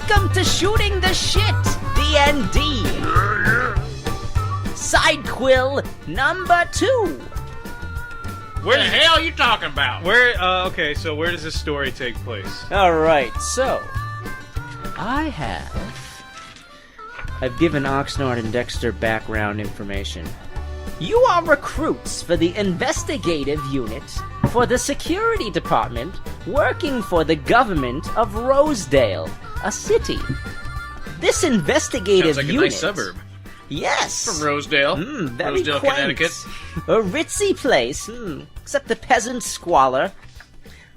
Welcome to Shooting the Shit, D&D. Sidequel number 2. Where the hell are you talking about? Okay, so where does this story take place? Alright, so I've given Oxnard and Dexter background information. You are recruits for the investigative unit for the security department working for the government of Rosedale, a city. This investigative Sounds like unit... a nice suburb. Yes! From Rosedale. Very Rosedale, quaint. Connecticut. A ritzy place, except the peasant squalor.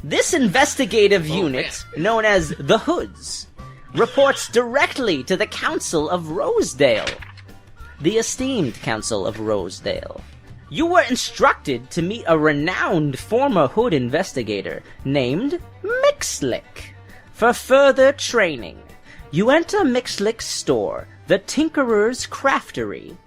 This investigative unit, known as the Hoods, reports directly to the Council of Rosedale. The esteemed Council of Rosedale. You were instructed to meet a renowned former Hood investigator named Mixlick for further training. You enter Mixlick's store, the Tinkerer's Craftery,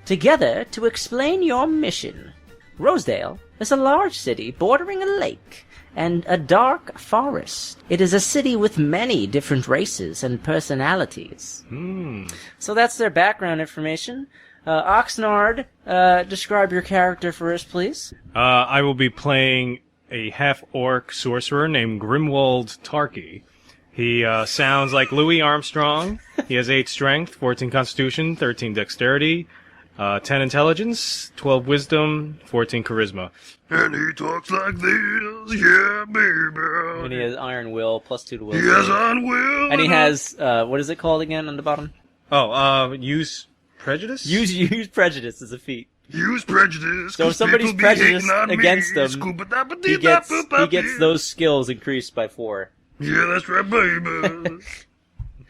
together to explain your mission. Rosedale is a large city bordering a lake and a dark forest. It is a city with many different races and personalities. So that's their background information. Oxnard, describe your character for us, please. I will be playing a half-orc sorcerer named Grimwald Tarky. He sounds like Louis Armstrong. He has 8 strength, 14 constitution, 13 dexterity, 10 intelligence, 12 wisdom, 14 charisma. And he talks like this, yeah, baby. And he has Iron Will, +2 to Will. He has on will. And he has, what is it called again on the bottom? Use prejudice? Use prejudice as a feat. Use prejudice. So if somebody's prejudiced against him, he gets those skills increased by 4. Yeah, that's right, baby.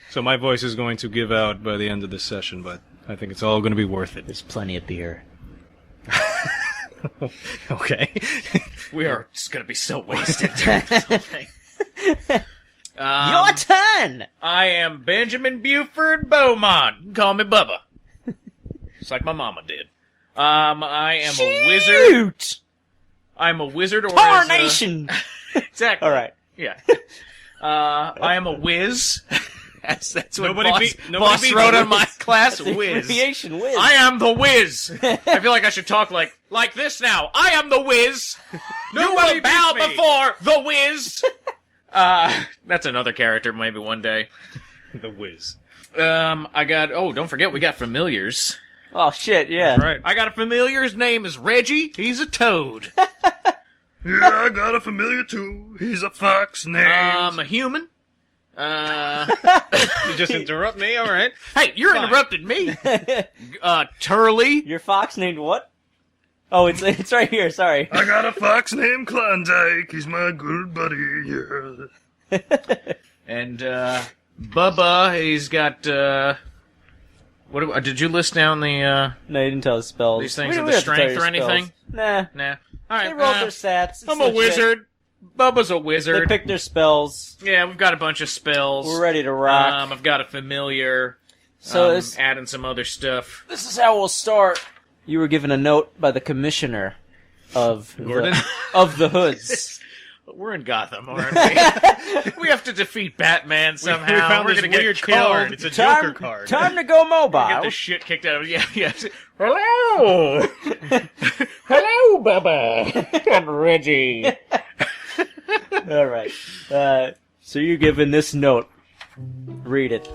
So my voice is going to give out by the end of this session, but I think it's all going to be worth it. There's plenty of beer. Okay. We are just gonna be so wasted during this whole thing. Your turn! I am Benjamin Buford Beaumont. You can call me Bubba. Just like my mama did. I am a wizard. Shoot! I'm a wizard or Tarnation! Exactly. Alright. Yeah. I am a whiz. That's what Nobody Boss beat wrote the on my class. That's the Whiz. abbreviation, whiz. I am the whiz. I feel like I should talk like this now. I am the whiz. Nobody You will bow beats me. before the whiz. That's another character maybe one day. The whiz. I got. Oh, don't forget we got familiars. Oh shit, yeah. That's right. I got a familiar. His name is Reggie. He's a toad. Yeah, I got a familiar too. He's a fox named. A human. You just interrupt me, alright. Hey, you're interrupting me. Turley. Your fox named what? Oh, it's right here, sorry. I got a fox named Klondike. He's my good buddy. Yeah. And Bubba, he's got what did you list down the No, you didn't tell us spells. these things We are don't the have to tell strength your or anything? spells. Nah. Nah. All right. They rolled their stats. It's I'm a legit. wizard. Bubba's a They wizard. picked their spells. Yeah, we've got a bunch of spells. We're ready to rock. I've got a familiar. So adding some other stuff. this is how we'll start. You were given a note by the commissioner of Gordon? of the Hoods. We're in Gotham, aren't we? We have to defeat Batman somehow. We found We're this gonna weird get killed. card. It's a Joker card. Time to go mobile. Get the shit kicked out of it. Yeah. Hello! Hello, Bubba! And Reggie. All right. So you're given this note. Read it.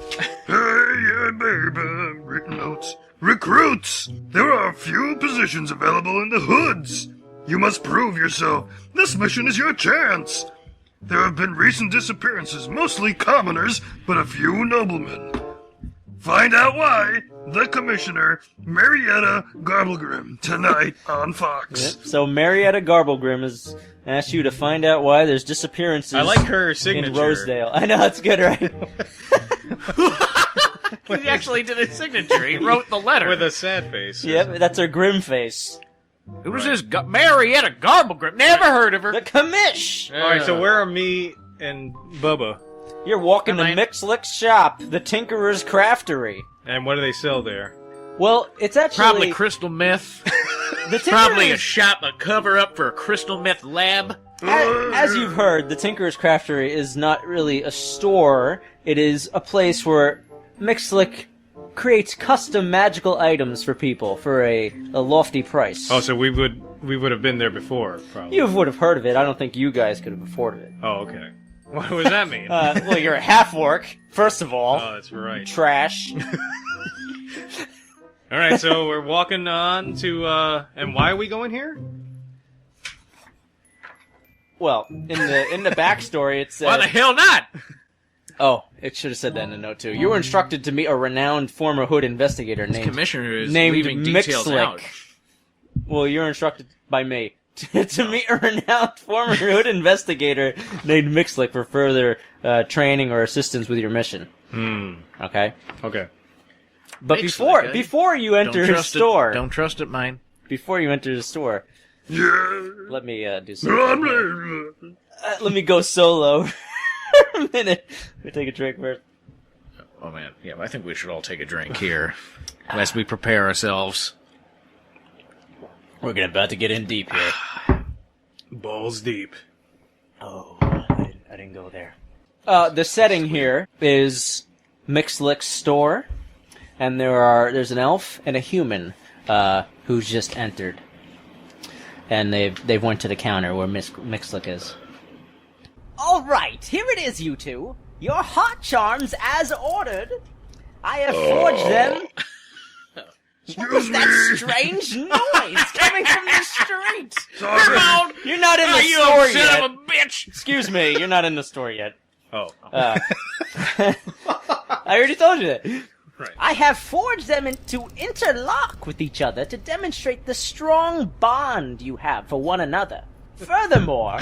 Hey, yeah, baby. Written notes. Recruits! There are few positions available in the Hoods. You must prove yourself. This mission is your chance. There have been recent disappearances, mostly commoners, but a few noblemen. Find out why. The Commissioner, Marietta Garblegrim, tonight on Fox. Yep. So Marietta Garblegrim has asked you to find out why there's disappearances. I like her signature. in Rosedale. I know, it's good, right? He actually did his signature. He wrote the letter. With a sad face. Yep, that's her grim face. Who was this? Marietta Garblegrip. Never heard of her. The commish! Alright, so where are me and Bubba? You're walking to Am I- Mixlick's shop, the Tinkerer's Craftery. And what do they sell there? Well, it's actually... Probably crystal meth. the Probably a Tinkerer's- shop, a cover-up for a crystal meth lab. As you've heard, the Tinker's Craftery is not really a store. It is a place where Mixlick creates custom magical items for people for a lofty price. Oh, so we would have been there before, probably. You would have heard of it. I don't think you guys could have afforded it. Oh, okay. What does that mean? Well, you're a half-orc, first of all. Oh, that's right. Trash. All right, so we're walking on to, and why are we going here? Well, in the backstory, it says... Why the hell not? Oh, it should have said that in the note, too. You were instructed to meet a renowned former Hood investigator Commissioner is named leaving details Mixlick. out. Well, you're instructed by me to meet a renowned former Hood investigator named Mixlick for further training or assistance with your mission. Okay? Okay. But Mixlick, eh? before you enter his store... Don't trust it, mine. Before you enter the store... Yeah. Let me do something. Let me go solo for a minute. Let me take a drink first. Oh, man. Yeah, I think we should all take a drink here as we prepare ourselves. We're about to get in deep here. Balls deep. Oh, I didn't go there. The setting here is Mixlick's store, and there's an elf and a human who's just entered. And they've went to the counter where Mixlick is. All right, here it is, you two. Your heart charms as ordered. I have forged them. What was that strange noise coming from the street? Sorry. You're not in the you store son yet. of a bitch! Excuse me, you're not in the store yet. Oh. I already told you that. Right. I have forged them to interlock with each other to demonstrate the strong bond you have for one another. Furthermore,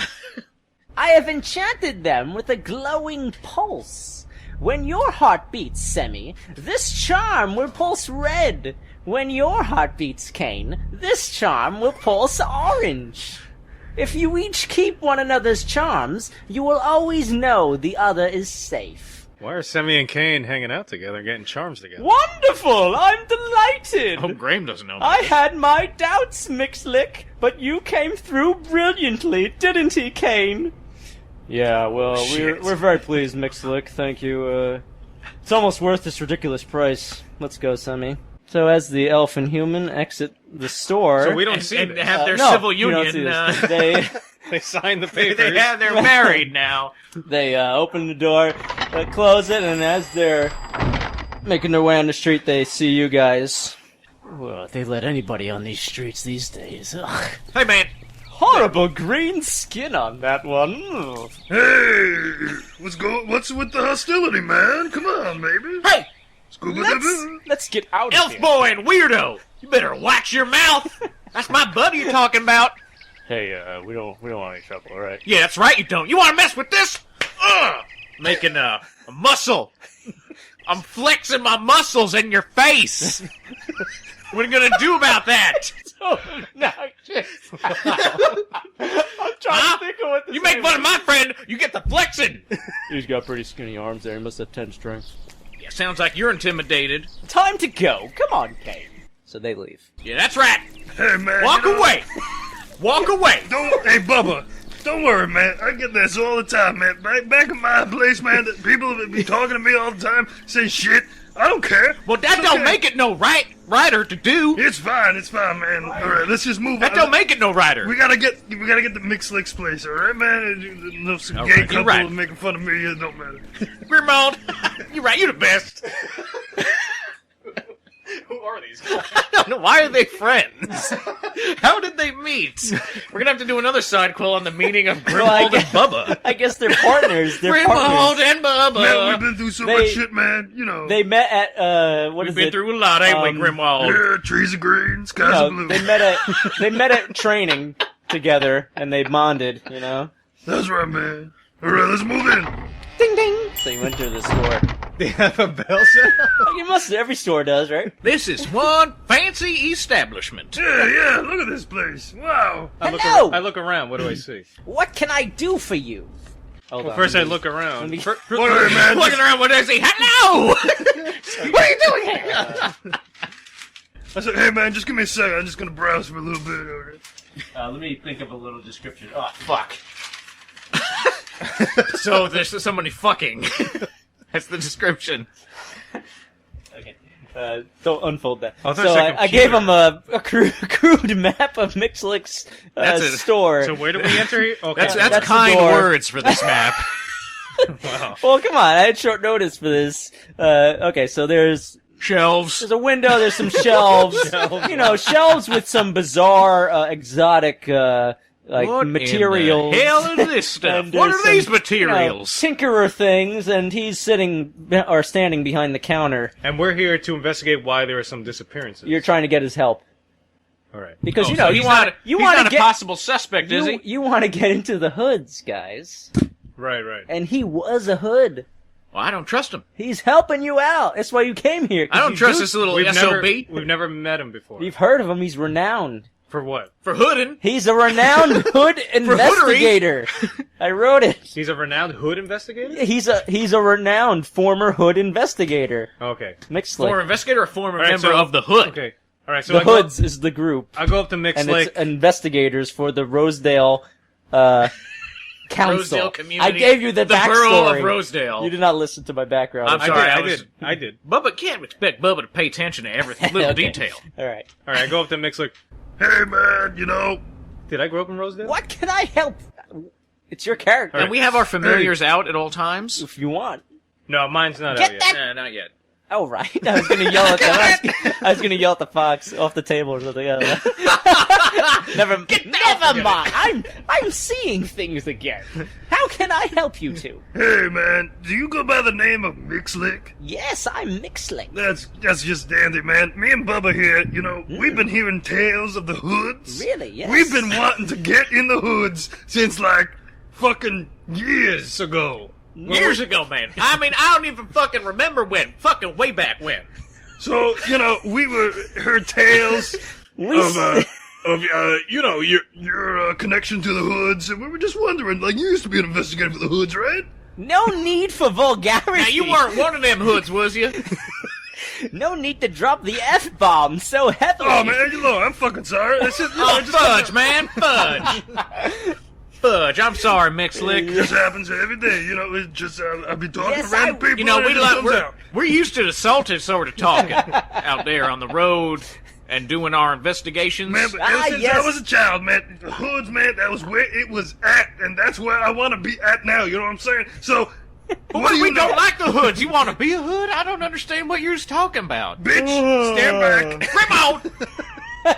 I have enchanted them with a glowing pulse. When your heart beats, Semi, this charm will pulse red. When your heart beats, Kane, this charm will pulse orange. If you each keep one another's charms, you will always know the other is safe. Why are Semi and Kane hanging out together, getting charms together? Wonderful! I'm delighted! I hope Graham doesn't know. I had my doubts, Mixlick, but you came through brilliantly, didn't he, Kane? Yeah, well, we're very pleased, Mixlick. Thank you. It's almost worth this ridiculous price. Let's go, Semi. So as the elf and human exit the store... So we don't see and this. have their no, civil you don't union. see this. They signed the papers. They're married now. They open the door, close it, and as they're making their way on the street, they see you guys. Well, they let anybody on these streets these days. Ugh. Hey, man. Horrible green skin on that one. Ugh. Hey, what's with the hostility, man? Come on, baby. Hey, Let's get out of elf here. boy and weirdo. You better watch your mouth. That's my buddy you're talking about. Hey, we don't want any trouble, all right? Yeah, that's right, you don't. You want to mess with this? Making a muscle. I'm flexing my muscles in your face. What are you gonna do about that? Oh, no, I'm trying to think of what to You say. make fun of my friend, you get the flexing. He's got pretty skinny arms there. He must have 10 strength. Yeah, sounds like you're intimidated. Time to go. Come on, Kane. So they leave. Yeah, that's right. Hey, man. Walk away. Walk away. Hey, Bubba. Don't worry, man. I get this all the time, man. Back in my place, man, that people that be talking to me all the time, say shit. I don't care. Well, that It's don't okay. make it no righter to do. It's fine, man. All right, let's just move That on. don't make it no righter. We gotta get the Mixlick's place, all right, man? No some All gay right, you're couple right. making fun of me. It don't matter. Grimwald, you're right. You're the best. Who are these guys? I don't know. Why are they friends? How did they meet? We're gonna have to do another side quill on the meaning of Grimwald and Bubba. I guess they're partners. Grimwald and Man, Bubba. we've been through so They- much shit, man. You know. They met at what We've is been it? through a lot, ain't we, Grimwald? Yeah, trees are green, skies are No, blue. they met at training together and they bonded. You know. That's right, man. All right, let's move in. Ding ding. So you went to the store. They have a bell set? You must. Every store does, right? This is one fancy establishment. Yeah, look at this place. Wow. Hello. I look around. What do I see? What can I do for you? Hold Well, on, first I let me- look around. let me- What are you, man? Looking around, what I say? Hello! What are you doing here? I said, hey, man, just give me a second. I'm just gonna browse for a little bit. Okay? Let me think of a little description. Oh, fuck. So there's somebody fucking. That's the description. Okay. Don't unfold that. Oh, I thought So it said I gave him a crude map of Mixlick's That's it. store. So where do we enter here? Okay. That's That's the kind door. words for this map. Wow. Well, come on, I had short notice for this. Okay, so there's Shelves. a window, there's some shelves, you know, shelves with some bizarre, exotic, What materials. in the hell is this stuff? And What there's are these some, materials? You know, tinkerer things, and he's standing behind the counter. And we're here to investigate why there are some disappearances. You're trying to get his help. All right. Because, Oh, you know, so you he's want not, you he's want not to a get, possible suspect, is he? you want to get into the hoods, guys. Right, right. And he was a hood. Well, I don't trust him. He's helping you out. That's why you came here. 'cause I don't you trust do- this little We've SOB. we've never met him before. You've heard of him. He's renowned. For what? For hooding. He's a renowned hood investigator. I wrote it. He's a renowned hood investigator? He's a renowned former hood investigator. Okay. Mixlick. Former investigator or former All right, member so- of the hood. Okay. All right, so The I go, Hoods is the group, I go up to and Mixlick. it's investigators for the Rosedale Council. Rosedale community. I gave you the backstory. borough of Rosedale. You did not listen to my background. I'm I sorry, did. I did. Bubba can't expect Bubba to pay attention to every little Okay. detail. All right. All right, I go up to Mixlick. Hey, man, you know, Did I grow up in Rosedale? What can I help? It's your character. And we have our familiars out at all times. If you want. No, mine's not Get out yet. that- Nah, not yet. Oh, right. I was gonna yell at the. I was gonna yell at the fox off the table or something. Never mind. I'm seeing things again. How can I help you two? hey, man, do you go by the name of Mixlick? Yes, I'm Mixlick. That's just dandy, man. Me and Bubba here, you know, we've been hearing tales of the hoods. Really? Yes. We've been wanting to get in the hoods since, like, fucking years ago. Years ago, man. I mean, I don't even fucking remember when. Fucking way back when. So, you know, we heard tales of, you know, your connection to the hoods, and we were just wondering, like, you used to be an investigator for the hoods, right? No need for vulgarity. Now, you weren't one of them hoods, was you? No need to drop the F-bomb so heavily. Oh, man, you know, I'm fucking sorry. That's just, you know, Oh, it just fudge, man. Fudge. Fudge. I'm sorry, Mixlick. It just happens every day, you know. It's just I'll be talking Yes, to random people. You know, and it just comes we're, out. we're used to the salted sort of talking out there on the road and doing our investigations. Man, but ever since yes. I was a child, man, the hoods, man, that was where it was at, and that's where I want to be at now. You know what I'm saying? So, what do you we know? don't like the hoods. You want to be a hood? I don't understand what you're talking about. Bitch, stand back. Grimwald!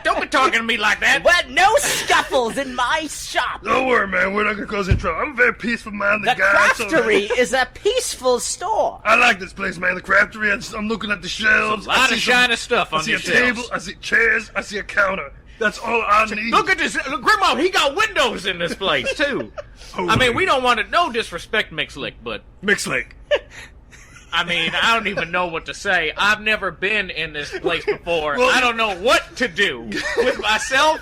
Don't be talking to me like that. But no scuffles in my shop. Don't worry, man. We're not gonna cause any trouble. I'm a very peaceful minded The guy. so, craftery man, is a peaceful store. I like this place, man. The craftery. I'm looking at the shelves. A lot I of see shiny stuff I on see a these shelves. table. I see chairs. I see a counter. That's all I need. Look at this. Look, Grimwald, he got windows in this place, too. I mean, we don't want to, no disrespect, Mixlick, but, Mixlick. I mean, I don't even know what to say. I've never been in this place before. Well, I don't know what to do with myself.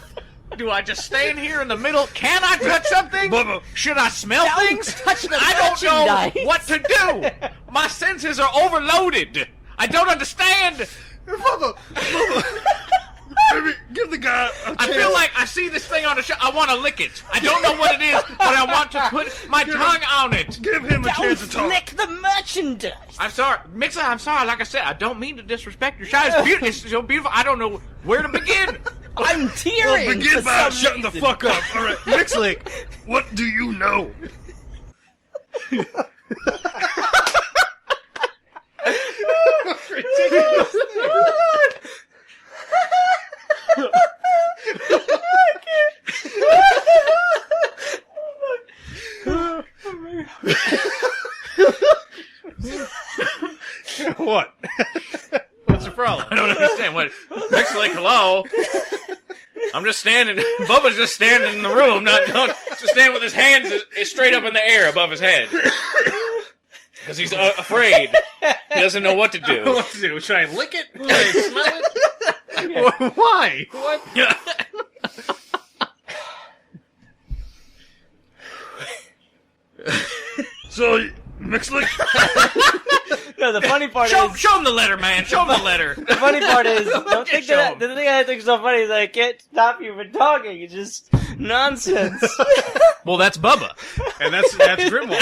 Do I just stand here in the middle? Can I touch something? Bubba. Should I smell Don't things? touch the I don't know merchandise. what to do. My senses are overloaded. I don't understand. Bubba. Baby, give the guy a chance. I feel like I see this thing on the shelf. I want to lick it. I don't know what it is, but I want to put my tongue on it. Give him a Don't chance to talk. flick the merchandise. I'm sorry, Mixer. I'm sorry. Like I said, I don't mean to disrespect your show. It's beautiful. It's so beautiful. I don't know where to begin. I'm Well, tearing. begin for by some shutting the reason. fuck up. All right, Mixlick, what do you know? What? What's the problem? I don't understand. What? Mixer, like, hello. I'm just standing. Bubba's just standing in the room, not going. Just standing with his hands straight up in the air above his head. Because he's afraid. He doesn't know what to do. What to do? Should I lick it? Should I smell it? Why? What? So, Mixlick, No, the funny part Show is... him the letter, man. Show him the letter. The funny part is, don't think show that, him. the thing I think is so funny is that I can't stop you from talking. It's just nonsense. Well, that's Bubba. And that's Grimwald.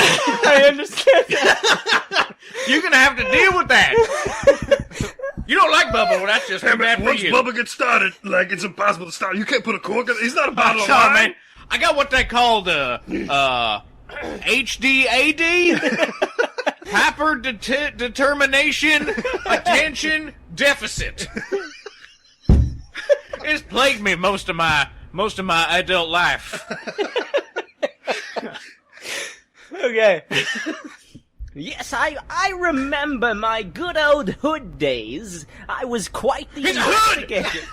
I understand that. You're gonna have to deal with that. You don't like Bubba, well, that's just Hey, bad man, for once you. Bubba gets started, like, it's impossible to stop. You can't put a cork in it. He's not a bottle of Sorry, wine. man. I got what they call the HDAD, hyper determination attention deficit. It's plagued me most of my adult life. Okay. Yes, I remember my good old hood days. I was quite the He's a hood! investigator.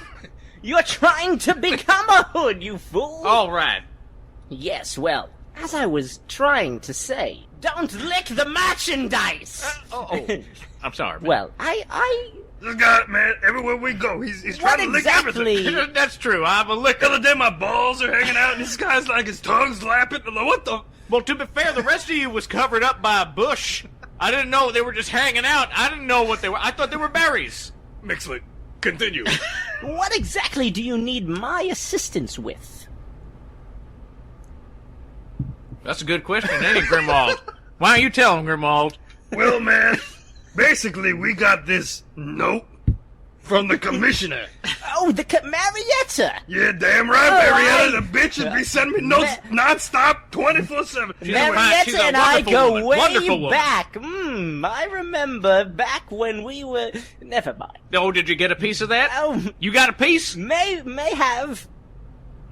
You're trying to become a hood, you fool! All right. Yes, well, as I was trying to say, don't lick the merchandise! I'm sorry, man. Well, I... This guy, man, everywhere we go, he's What trying to lick everything. exactly... That's true. I have a The liquor. other day, my balls are hanging out, and this guy's like, his tongue's lapping. I'm like, what the? Well, to be fair, the rest of you was covered up by a bush. I didn't know they were just hanging out. I didn't know what they were. I thought they were berries. Mixlick, continue. What exactly do you need my assistance with? That's a good question, ain't it, Grimwald? Why don't you tell him, Grimwald? Well, man, basically, we got this note from the commissioner. Oh, the Marietta! Yeah, damn right, Oh, Marietta, the bitch would be sending me notes nonstop, 24/7. She's Marietta a and I wonderful go woman. way Wonderful woman. back. I remember back when we were... Never mind. Oh, did you get a piece of that? Oh, You got a piece? may have.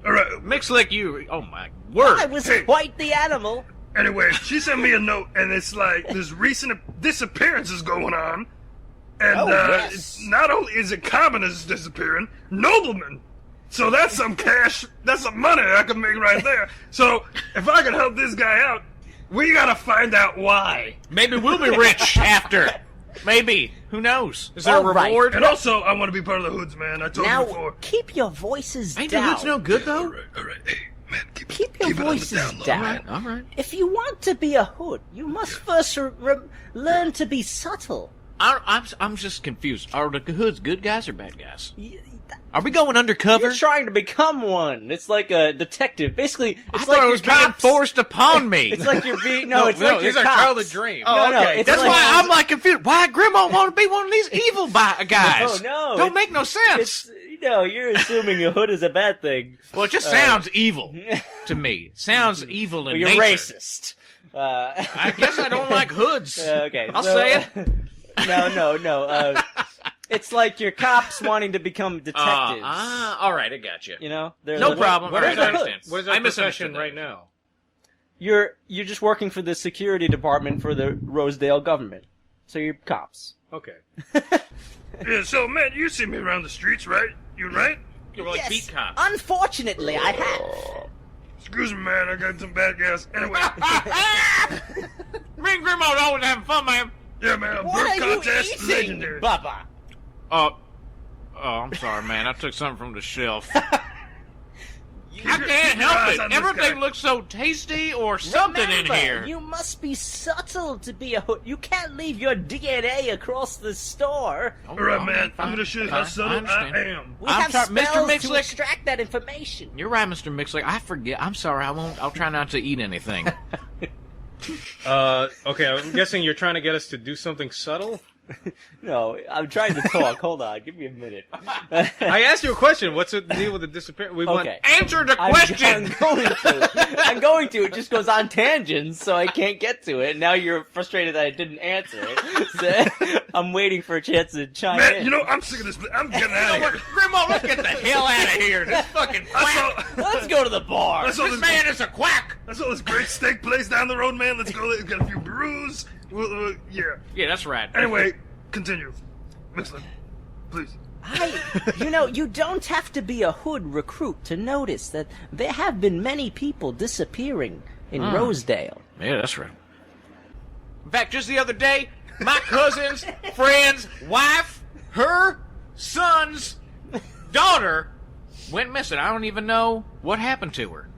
All right. Mixlick, you... Oh, my word. I was Hey. quite the animal. Anyway, she sent me a note, and it's like there's recent disappearances going on, and Oh, yes. it's not only is it commoners disappearing, noblemen. So that's some cash, that's some money I can make right there. So if I can help this guy out, we gotta find out why. Maybe we'll be rich after. Maybe. Who knows? Is there a All right. reward? And also, I want to be part of the hoods, man. I told you Now, before. keep your voices Ain't the down. hoods no good, though? All right. Hey, man, Keep your it on the voices down low. down. All right. If you want to be a hood, you must first learn to be subtle. I'm just confused. Are the hoods good guys or bad guys? Are we going undercover? You're trying to become one. It's like a detective. Basically, it's I like thought it your was being cops. forced upon me. It's like you're being... No, it's like your these are cops. childhood dreams. Oh, No, okay. it's That's like- why I'm like confused. Why Grimwald want to be one of these evil guys? No, Don't it's- make no sense. It's, you're assuming a hood is a bad thing. Well, it just sounds evil to me. Sounds evil in You're nature. racist. I guess I don't like hoods. Okay. I'll so, say it. No. It's like your cops wanting to become detectives. All right, I got you. You know? They're No the- problem. What All are right, I the understand. hoods? What is I our misunderstood profession that. right now? You're just working for the security department for the Rosedale government. So you're cops. Okay. Yeah, so, man, you see me around the streets, right? You right? You're like Yes. beat cops. Unfortunately, I have. Excuse me, man, I got some bad gas. Anyway, Me and Grimwald always having fun, man. yeah, man, What bird are you contest, eating, legendary. Bubba? Oh, I'm sorry, man. I took something from the shelf. I can't keep your help eyes it. on this Everything guy. looks so tasty or something Remember, in here. you must be subtle to be a hood. You can't leave your DNA across the store. Oh, All right, oh, man, fine, I'm gonna show you fine. how subtle I understand. am. We I'm have sorry, Mr. spells to Mixlick. extract that information. You're right, Mr. Mixlick. I forget. I'm sorry. I won't. I'll try not to eat anything. Okay, I'm guessing you're trying to get us to do something subtle? No, I'm trying to talk. Hold on, give me a minute. I asked you a question. What's the deal with the disappearance? We want... Okay. Answer the question. I'm going to. It just goes on tangents, so I can't get to it. Now you're frustrated that I didn't answer it. So I'm waiting for a chance to chime Man, in. you know, I'm sick of this. I'm getting You out know of what? here. Grandma, let's get the hell out of here. This fucking quack. Let's go to the bar. I saw This this, man is a quack. I saw this great steak place down the road, man. Let's go. Let's get a few brews. Yeah. Yeah, that's right. Anyway, continue. Mixlick, please. You don't have to be a hood recruit to notice that there have been many people disappearing in Rosedale. Yeah, that's right. In fact, just the other day, my cousin's friend's wife, her son's daughter went missing. I don't even know what happened to her.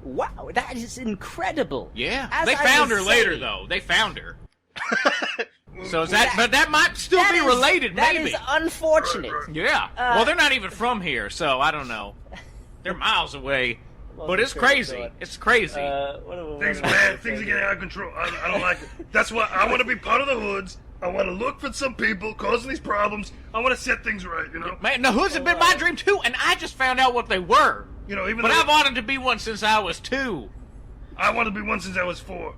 Wow, that is incredible. Yeah. As They I found was her later, saying- though. They found her. So is that? But that might still be related, That maybe. is unfortunate. Yeah. Well, they're not even from here, so I don't know. They're miles away. But it's crazy. It's crazy. Things are getting out of control. I don't like it. That's why I want to be part of the hoods. I want to look for some people causing these problems. I want to set things right, you know? Man, the hoods have been my dream, too, and I just found out what they were. You know, even But though I've wanted to be one since I was 2. I wanted to be one since I was 4. Well,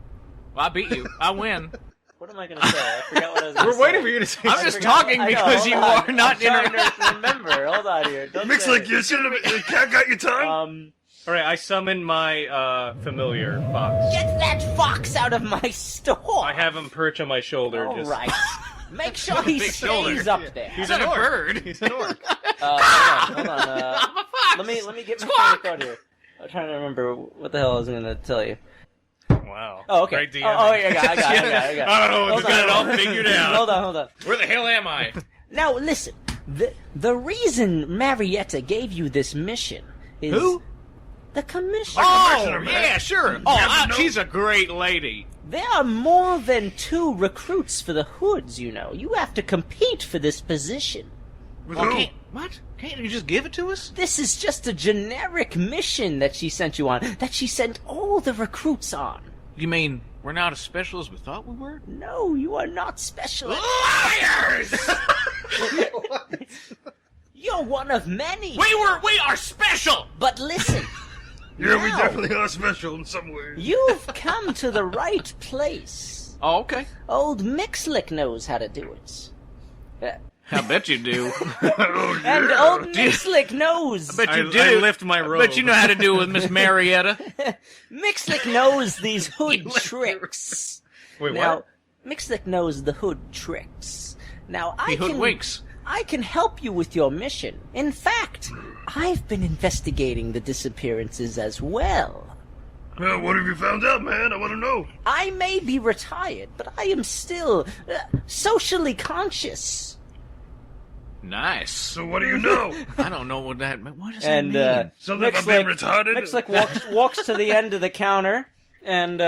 I beat you. I win. What am I going to say? I forgot what I was going to say. We're waiting for you to say I'm just talking because you are not trying interacting. to remember. Hold on here. Don't Mixlick, say you should have. The cat got your tongue. All right, I summon my familiar fox. Get that fox out of my store. I have him perch on my shoulder. All just... right. Make sure he Big stays shoulder. up there. He's not a bird. He's an orc. Hold on. I'm a fox. Let me get my train of thought here. I'm trying to remember what the hell I was going to tell you. Wow. Oh, okay. Great DMing. Yeah, I got it. I don't know if Hold you got it all on. figured out. Hold on. Where the hell am I? Now, listen. The reason Marietta gave you this mission is... Who? The commissioner. Oh, yeah, sure. Oh, she's a great lady. There are more than 2 recruits for the hoods, you know. You have to compete for this position. With Well, who? what? Can't you just give it to us? This is just a generic mission that she sent you on, that she sent all the recruits on. You mean we're not as special as we thought we were? No, you are not special. Liars! You're one of many. We are special! But listen, Yeah, we now, definitely are special in some ways. you've come to the right place. Oh, okay. Old Mixlick knows how to do it. I bet you do. Oh, And yeah. old Mixlick knows. I bet you I do. lift my robe. Bet you know how to do it with Miss Marietta. Mixlick knows these hood tricks. Wait, Now, what? Mixlick knows the hood tricks. Now, He hoodwinks. I can help you with your mission. In fact, I've been investigating the disappearances as well. Well, what have you found out, man? I want to know. I may be retired, but I am still socially conscious. Nice. So what do you know? I don't know what that means. What does And that mean? Something about being retarded? Mixlick walks to the end of the counter and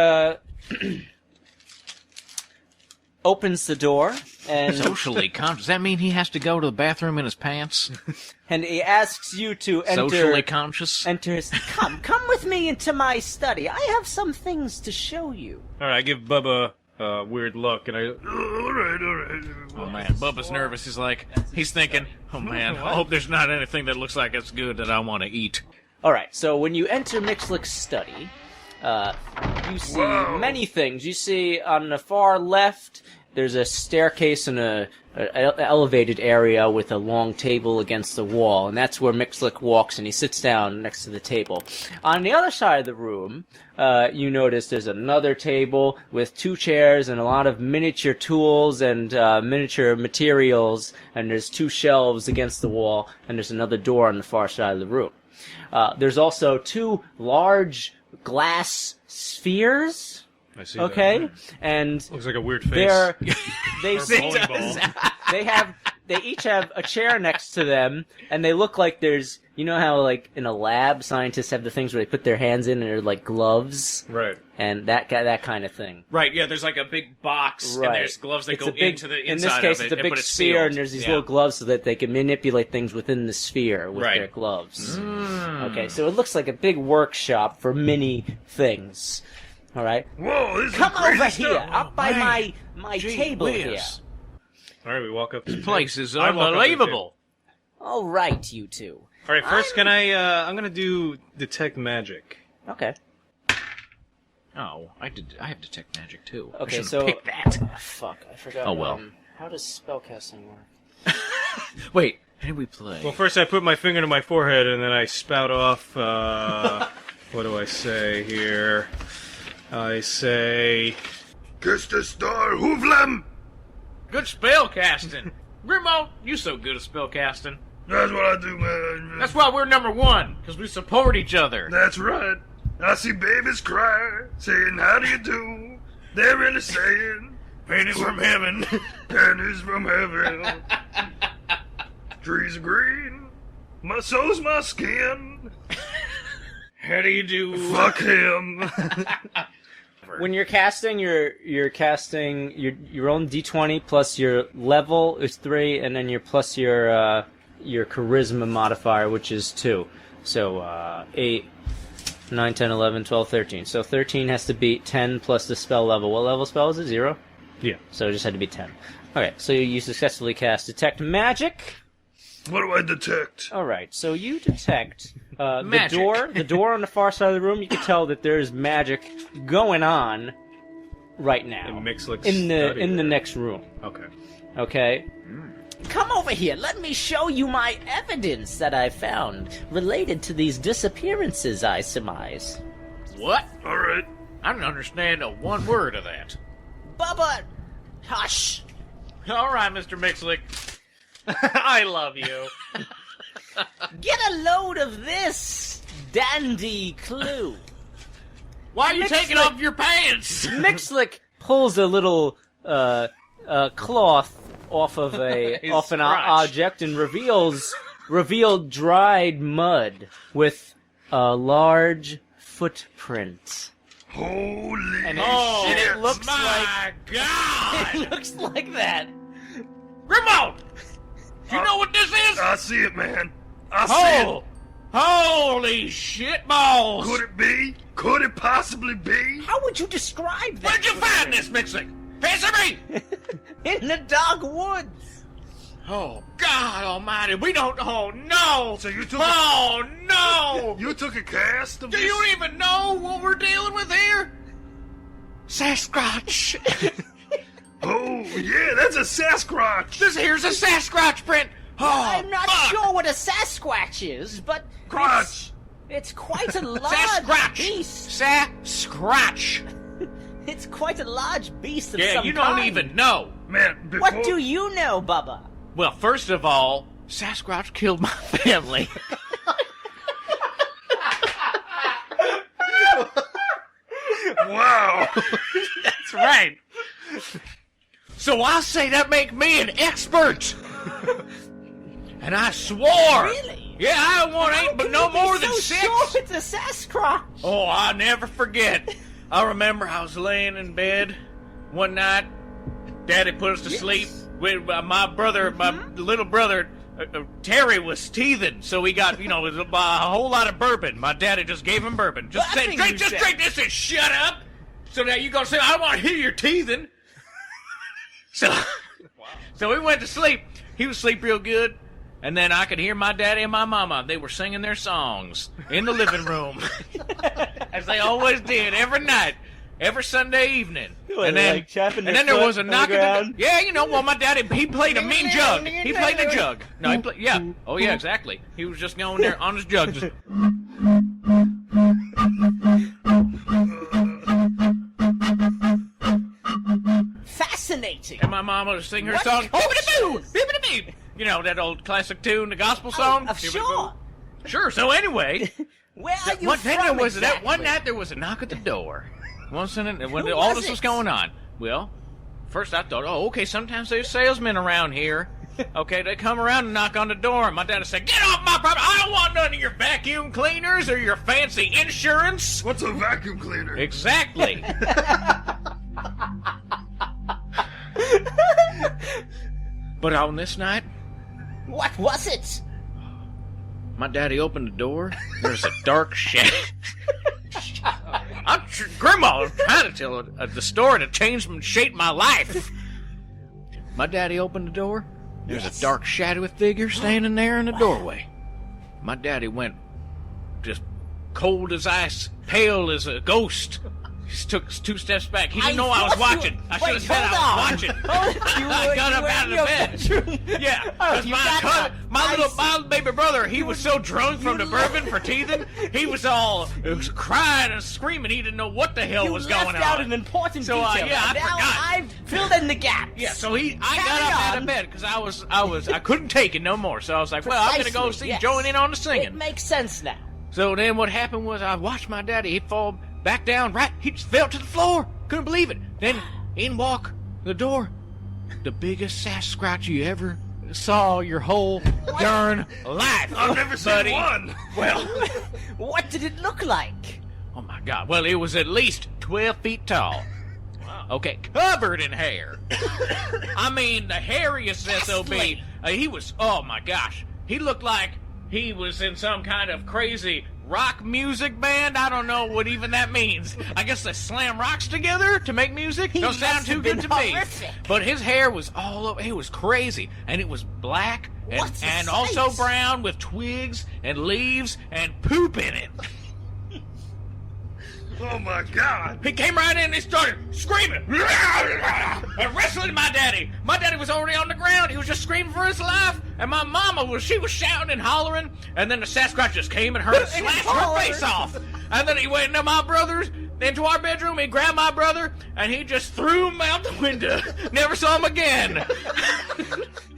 opens the door and Socially conscious. Does that mean he has to go to the bathroom in his pants? and he asks you to Socially conscious? enter his come with me into my study. I have some things to show you. All right, I give Bubba a weird look, and I... All right. Oh man, Bubba's nervous. He's thinking, oh man, I hope there's not anything that looks like it's good that I want to eat. All right, so when you enter Mixlick's study, you see many things. You see on the far left, there's a staircase and a elevated area with a long table against the wall, and that's where Mixlick walks, and he sits down next to the table. On the other side of the room, you notice there's another table with 2 chairs and a lot of miniature tools and miniature materials, and there's 2 shelves against the wall, and there's another door on the far side of the room. There's also 2 large glass spheres. I see Okay, that. and Looks like a weird face. they Or volleyball. they each have a chair next to them, and they look like there's, you know how like in a lab scientists have the things where they put their hands in and they're like gloves, Right. and that kind of thing. Right, yeah, there's like a big box, Right. and there's gloves that It's go a big, into the in inside this case, of it, it's a big but it's sphere, sealed. and there's these Yeah. little gloves so that they can manipulate things within the sphere with Right. their gloves. Okay, so it looks like a big workshop for many things. All right, Whoa, this come is crazy over stuff. here, up by man. my Gee table whiz. here. All right, we walk up. This place is I walk up to the unbelievable. All right, you two. All right, first, can I? I'm gonna do detect magic. Okay. Oh, I have detect magic too. I Okay, should've so picked that. fuck, I forgot. Oh, well. How does spellcasting work? Wait, how did we play? Well, first I put my finger to my forehead, and then I spout off. What do I say here? I say. Kiss the star, hoovlam! Good spell casting. Grimwald, you so good at spell casting. That's what I do, man. That's why we're number 1, because we support each other. That's right. I see babies cry, saying, how do you do? They're really saying, pennies from heaven, pennies from heaven. Trees are green, so's my skin. How do you do? Fuck him. whatever. When you're casting, you're casting your own D20 plus your level is 3, and then plus your charisma modifier, which is 2. So 8, 9, 10, 11, 12, 13. So 13 has to beat 10 plus the spell level. What level spell is it? 0? Yeah. So it just had to be 10. Okay, so you successfully cast Detect Magic. What do I detect? All right, so you detect Magic. the door on the far side of the room. You can tell that there's magic going on right now In Mixlick's in the study in the there. next room. Okay. Okay. Come over here. Let me show you my evidence that I found related to these disappearances. I surmise. What? All right. I don't understand one word of that. Bubba, hush. All right, Mr. Mixlick. I love you. Get a load of this dandy clue. Why are you Mixlick. taking off your pants? Mixlick pulls a little cloth off of His an crotch. object and revealed dried mud with a large footprint. Holy And Oh, and it looks my God! It looks like that. Grimwald! You know what this is? I see it, man. I see Oh! it. Holy shit balls! Could it be? Could it possibly be? How would you describe that? Where'd you find this, Mixlick? Answer me! In the dog woods. Oh, God almighty, we don't... Oh, no! So you took Oh, no! you took a cast of Do this? you even know what we're dealing with here? Sasquatch! Oh, yeah, that's a Sasquatch. This here's a Sasquatch print! Oh, I'm not fuck. sure what a Sasquatch is, but Crotch. it's quite a large Sasquatch! beast. Sasquatch! It's quite a large beast of Yeah, some you don't kind. even know. Man, before... What do you know, Bubba? Well, first of all, Sasquatch killed my family. Wow. That's right. So I say that make me an expert. And I swore. Really? Yeah, I want How ain't but can no you be more than so 6. Sure it's a Sasquatch. Oh, I'll never forget. I remember I was laying in bed one night. Daddy put us to sleep. With my brother, my little brother, Terry was teething, so we got, a whole lot of bourbon. My daddy just gave him bourbon. Just Well, I say, think drink, you just said- drink this and shut up. So that you gonna say, I want to hear your teething. So we went to sleep. He was asleep real good. And then I could hear my daddy and my mama. They were singing their songs in the living room. As they always did every night. Every Sunday evening. What, and then, like chapping and their then there foot was a on the knock at ground? the... Yeah, well, my daddy, he played a mean jug. He played the jug. No, he played... Yeah. Oh, yeah, exactly. He was just going there on his jug. Just, Fascinating. and my mama would sing her What song. cultures? Bibbidi-boo! You know, that old classic tune, the gospel song? Sure. Sure, so anyway... Where are you One from exactly? night there was a knock at the door. When Who all was this was it? going on. Well, first I thought, oh, okay, sometimes there's salesmen around here. Okay, they come around and knock on the door. And my dad would say, get off my property. I don't want none of your vacuum cleaners or your fancy insurance. What's a vacuum cleaner? Exactly. But on this night, What was it? my daddy opened the door. There's a dark shadow. Grandma, I'm trying to tell the story to change and shape my life. My daddy opened the door. There's a dark, shadowy figure standing there in the doorway. My daddy went just cold as ice, pale as a ghost. He took 2 steps back. He didn't know I was thought you- watching. I should Wait, have said hold I on. was watching. You I were- got you up were out in of your the bed. bedroom. Yeah, Oh, because you got up. my baby brother, he was so drunk from the bourbon for teething, he was all crying and screaming. He didn't know what the hell You was left going out on. an important So, detail. yeah, I now forgot. I've filled in the gaps. Yeah, so I got Carry up out on. of bed because I couldn't take it no more. So I was like, well, I'm gonna go Precisely, yes. join in on the It singing. makes sense now. So then what happened was I watched my daddy. He'd fall back down, right? He just fell to the floor. Couldn't believe it. Then in walk the door, the biggest Sasquatch you ever saw your whole darn life. I've never seen buddy. one. Well, What did it look like? oh my God. Well, it was at least 12 feet tall. Wow. Okay, covered in hair. I mean, the hairiest SOB. He was, oh my gosh. He looked like he was in some kind of crazy rock music band. I don't know what even that means. I guess they slam rocks together to make music. Don't sound too good to me. But his hair was all over. It was crazy, and it was black and also brown with twigs and leaves and poop in it. Oh my God! He came right in and he started screaming and wrestling my daddy. My daddy was already on the ground. He was just screaming for his life. And my mama she was shouting and hollering. And then the Sasquatch just came at her and slashed her face off. And then he went into my brother's, into our bedroom. He grabbed my brother and he just threw him out the window. Never saw him again.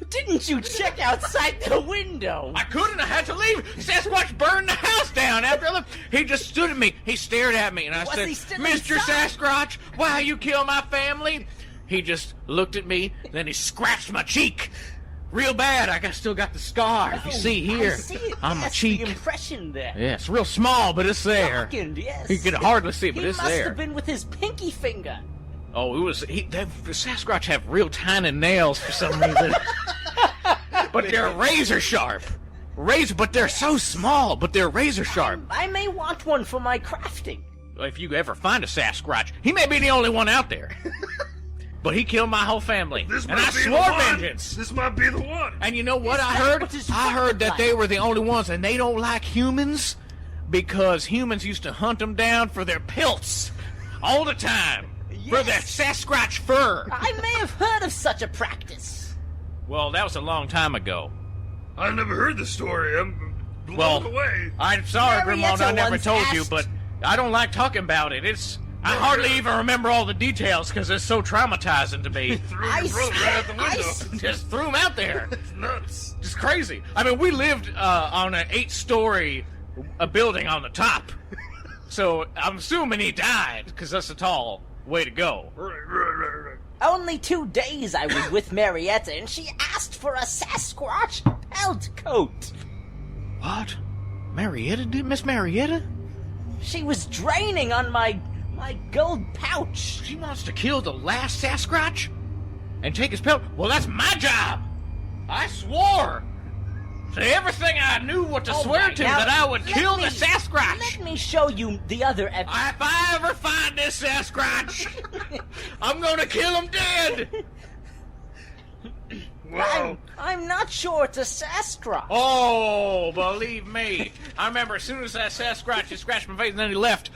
Didn't you check outside the window? I couldn't. I had to leave. Sasquatch burned the house down after I left. He just stood at me. He stared at me, and I said, Mr. Sasquatch, why you kill my family? He just looked at me, then he scratched my cheek. Real bad. I still got the scar. If you see here, I see it. on my cheek. The impression there. Yeah, it's real small, but it's there. Darkened, yes. You can hardly see, but it's He must there. have been with his pinky finger. Oh, it was. The Sasquatch have real tiny nails for some reason. But they're razor sharp. But they're so small, but they're razor sharp. I may want one for my crafting. If you ever find a Sasquatch, he may be the only one out there. But he killed my whole family. And I swore vengeance. This might be the one. And you know what I heard? I heard that they were the only ones, and they don't like humans because humans used to hunt them down for their pelts all the time. For their Sasquatch fur. I may have heard of such a practice. Well, that was a long time ago. I never heard the story. I'm blown away. I'm sorry, Grimwald, I never once told you, asked- but I don't like talking about it. I hardly even remember all the details because it's so traumatizing to me. Threw your brother right out the window. Just threw him out there. It's nuts. Just crazy. I mean, we lived on an 8-story building on the top. So I'm assuming he died because that's a tall way to go. Right. Only 2 days I was with Marietta, and she asked for a Sasquatch pelt coat. What? Marietta? Miss Marietta? She was draining on my gold pouch. She wants to kill the last Sasquatch? And take his pelt? Well, that's my job! I swore to everything I knew what to swear to that I would kill the Sasquatch! Let me show you the other evidence. If I ever find this Sasquatch, I'm gonna kill him dead! Wow. I'm not sure it's a Sasquatch. Oh, believe me. I remember as soon as that Sasquatch, he scratched my face and then he left.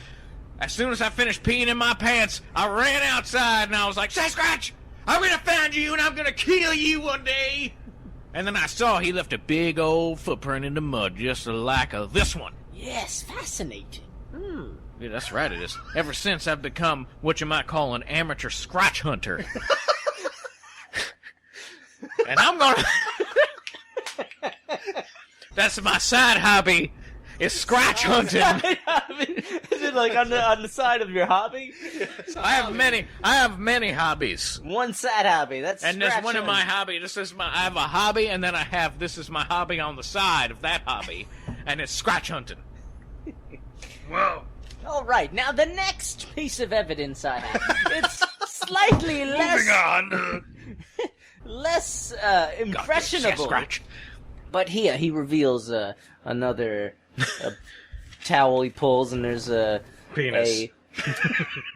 As soon as I finished peeing in my pants, I ran outside and I was like, Sasquatch, I'm gonna find you and I'm gonna kill you one day. And then I saw he left a big old footprint in the mud just like this one. Yes, fascinating. Yeah, that's right it is. Ever since I've become what you might call an amateur scratch hunter. And I'm gonna... That's my side hobby, is scratch hunting. Is it like on the side of your hobby? I have many hobbies. One side hobby. That's And this scratch one of my hunting. hobby. I have a hobby, and then this is my hobby on the side of that hobby, and it's scratch hunting. Wow. All right, now the next piece of evidence I have. It's slightly Moving on. less impressionable. Scratch. But here he reveals another towel he pulls, and there's Penis.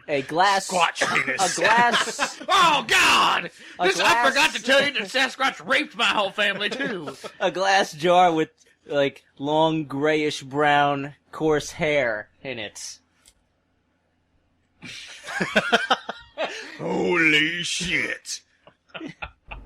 a glass Squatch penis. a glass Oh God! I glass- forgot to tell you that Sasquatch raped my whole family too. a glass jar with like long grayish brown coarse hair in it. Holy shit.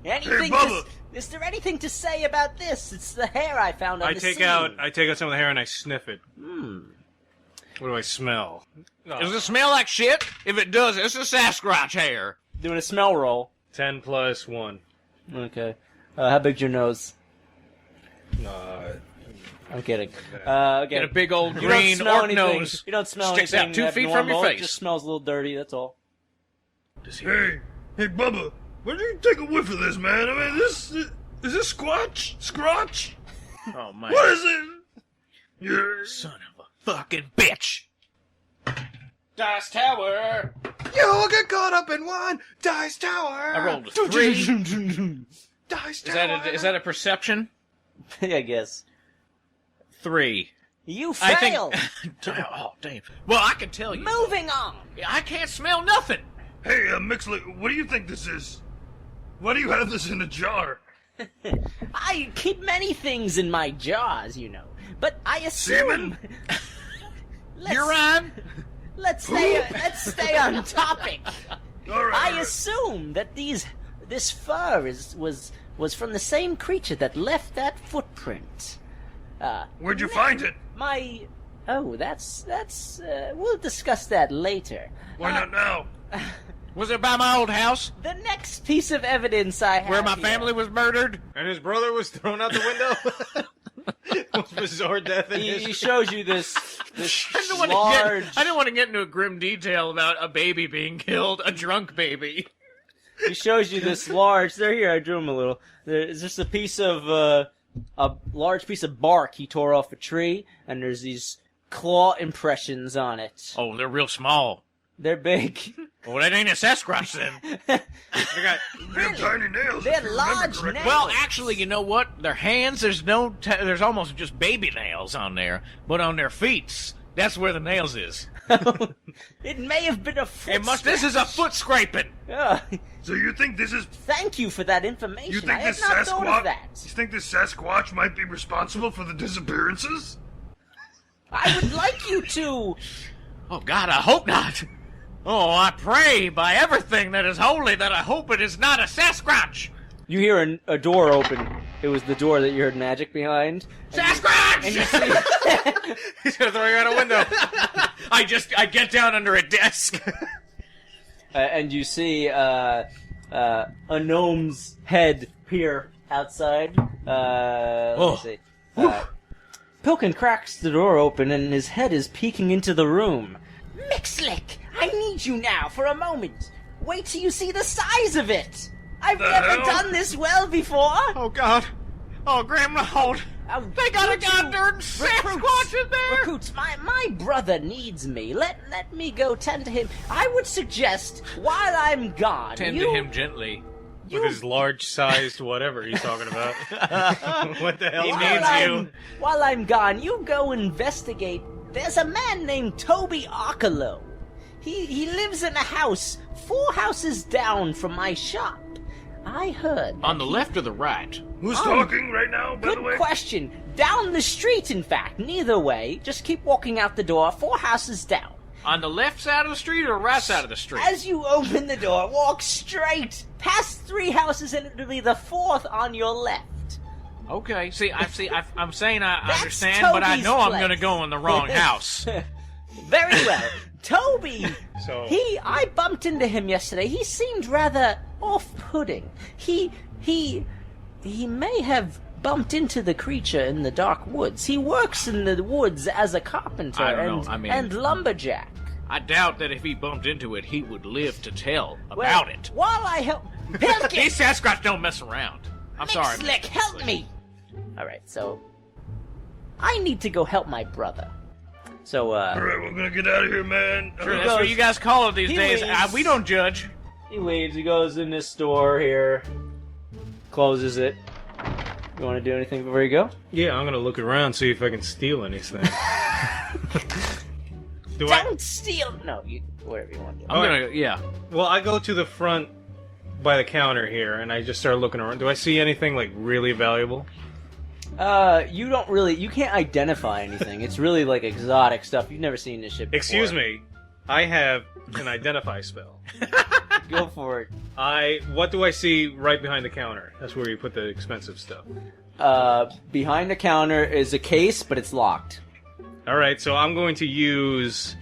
Anything? Hey, Bubba. Is there anything to say about this? It's the hair I found on I the take scene. out some of the hair and I sniff it. What do I smell? Does it smell like shit? If it does, it's a Sasquatch hair. Doing a smell roll. 10 plus 1. Okay. How big's your nose? I'm kidding. Okay. Get a big old You don't green smell orc anything. nose. You don't smell Sticks anything out 2 feet from your abnormal. It face. just smells a little dirty. That's all. Hey, Bubba, why don't you take a whiff of this, man? I mean, is this Squatch? Oh man. What is it? Yeah. Son of a fucking bitch. Dice Tower. You'll get caught up in one dice tower. I rolled a 3. Dice Is tower. that a perception? I guess. 3. You I fail! think. Oh, damn. Well, I can tell you. Moving on! I can't smell nothing. Hey, Mixlick, what do you think this is? Why do you have this in a jar? I keep many things in my jaws, you know. But I assume... Semen? Urine? Let's stay on topic. All right. I assume that this fur was from the same creature that left that footprint. Where'd you find it? We'll discuss that later. Why not now? Was it by my old house The next piece of evidence I have where my here- family was murdered? And his brother was thrown out the window? Most bizarre death in He history. shows you this I didn't want to get into a grim detail about a baby being killed, a drunk baby. He shows you this large. There, here I drew him a little. There's just a large piece of bark he tore off a tree, and there's these claw impressions on it. Oh, they're real small. They're big. Well, that ain't a Sasquatch then. They got They have tiny nails. They're if you remember large correctly. nails. Well, actually, you know what? Their hands, there's almost just baby nails on there, but on their feet, that's where the nails is. It may have been a foot. This is a foot scraping. So you think this is? Thank you for that information. You think I had this not thought of Sasquatch? that. You think this Sasquatch might be responsible for the disappearances? I would like you to. Oh, God, I hope not. Oh, I pray by everything that is holy that I hope it is not a Sasquatch. You hear a door open. It was the door that you heard magic behind. Sasquatch! And you see, he's gonna throw you out a window. I get down under a desk. and you see a gnome's head peer outside. Let me see. Pilkin cracks the door open, and his head is peeking into the room. Mixlick, I need you now for a moment. Wait till you see the size of it. I've The never hell? done this well before. Oh, God. Oh, Grimwald. Oh, They got a don't you- goddamn Sasquatch in there. Recruits, my brother needs me. Let me go tend to him. I would suggest, while I'm gone, Tend you... to him gently. With his large-sized whatever he's talking about. What the hell? He While needs I'm- you. While I'm gone, you go investigate. There's a man named Toby Arkalo. He lives in a house 4 houses down from my shop. I heard. On the left or the right? Who's Oh, talking right now, by the Good way? question. Down the street, in fact. Neither way. Just keep walking out the door 4 houses down. On the left side of the street or right side of the street? As you open the door, walk straight past 3 houses, and it'll be the 4th on your left. Okay. I'm saying I That's understand, but I Toby's know I'm place. going to go in the wrong house. Very well. Toby! So I bumped into him yesterday. He seemed rather off-putting. He may have bumped into the creature in the dark woods. He works in the woods as a carpenter I don't know. I mean- and lumberjack. I doubt that if he bumped into it, he would live to tell about it. While I help... Pilkin! These Sasquatch don't mess around. I'm sorry. Mixlick, help me! Alright, so... I need to go help my brother. So, Alright, we're gonna get out of here, man. Sure, that's what you guys call it these He days. leaves. We don't judge. he leaves, he goes in this store here, closes it. You want to do anything before you go? yeah, I'm gonna look around, see if I can steal anything. Don't steal! No, whatever you want to do. I'm gonna, yeah. Well, I go to the front by the counter here, and I just start looking around. Do I see anything like really valuable? You can't identify anything. It's really like exotic stuff. You've never seen this shit before. Excuse me, I have an identify spell. Go for it. What do I see right behind the counter? That's where you put the expensive stuff. Behind the counter is a case, but it's locked. Alright, so I'm going to use...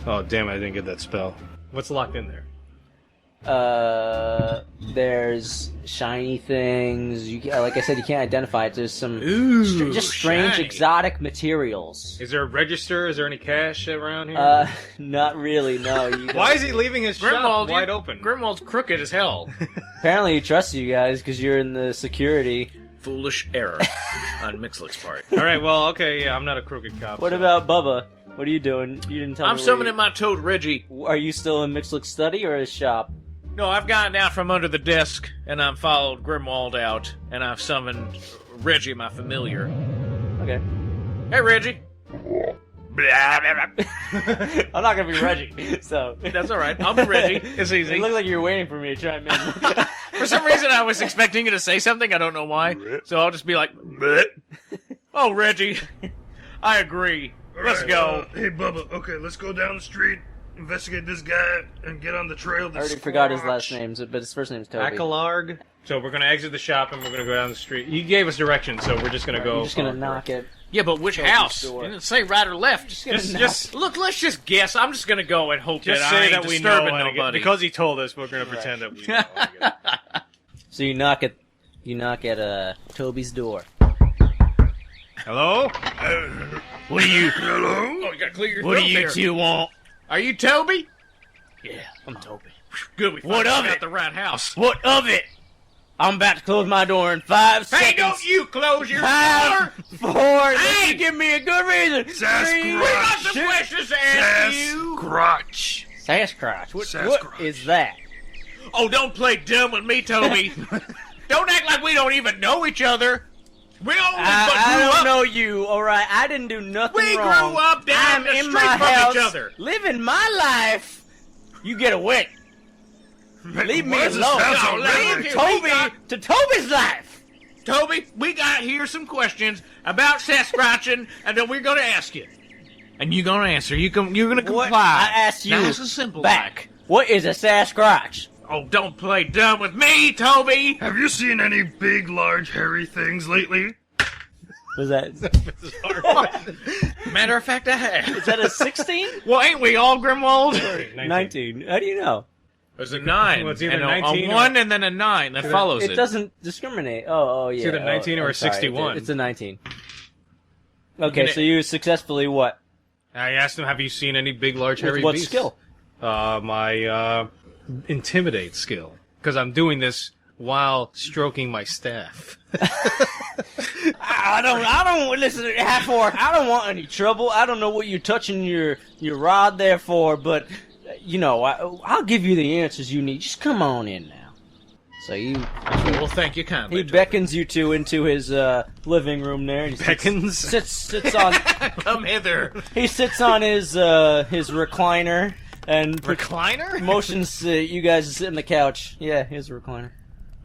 Oh, damn, I didn't get that spell. What's locked in there? There's shiny things. Like I said, you can't identify it. There's some just strange, shiny. exotic materials. Is there a register? Is there any cash around here? Not really. No. You don't. Why is he leaving his shop Grimwald, wide open? Grimwald's crooked as hell. Apparently, he trusts you guys because you're in the security. Foolish error on Mixlick's part. Alright, well, okay, yeah, I'm not a crooked cop. What so- about Bubba? What are you doing? You didn't tell me. I'm summoning my toad Reggie. Are you still in Mixlick's study or his shop? No, I've gotten out from under the desk, and I've followed Grimwald out, and I've summoned Reggie, my familiar. Okay. Hey, Reggie. I'm not gonna be Reggie, so That's all right. I'll be Reggie. It's easy. it looked like you were waiting for me to chime in. For some reason, I was expecting you to say something. I don't know why. So I'll just be like, "Oh, Reggie, I agree. Let's Alright, go." Hey, Bubba. Okay, let's go down the street, investigate this guy, and get on the trail. I already forgot his last name, but his first name's Toby. Akalarg. So we're gonna exit the shop and we're gonna go down the street. You gave us directions, so we're just gonna go. You're just gonna knock it. Yeah, but which Toby's house? door. You didn't say right or left. Just Look, let's just guess. I'm just gonna go and hope Just that I say ain't that we know disturbing how to get, nobody. because he told us. We're gonna pretend that we know. How to get. So you knock at Toby's door. Hello? What do you? Hello? Oh, you gotta clear your What do throat you there. two want? Are you Toby? Yeah, I'm Toby. Good. We What finally of got it? the right house. What of it? I'm about to close my door in 5 seconds. Hey, don't you close your door! 5, 4. Hey! Hey, give me a good reason. Sasquatch. We got some questions to ask you. Sasquatch. Sasquatch. What Sasquatch. is that? Oh, don't play dumb with me, Toby. Don't act like we don't even know each other. We only I grew don't up. know you, alright? I didn't do nothing We wrong. grew up down I'm the in street my from house, each other. living my life. You get away. Leave me Where's this alone. house No, already? leave Toby got- to Toby's life. Toby, we got here some questions about Sasquatching, and then we're going to ask you. And you're going to answer. You're going to comply. What? I asked you Nice and simple back. What is a Sasquatch? Oh, don't play dumb with me, Toby. Have you seen any big, large, hairy things lately? Was that? Matter of fact, I have. Is that a 16? Well, ain't we all Grimwald? 19. How do you know? There's a 9. Well, it's either and 19 a or- 1 and then a 9 that follows it. It doesn't discriminate. Oh, yeah. either 19 or I'm sorry. 61. It's a 19. Okay, You so you successfully what? I asked him, "Have you seen any big, large, hairy With what beasts?" skill? My intimidate skill, because I'm doing this while stroking my staff. I don't listen. Half orc. I don't want any trouble. I don't know what you're touching your rod there for, but you know, I'll give you the answers you need. Just come on in now. So Well, thank you kindly. he beckons you two into his living room there. And he Beckons? sits on. Come hither. He sits on his recliner and Recliner? motions you guys to sit on the couch. Yeah, his recliner.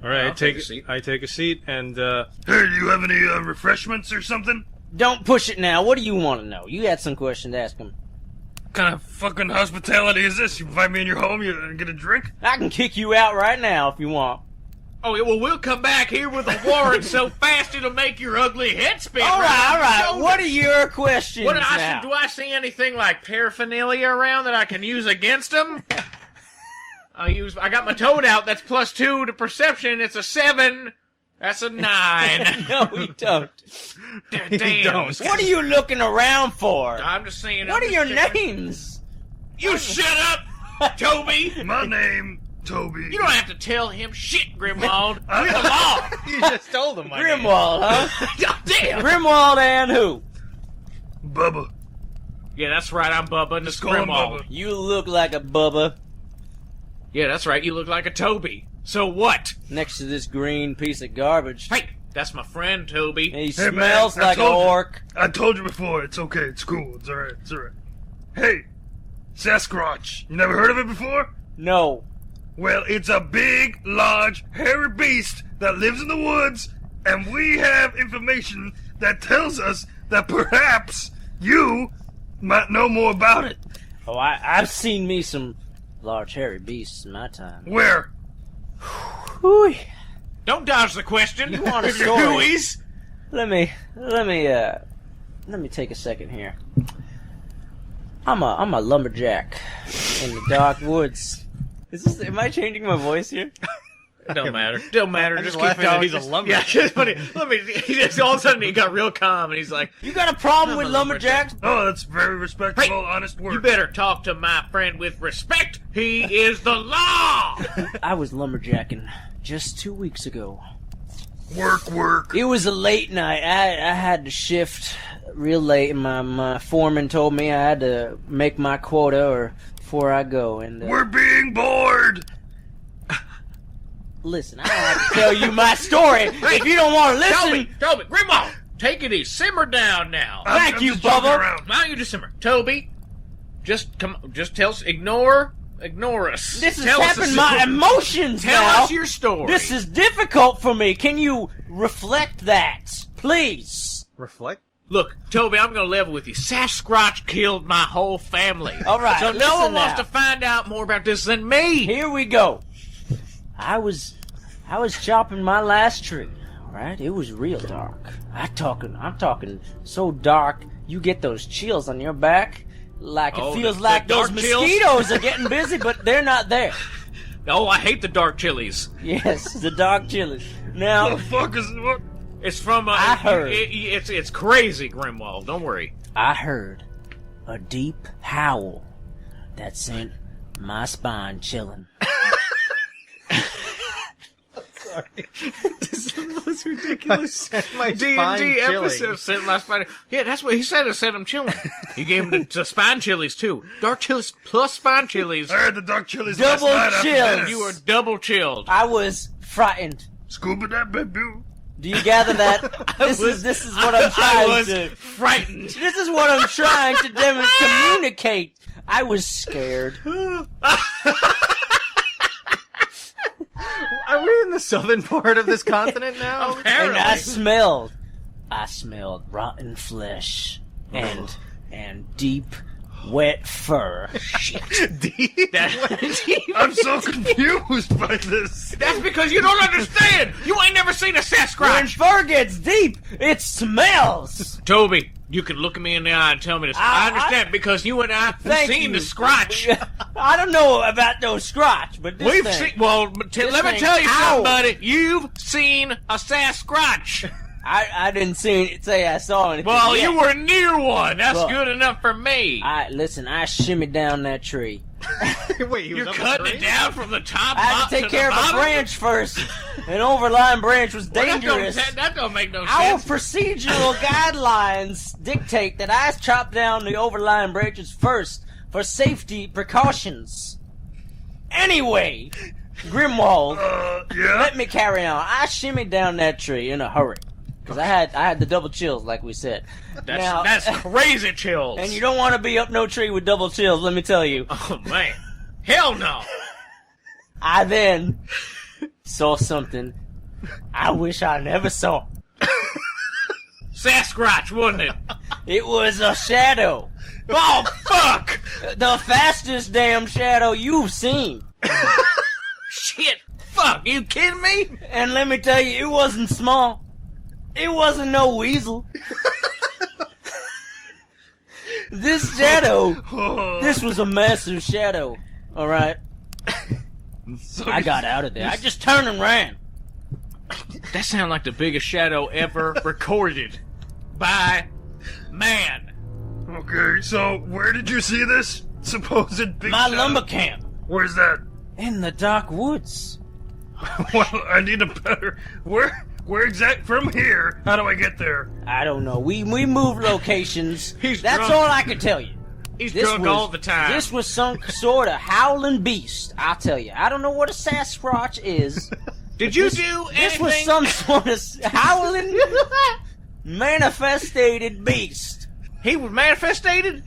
All right, I'll take a seat. I take a seat, and Hey, do you have any refreshments or something? Don't push it now. What do you want to know? You had some questions to ask him. What kind of fucking hospitality is this? You invite me in your home, you get a drink? I can kick you out right now if you want. Oh, yeah, well, we'll come back here with a warrant so fast it'll make your ugly head spin. All right. Shoulder. What are your questions What now? do I see anything like paraphernalia around that I can use against them? I got my toad out. That's +2 to perception. It's a 7. That's a 9. No, we don't. Damn. don't. What are you looking around for? I'm just saying. What are I'm your just checking. names? You shut up, Toby. My name, Toby. You don't have to tell him shit, Grimwald. We're the law. you just told him my name. Grimwald, huh? Damn. Grimwald and who? Bubba. Yeah, that's right. I'm Bubba, and it's call him Grimwald. Bubba. You look like a Bubba Yeah, that's right. You look like a Toby. So what? next to this green piece of garbage. Hey, that's my friend Toby. He Hey, man, smells I like a told you. orc. I told you before, it's okay, it's cool, it's alright, it's alright. Hey, Sasquatch. You never heard of it before? No. Well, it's a big, large, hairy beast that lives in the woods, and we have information that tells us that perhaps you might know more about it. Oh, I've seen me some large hairy beasts in my time. Where? Whew. Don't dodge the question. You want a With your story? hooies. Let me take a second here. I'm a lumberjack in the dark woods. Am I changing my voice here? Don't matter. Don't matter. I'm Just just keep laughing that going. he's a lumberjack. Yeah, it's funny. He just all of a sudden he got real calm and he's like, You got a problem with I'm a lumberjack. lumberjacks? Oh, that's very respectable, Hey, honest work. "You better talk to my friend with respect. He is the law." I was lumberjacking just 2 weeks ago. Work. It was a late night. I had to shift real late, and my foreman told me I had to make my quota or before I go. And We're being bored. listen, I don't have to tell you my story if you don't want to listen. Toby, Grimwald, take it easy. Simmer down now. Thank you, just joking Bubba. around. Why don't you just simmer? Toby, just tell us, ignore us. This is Tell us tapping the my story. emotions Tell now. us your story. This is difficult for me. Can you reflect that, please? Reflect? Look, Toby, I'm going to level with you. Sasquatch killed my whole family. All right, So no listen one wants now. to find out more about this than me. Here we go. I was chopping my last tree. Right? It was real dark. I'm talking so dark you get those chills on your back. Like it Oh, feels the like those dark chills? mosquitoes are getting busy, but they're not there. Oh, I hate the dark chilies. Yes, the dark chilies. Now, The fuck is what? It's from. I heard. It's crazy, Grimwald. Don't worry. I heard a deep howl that sent my spine chilling. This is the most ridiculous. My D&D episode sent my spine. Yeah, that's what he said. It sent him chilling. He gave him the spine chilies too. Dark chilies plus spine chilies. I heard the dark chilies Double last night after chills. dinner. You were double chilled. I was frightened. Scuba that baby. Do you gather that? This is what I'm I trying was to. frightened. This is what I'm trying to communicate. I was scared. Are we in the southern part of this continent now? And Apparently. I smelled rotten flesh and deep, wet fur. I'm so confused by this. That's because you don't understand. You ain't never seen a When Sasquatch. fur gets deep, it smells. Toby, you can look at me in the eye and tell me this. I- I understand because you and I have Thank seen you. the Scotch. I don't know about those scotch, but this We've thing, seen. Well, let me thing- tell you Ow. something, buddy. You've seen a Sasquatch. I didn't say I saw anything. Well, yet. you were near one. That's Well, good enough for me. Listen, I shimmied down that tree. Wait, he was You're up a cutting tree? it down from the top. I had to take care of a branch first. An overlying branch was dangerous. That don't make no Our sense. procedural guidelines dictate that I chop down the overlying branches first for safety precautions. Anyway, Grimwald, Yeah? let me carry on. I shimmied down that tree in a hurry because I had the double chills, like we said. Now- That's crazy chills. and you don't want to be up no tree with double chills. Let me tell you. Oh man, hell no. I then saw something I wish I never saw. Sasquatch, wasn't it? It was a shadow. Oh fuck! The fastest damn shadow you've seen. Shit! Fuck! You kidding me? And let me tell you, it wasn't small. It wasn't no weasel. This shadow, this was a massive shadow. Alright? I got out of there. I just turned and ran. That sounded like the biggest shadow ever recorded by man. Okay, so where did you see this supposed big My shadow? lumber camp. Where's that? In the dark woods. Well, I need a better... Where exact... From here, how do I get there? I don't know. We moved locations. He's That's drunk. all I can tell you. He's This drunk was, all the time. This was some sort of howling beast, I'll tell you. I don't know what a Sasquatch is. Did you do anything? This was some sort of howling, manifested beast. He was manifested?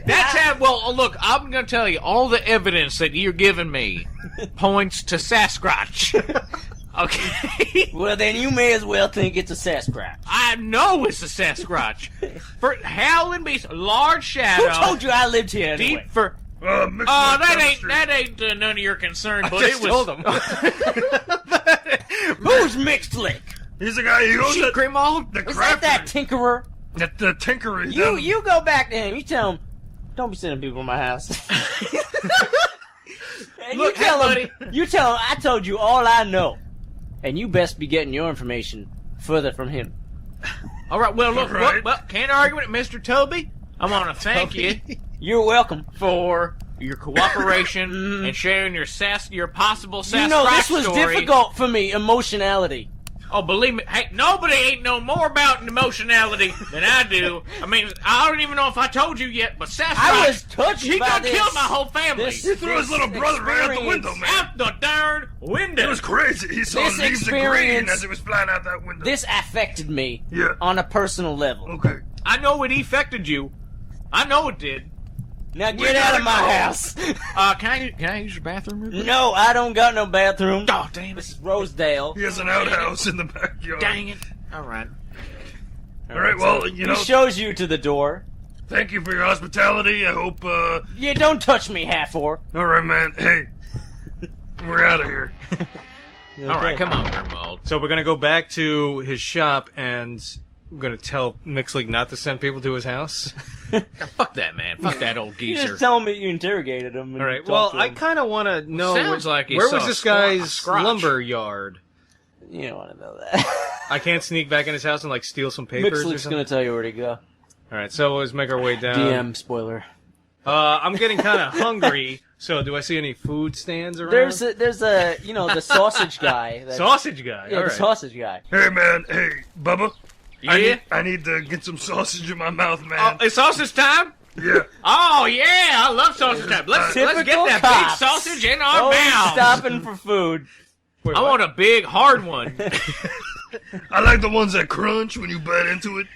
That's how. Well, look, I'm going to tell you, all the evidence that you're giving me points to Sasquatch. Okay? Well, then you may as well think it's a Sasquatch. I know it's a Sasquatch. For howling beast, large shadow. Who told you I lived here anyway? Deep for. Mixlick That chemistry. ain't none of your concern, but just it was. told him. Who's Mixlick? He's the guy who goes Shit, to Grimwald? the Is that that crafter. tinkerer? The tinkering. You go back to him. You tell him, don't be sending people to my house. And Look, you tell hey, him, I told you all I know. And you best be getting your information further from him. All right, well, look, Right. well, can't argue with it, Mr. Toby. I want to thank you You're welcome. for your cooperation and sharing your possible Sasquatch You know, this was story. difficult for me, emotionality. Oh, believe me, hey, nobody ain't know more about emotionality than I do. I mean, I don't even know if I told you yet, but Sasquatch, I was touched he by gonna this. kill my whole family. This- He threw his little brother right out the window, man. Out the darn window. It was crazy. He saw This leaves of green experience- as it was flying out that window. This affected me Yeah. on a personal level. Okay. I know it affected you. I know it did. Now get out of my house. Can I use your bathroom real quick? No, I don't got no bathroom. Oh, damn This it. is Rosedale. He has an outhouse in the backyard. Dang it. All right. All right, well, you know, He shows you to the door. thank you for your hospitality. I hope, Yeah, don't touch me, half-orc. all right, man. Hey, we're out of here. All right, come on, Grimwald. So we're gonna go back to his shop, and we're gonna tell Mixlick not to send people to his house. Fuck that, man. Fuck that old You geezer. just tell me you interrogated him. And All right. talked Well, to I him. kind of want to know Sounds like he where saw was a this guy's scratch. lumber yard. You don't want to know that. I can't sneak back in his house and like steal some papers or Mixlick's something. gonna tell you where to go. All right. So let's make our way down. DM spoiler. I'm getting kind of hungry. So do I see any food stands around? There's a you know the sausage guy. sausage guy. Yeah, All the right. sausage guy. Hey, man. Hey, Bubba. Yeah? I need to get some sausage in my mouth, Oh, man. it's sausage time? Yeah. Oh, yeah. I love sausage time. Let's get Typical that cops. big sausage in our Always mouths. stopping for food. Wait, I what? want a big, hard one. I like the ones that crunch when you bite into it.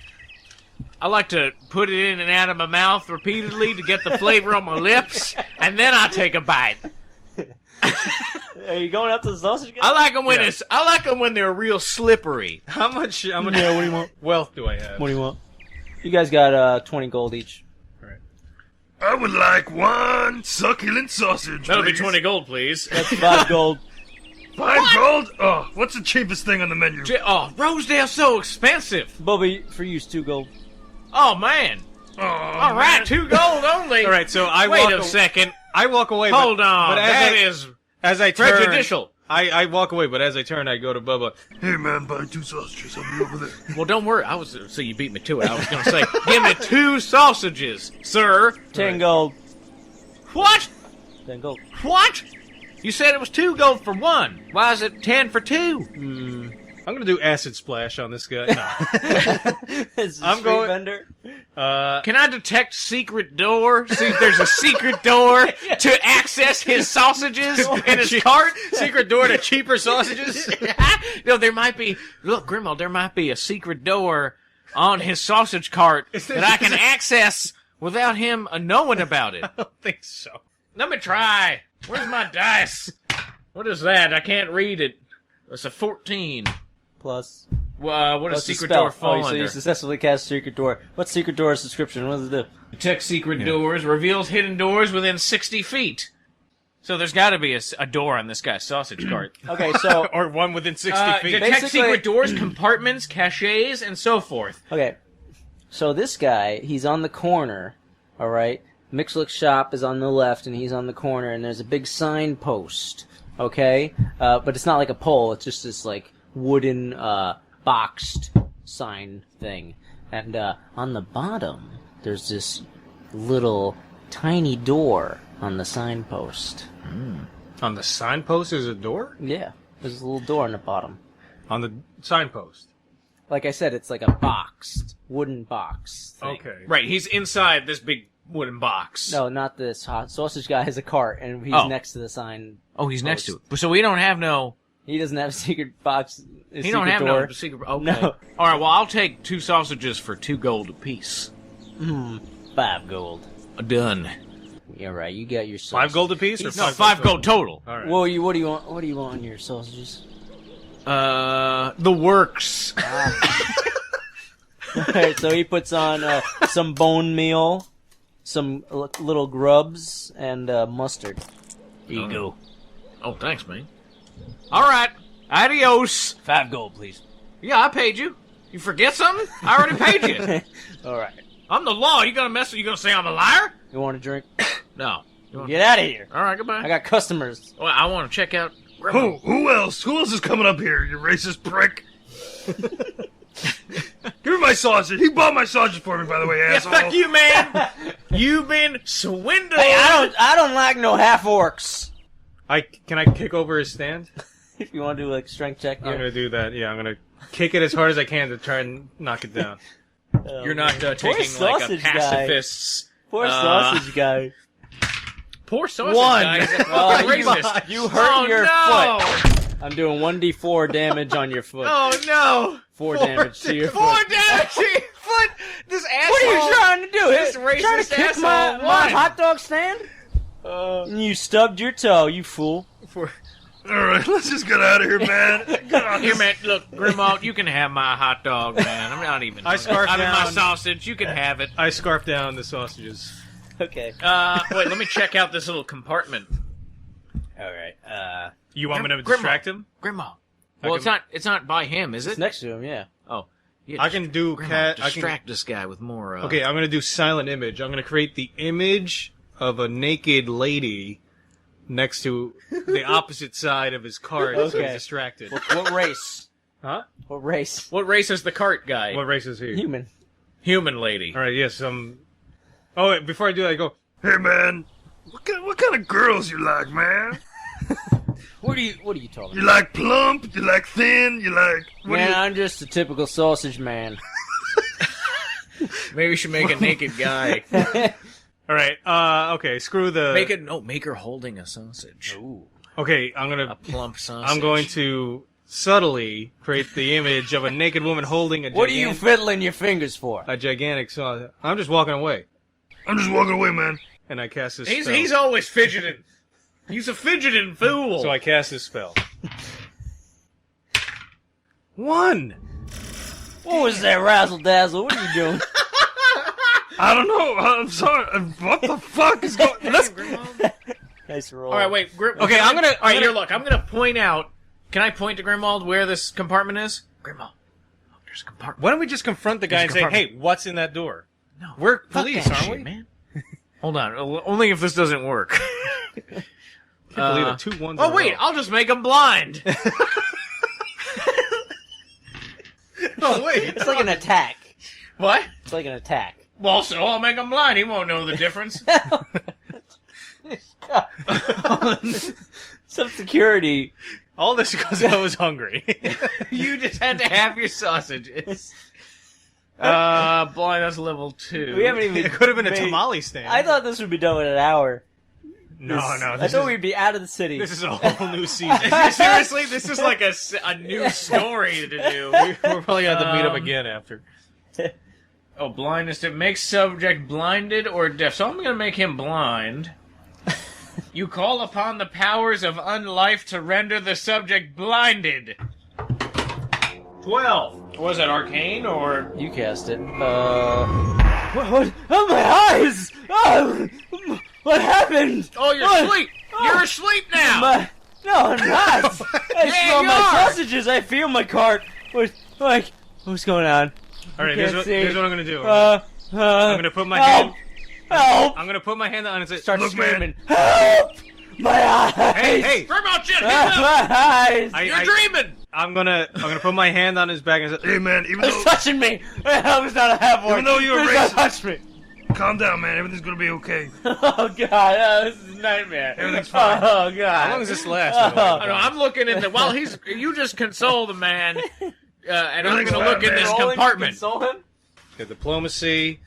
I like to put it in and out of my mouth repeatedly to get the flavor on my lips, and then I take a bite. Are you going up to the sausage guy? I like them when Yeah. I like them when they're real slippery. How much Yeah, what do you want? wealth do I have? What do you want? You guys got 20 gold each. I would like one succulent sausage. That'll be please. 20 gold, please. That's 5 gold. 5 gold? Oh, what's the cheapest thing on the menu? Oh, Rosedale's so expensive. Bubby, for you, 2 gold. Oh, man. Oh, All right, 2 gold only. All right. So I Wait walk a second. I walk away. Hold but, on. But That is as I turn, prejudicial. I walk away, but as I turn, I go to Bubba. Hey, man, buy 2 sausages. I'll be over there. Well, don't worry. So you beat me to it. I was going to say, give me 2 sausages, sir. 10 gold. What? 10 gold. What? You said it was 2 gold for 1. Why is it 10 for 2? I'm gonna do acid splash on this guy. No. It's a I'm street going- vendor. Can I detect secret door? See if there's a secret door to access his sausages in his cart? Secret door to cheaper sausages. No, there might be. Look, Grimwald, there might be a secret door on his sausage cart that I can access without him knowing about it. I don't think so. Let me try. Where's my dice? What is that? I can't read it. It's a 14. Plus. What does What's the secret spell? door fall so under? you successfully cast secret door. What's secret door's description? What does it do? Detect secret doors, reveals hidden doors within 60 feet. So there's got to be a door on this guy's sausage cart. Okay, so Or one within 60 feet. Detect Basically- secret doors, compartments, caches, and so forth. okay, so this guy, he's on the corner. All right, Mixlick's shop is on the left, and he's on the corner, and there's a big signpost. Okay, but it's not like a pole; it's just this like wooden boxed sign thing. And on the bottom, there's this little tiny door on the signpost. On the signpost is a door? Yeah, there's a little door on the bottom. On the signpost. Like I said, it's like a boxed wooden box thing. Okay. Right, he's inside this big wooden box. No, not this. Hot sausage guy has a cart, and he's Oh. next to the sign. Oh, he's next to it. So we don't have no... He doesn't have a secret box. A He don't have door. no secret... Okay. No. All right, well, I'll take 2 sausages for 2 gold apiece. 5 gold. Done. Yeah, right. You got your sausage. 5 gold apiece? Or No, 5 5 gold total. All right. What do you want? What do you want on your sausages? The works. Alright, so he puts on some bone meal, some little grubs, and mustard. Here you go. Oh, thanks, man. All right. Adios. 5 gold, please. Yeah, I paid you. You forget something? I already paid you. Alright. I'm the law. You gonna say I'm a liar? You want a drink? No. You wanna- Get out of here. All right, goodbye. I got customers. Well, I want to check out. Who else? Who else is coming up here, you racist prick? Give me my sausage. He bought my sausage for me, by the way, Yeah, asshole. fuck you, man. You've been swindled. Hey, I don't like no half orcs. Can I kick over his stand? If you want to do like strength check I'm here. gonna do that. Yeah, I'm gonna kick it as hard as I can to try and knock it down. You're not taking like a sausage guy. pacifist's. Poor sausage guy. Poor sausage One. guy is a fucking racist. You hurt your no. foot. I'm doing 1d4 damage on your foot. Oh no! 4 damage to your foot. 4 damage to your foot. This asshole. What are you trying to do? This Trying to racist kick asshole my won. hot dog stand? And you stubbed your toe, you fool. Alright, let's just get out of here, man. Get on Here, this. man. Look, Grimwald, you can have my hot dog, man. I'm not even. I scarfed I mean, my down- sausage. You can have it. I scarf down the sausages. Okay. Wait, let me check out this little compartment. Alright, You want me to Grimwald. distract him? Grimwald. I Well, can- it's not by him, is it's it? next to him, yeah. Oh, yeah, I can do Grimwald, cat. I can. distract this guy with more. Okay, I'm gonna do silent image. I'm gonna create the image of a naked lady next to the opposite side of his cart, so Okay. he's distracted. What race? Huh? What race? What race is the cart guy? What race is he? Human. Human lady. All right. Yes. Oh, wait, before I do that, I go. Hey, man. What kind of girls you like, man? What are you talking You about? like plump? You like thin? You like... What do Man, you... I'm just a typical sausage man. Maybe we should make a naked guy. All right. Okay. Screw the. Make her holding a sausage. Okay. I'm A gonna. plump sausage. I'm going to subtly create the image of a naked woman holding a. What are you fiddling your fingers for? A gigantic sausage. I'm just walking away, I'm just walking away, man. and I cast this. He's spell. always fidgeting. He's a fidgeting fool. So I cast this spell. 1. What was that razzle dazzle? What are you doing? I don't know. I'm sorry. What the fuck is going... Let's... Nice roll. All right, wait. Okay, I'm gonna- All right, I'm here, gonna- look. I'm gonna point out. Can I point to Grimwald where this compartment is? Grimwald, look, there's a compartment. Why don't we just confront the guy and There's a say, "Hey, compartment. what's in that door?" No, We're fuck police, that aren't shit, we? man? Hold on. Only if this doesn't work. I can't believe it. 2 1s. Oh wait, I'll just make him blind. Oh wait. It's like an attack. What? It's like an attack. Well, so I'll make him blind. He won't know the difference. Some security. All this because I was hungry. You just had to have your sausages. Blind. That's level 2. We haven't even. It could have been a made- tamale stand. I thought this would be done in an hour. No. I This thought is, we'd be out of the city. this is a whole new season. Seriously, this is like a new story to do. We're probably gonna have to meet up again after. Oh, blindness. It makes subject blinded or deaf. So I'm going to make him blind. You call upon the powers of unlife to render the subject blinded. 12. Was that arcane or... You cast it. What? Oh, my eyes! Oh, what happened? Oh, you're What? asleep. You're asleep now. No, I'm not. I Yeah, smell you my are. sausages. I feel my cart. What's going on? All right, can't here's see. what I'm gonna do. I'm gonna put my help! hand. Help! I'm gonna put my hand on it. And say, Start Look, man. screaming. Help! My eyes! Hey! Grim out, Jet. My eyes! You're dreaming. I'm gonna put my hand on his back and say, Hey, man, even It's though... touching me! I was not a half orc. Even though you're Please don't racist. touch me! Calm down, man. Everything's gonna be okay. Oh god, this is a nightmare. Everything's fine. Oh god. "How long does this last?" Oh. I know, I'm looking in the... While he's... You just console the man. And I'm Everything's going to look fine, in this man. Rolling to compartment. console him? Okay, diplomacy.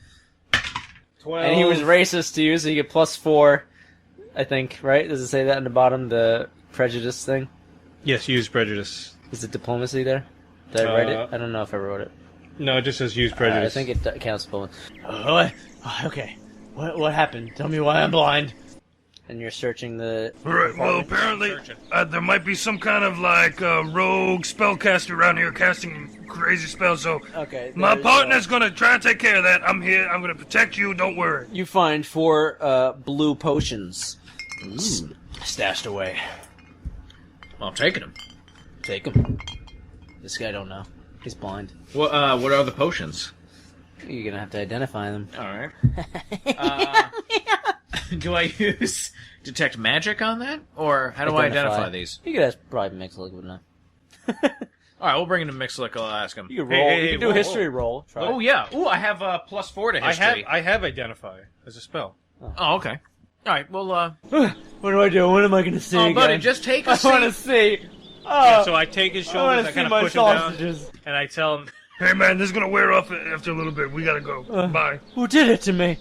12. And he was racist to you, so you get +4, I think, right? Does it say that in the bottom, the prejudice thing? Yes, use prejudice. Is it diplomacy there? Did I write it? Uh, I don't know if I wrote it. No, it just says use I prejudice. think it counts both. Okay. What happened? Tell me why I'm blind. And you're searching the... Alright, well, apparently Searching. there might be some kind of, like, rogue spellcaster around here casting crazy spells, so... Okay. My there's, partner's gonna try and take care of that. I'm here. I'm gonna protect you. Don't worry. You find 4 blue potions. Stashed away. Well, I'm taking him. Take them. This guy don't know. He's blind. What are the potions? You're gonna have to identify them. All right. Do I use detect magic on that, or how do I identify these? You could ask probably Mixlick would know. All right, we'll bring him to Mixlick. I'll ask him. You could roll. hey, you hey, can do whoa, a history roll. Try. Oh yeah. Ooh, I have +4 to history. I have identify as a spell. Oh, okay. All right. Well, What do I do? What am I gonna see? oh, buddy, again? just take a I want to seat. see. Yeah, so I take his shoulders, I kind of push him down, sausages. and I tell him, Hey man, this is gonna wear off after a little bit. We gotta go. Bye. Who did it to me?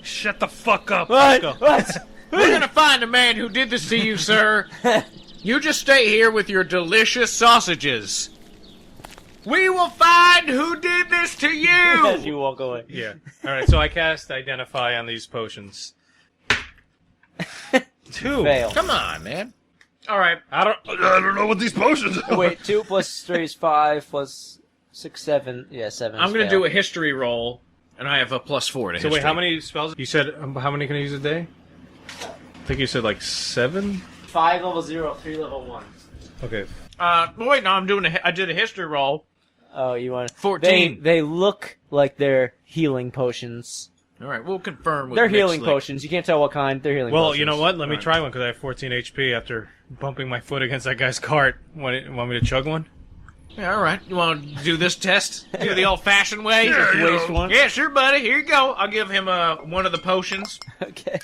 Shut the fuck up. What? go. What? We're gonna find the man who did this to you, sir. You just stay here with your delicious sausages. We will find who did this to As you. you walk away. yeah. Alright, so I cast Identify on these potions. 2. Fail. Come on, man. All right. I don't... I don't know what these potions are. Wait, 2 plus 3 is 5 plus 6, 7. Yeah, 7. I'm gonna do a history roll, and I have a +4 to So history. wait, how many spells? You said, how many can I use a day? I think you said like 7? 5 level 0, 3 level 1. Okay. Wait, no, I did a history roll. Oh, you want 14. They look like they're healing potions. All right, we'll confirm with They're healing Mixlick. potions. You can't tell what kind. They're healing Well, potions. you know what? Let me Alright. try one because I have 14 HP after bumping my foot against that guy's cart. Want me to chug one? Yeah, all right. You want to do this test? Do the old-fashioned way? Yeah, you Waste know. one? Yeah, sure, buddy. Here you go. I'll give him one of the potions. Okay.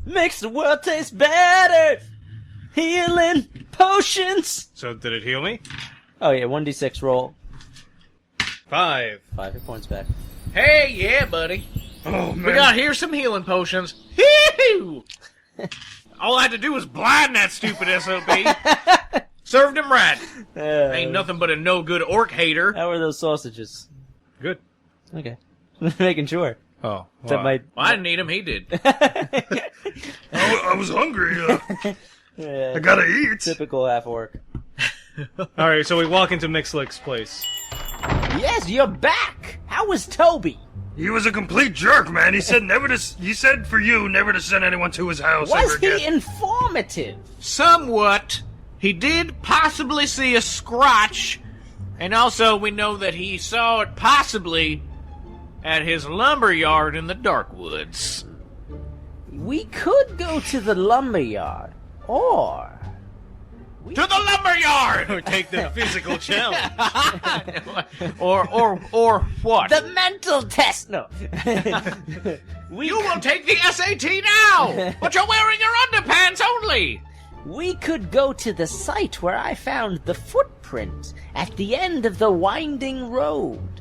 Makes the world taste better. Healing potions. So did it heal me? Oh yeah, 1d6 roll. 5. 5 hit points back. Hey, yeah, buddy. Oh man. We got here some healing potions. Hee-hoo! All I had to do was blind that stupid SOB. Served him right. Ain't nothing but a no-good orc hater. How are those sausages? Good. Okay. Making sure. Oh. That wow. might. Well, I didn't eat him. He did. I was hungry. Yeah, I gotta eat. typical half orc. Alright, so we walk into Mixlick's place. Yes, you're back. How was Toby? He was a complete jerk, man. He said he said for you never to send anyone to his house Was ever again. he informative? Somewhat. He did possibly see a Sasquatch, and also we know that he saw it possibly at his lumber yard in the dark woods. We could go to the lumberyard, or To the lumber yard! Or take the physical challenge. or what? the mental test. No. You will take the SAT now! But you're wearing your underpants only! We could go to the site where I found the footprint at the end of the winding road.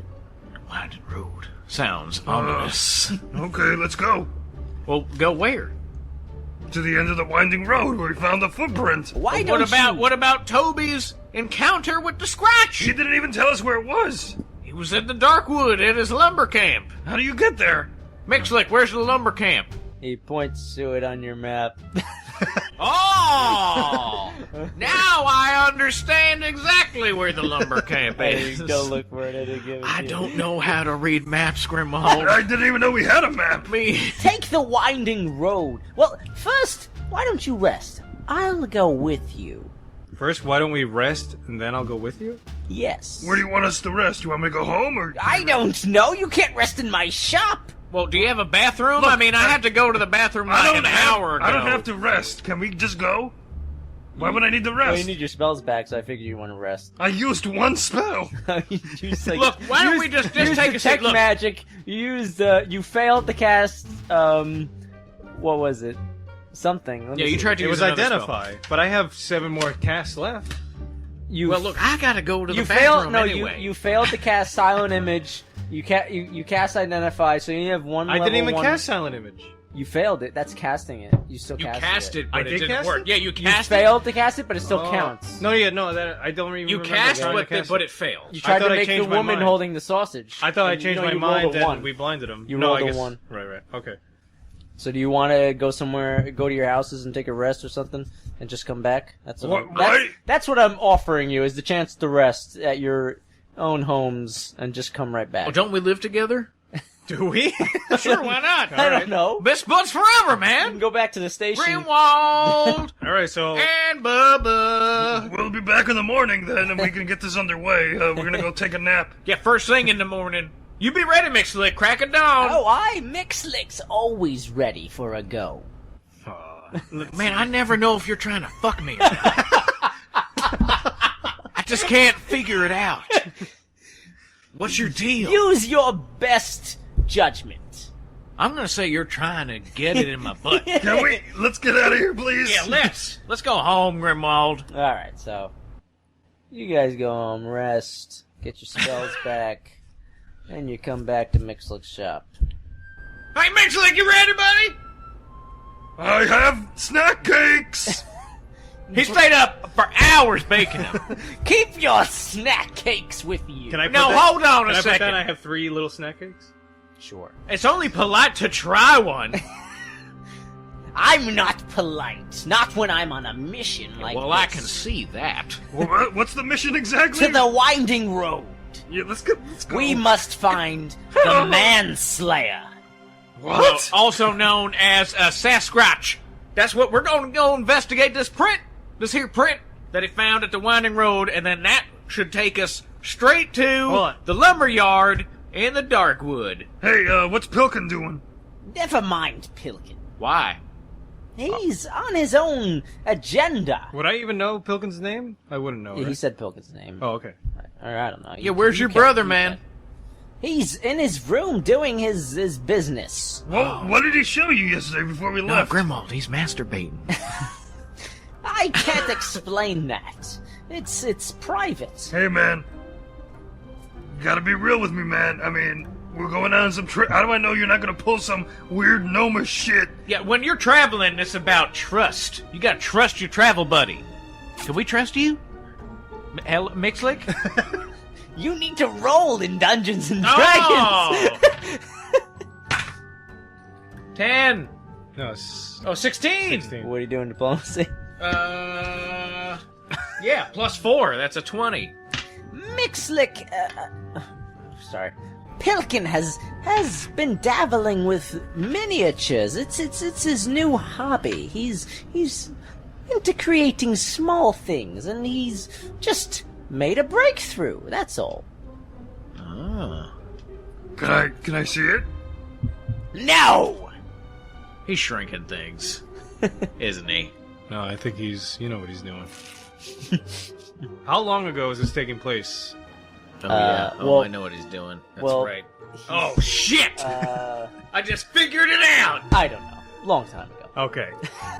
Winding road. Sounds ominous. Okay, let's go. Well, go where? To the end of the winding road where we found the footprint. Why don't What about Toby's encounter with the Scratch? He didn't even tell us where it was. He was in the dark wood at his lumber camp. How do you get there? Mixlick, where's the lumber camp? He points to it on your map. Oh! Now I understand exactly where the lumber camp is. Go look for it. I didn't give it I to you. don't know how to read maps, Grimwald. I didn't even know we had a map. Me. Take the winding road. Well, first, why don't you rest? I'll go with you. First, why don't we rest, and then I'll go with you? Yes. Where do you want us to rest? You want me to go home or? I don't know. You can't rest in my shop. Well, do you have a bathroom? Look, I mean, I had to go to the bathroom like an hour ago. I don't have to rest. Can we just go? Why would I need to Well, rest? you need your spells back, so I figured you want to rest. I used one spell. You used, like, Look, why don't we just use take a seat? detect Look, magic. You used you failed to cast what was it? Something. Let me yeah, you see. tried to It use was another spell. Identify, but I have 7 more casts left. You Well, look, I gotta go to the you bathroom failed. No, anyway. you failed to cast silent image. You cast identify, so you have one. I didn't level even one. cast Silent Image. You failed it. That's casting it. You still You cast cast it, but I it did didn't cast work. it? Yeah, you You cast it. failed to cast it, but it still Oh. counts. No, yeah, no, that I don't even You remember cast trying to with it, cast but it failed. You tried thought to I make the changed my woman mind. holding the sausage. I thought I And, changed my you rolled mind a one. and we blinded him. You no, rolled I a guess, one. Right, okay. So do you want to go somewhere, go to your houses and take a rest or something, and just come back? That's what Why? that's what I'm offering you, is the chance to rest at your own homes and just come right back. Well, don't we live together? Do we? Sure, why not? I don't know. Best buds forever, You can man. go back to the station. Grimwald Alright, so and Bubba. We'll be back in the morning then, and we can get this underway. We're gonna go take a nap. Yeah, first thing in the morning. You be ready, Mixlick. Crack of dawn. Oh, Mixlick's always ready for a go. Man, I never know if you're trying to fuck me or not. I just can't figure it out. What's your deal? Use your best judgment. I'm gonna say you're trying to get it in my butt. Can we? Let's get out of here, please. Yeah, let's go home, Grimwald. Alright, so you guys go home, rest, get your spells back, and you come back to Mixlick's shop. Hey, Mixlick, you ready, buddy? I have snack cakes. He stayed up for hours baking them. Keep your snack cakes with you. Can I put No, that, hold on can a I put second. that? I have 3 little snack cakes. Sure. It's only polite to try one. I'm not polite. Not when I'm on a mission like Well, this. I can see that. What's the mission exactly? To the winding road. Yeah, let's go. We must find the Manslayer. What? Also known as a Sasquatch. That's what we're going to go investigate. This here print that he found at the winding road, and then that should take us straight to the lumber yard in the dark wood. Hey, what's Pilkin doing? Never mind Pilkin. Why? He's on his own agenda. Would I even know Pilkin's name? I wouldn't know. Yeah, he Right? said Pilkin's name. Oh, okay. Or I don't know. Yeah, where's your brother, man? He's in his room doing his business. Well, what did he show you yesterday before we No, left? Grimwald, he's masturbating. I can't explain that. It's private. Hey, man. You gotta be real with me, man. I mean, we're going on some trip. How do I know you're not gonna pull some weird Noma shit? Yeah, when you're traveling, it's about trust. You gotta trust your travel buddy. Can we trust you? Mixlick? You need to roll in Dungeons and Oh! Dragons. 10. No, 16. 16. What are you doing, diplomacy? Yeah, plus 4. That's a 20. Mixlick, sorry. Pilkin has been dabbling with miniatures. It's his new hobby. He's into creating small things, and he's just made a breakthrough. That's all. Oh. Can I see it? No. He's shrinking things, isn't he? No, I think you know what he's doing. How long ago is this taking place? Oh, yeah. well- I know what he's doing. That's well, right. Oh, shit! I just figured it out! I don't know. Long time ago. Okay.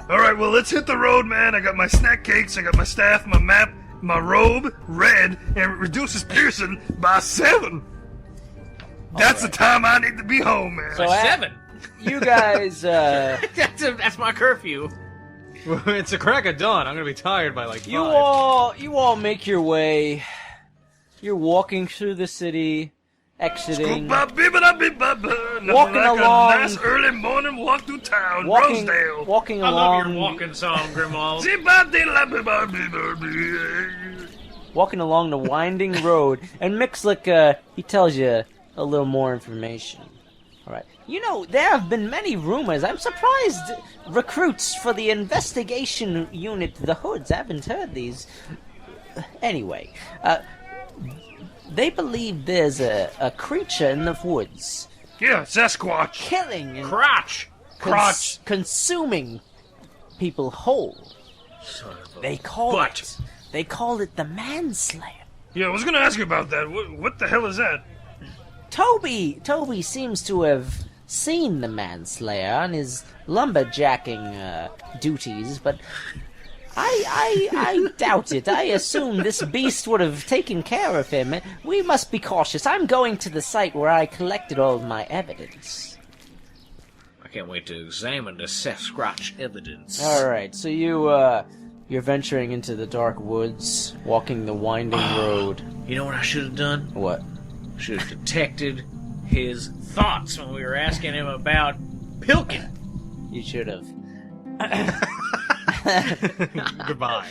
All right, well, let's hit the road, man. I got my snack cakes, I got my staff, my map, my robe, red, and it reduces piercing by 7. That's the time I need to be home, man. So 7. You guys, That's my curfew. It's a crack of dawn. I'm gonna be tired by like 5. you all make your way. You're walking through the city, exiting, Nothing Walking like along- a nice early morning walk through town, walking Rosedale. I love along, your walking song, Grimwald. walking along the winding road, and Mixlick, he tells you a little more information. All right. You know, there have been many rumors. I'm surprised recruits for the investigation unit, the Hoods, haven't heard these. Anyway, they believe there's a creature in the woods Yeah, Sasquatch. killing and Crotch! consuming people whole. They call it the Manslayer. Yeah, I was gonna ask you about that. What the hell is that? Toby seems to have seen the Manslayer on his lumberjacking duties, but I doubt it. I assume this beast would have taken care of him. We must be cautious. I'm going to the site where I collected all of my evidence. I can't wait to examine the Sasquatch evidence. Alright, so you're venturing into the dark woods, walking the winding road. You know what I should have done? What? Should have detected his thoughts when we were asking him about Pilkin. You should have. Goodbye.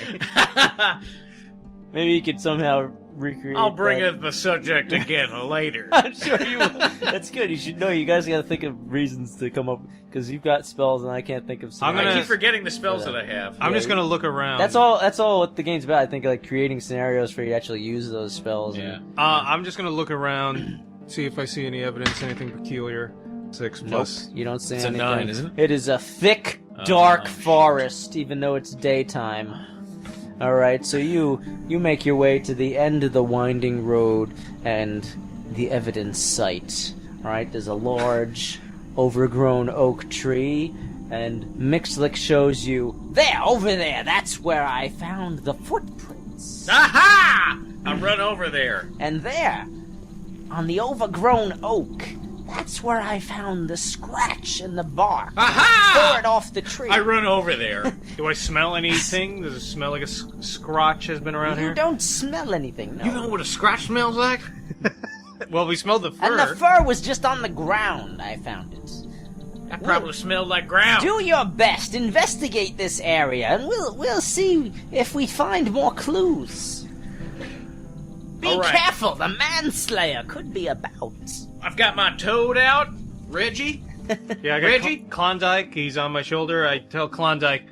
Maybe you could somehow recreate I'll bring that. up the subject again later. I'm sure you will. That's good. You should know. You guys gotta think of reasons to come up, because you've got spells and I can't think of some. I'm gonna- I keep forgetting the spells that I have. I'm just gonna look around. That's all what the game's about. I think, like, creating scenarios for you to actually use those spells. Yeah. And, I'm just gonna look around, see if I see any evidence, anything peculiar. 6 nope, plus. you don't see It's a anything. 9, isn't it? It is a thick, dark shit. forest, even though it's daytime. Alright, so you make your way to the end of the winding road and the evidence site. Alright, there's a large overgrown oak tree, and Mixlick shows you, there, over there, that's where I found the footprints. Aha! I run over there. And there, on the overgrown oak, that's where I found the scratch in the bark. Aha! Tore it off the tree. I run over there. Do I smell anything? Does it smell like a scotch has been around You here? don't smell anything, no. You know what a scratch smells like? Well, we smelled the fur. And the fur was just on the ground, I found it. That probably smelled like ground. Do your best, investigate this area, and we'll see if we find more clues. Be All right. careful, the Manslayer could be about. I've got my toad out. Reggie? Yeah, I got Reggie? Klondike. He's on my shoulder. I tell Klondike,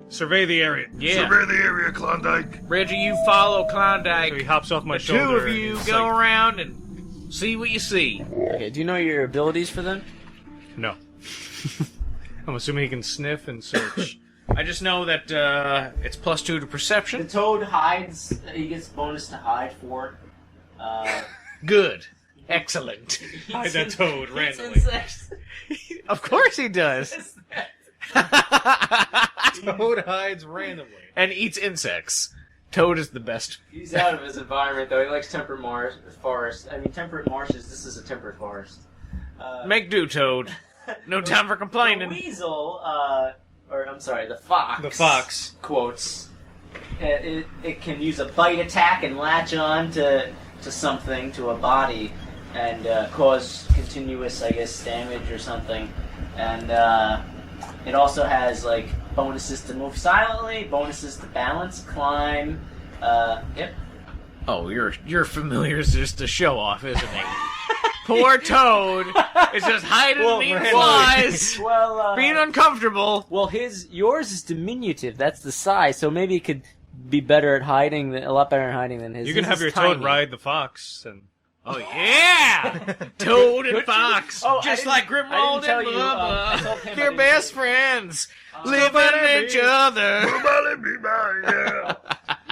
survey the area. Yeah. Survey the area, Klondike. Reggie, you follow Klondike. So he hops off my The shoulder. two of and you he's go like, around and see what you see. Okay, do you know your abilities for them? No. I'm assuming he can sniff and search. I just know that it's +2 to The perception. toad hides, he gets bonus to hide for. Good. Excellent. Hide that toad randomly. Insects. Of course he does. Toad hides randomly. And eats insects. Toad is the best. He's out of his environment, though. He likes temperate forest. I mean, temperate marshes. This is a temperate forest. Make do, Toad. No time for The complaining. weasel, or I'm sorry, the fox. The fox. Quotes. It can use a bite attack and latch on to something, to a body, and cause continuous, I guess, damage or something. And it also has like bonuses to move silently, bonuses to balance, climb. Yep. Oh, you're familiar as just a show off, isn't he? Poor Toad is just hiding in these flies, Well, being uncomfortable. well, yours is diminutive. That's the size. So maybe it could be better at hiding, a lot better at hiding than his. You can His have is your tiny. toad ride the fox, and Oh yeah, Toad and Could you? Fox, Oh, I just didn't- like I Grimwald didn't tell and you, I told Bubba. him I They're didn't best tell friends, living each other. Yeah.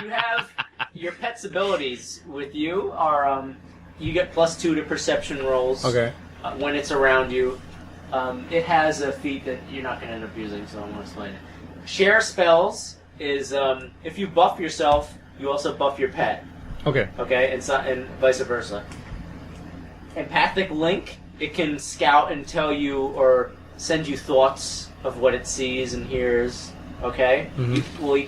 You have your pet's abilities with you are you get +2 to perception rolls. When it's around you. It has a feat that you're not going to end up using, so I'm going to explain it. Share spells is if you buff yourself, you also buff your pet. okay. Okay, and vice versa. Empathic link, it can scout and tell you or send you thoughts of what it sees and hears. Okay.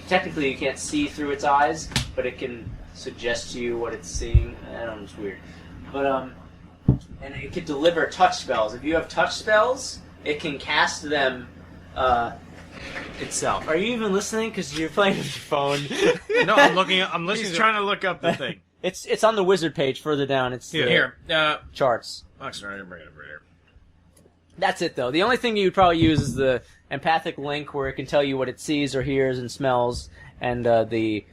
Technically, you can't see through its eyes, but it can suggest to you what it's seeing. I don't know, it's weird. But and it can deliver touch spells. If you have touch spells, it can cast them itself. Are you even listening? Because you're playing with your phone. No, I'm looking. I'm listening. He's to trying to look up the thing. It's on the wizard page further down. It's Yeah. Here, charts. Oxnard, I didn't bring it over here. That's it, though. The only thing you'd probably use is the empathic link, where it can tell you what it sees or hears and smells, and the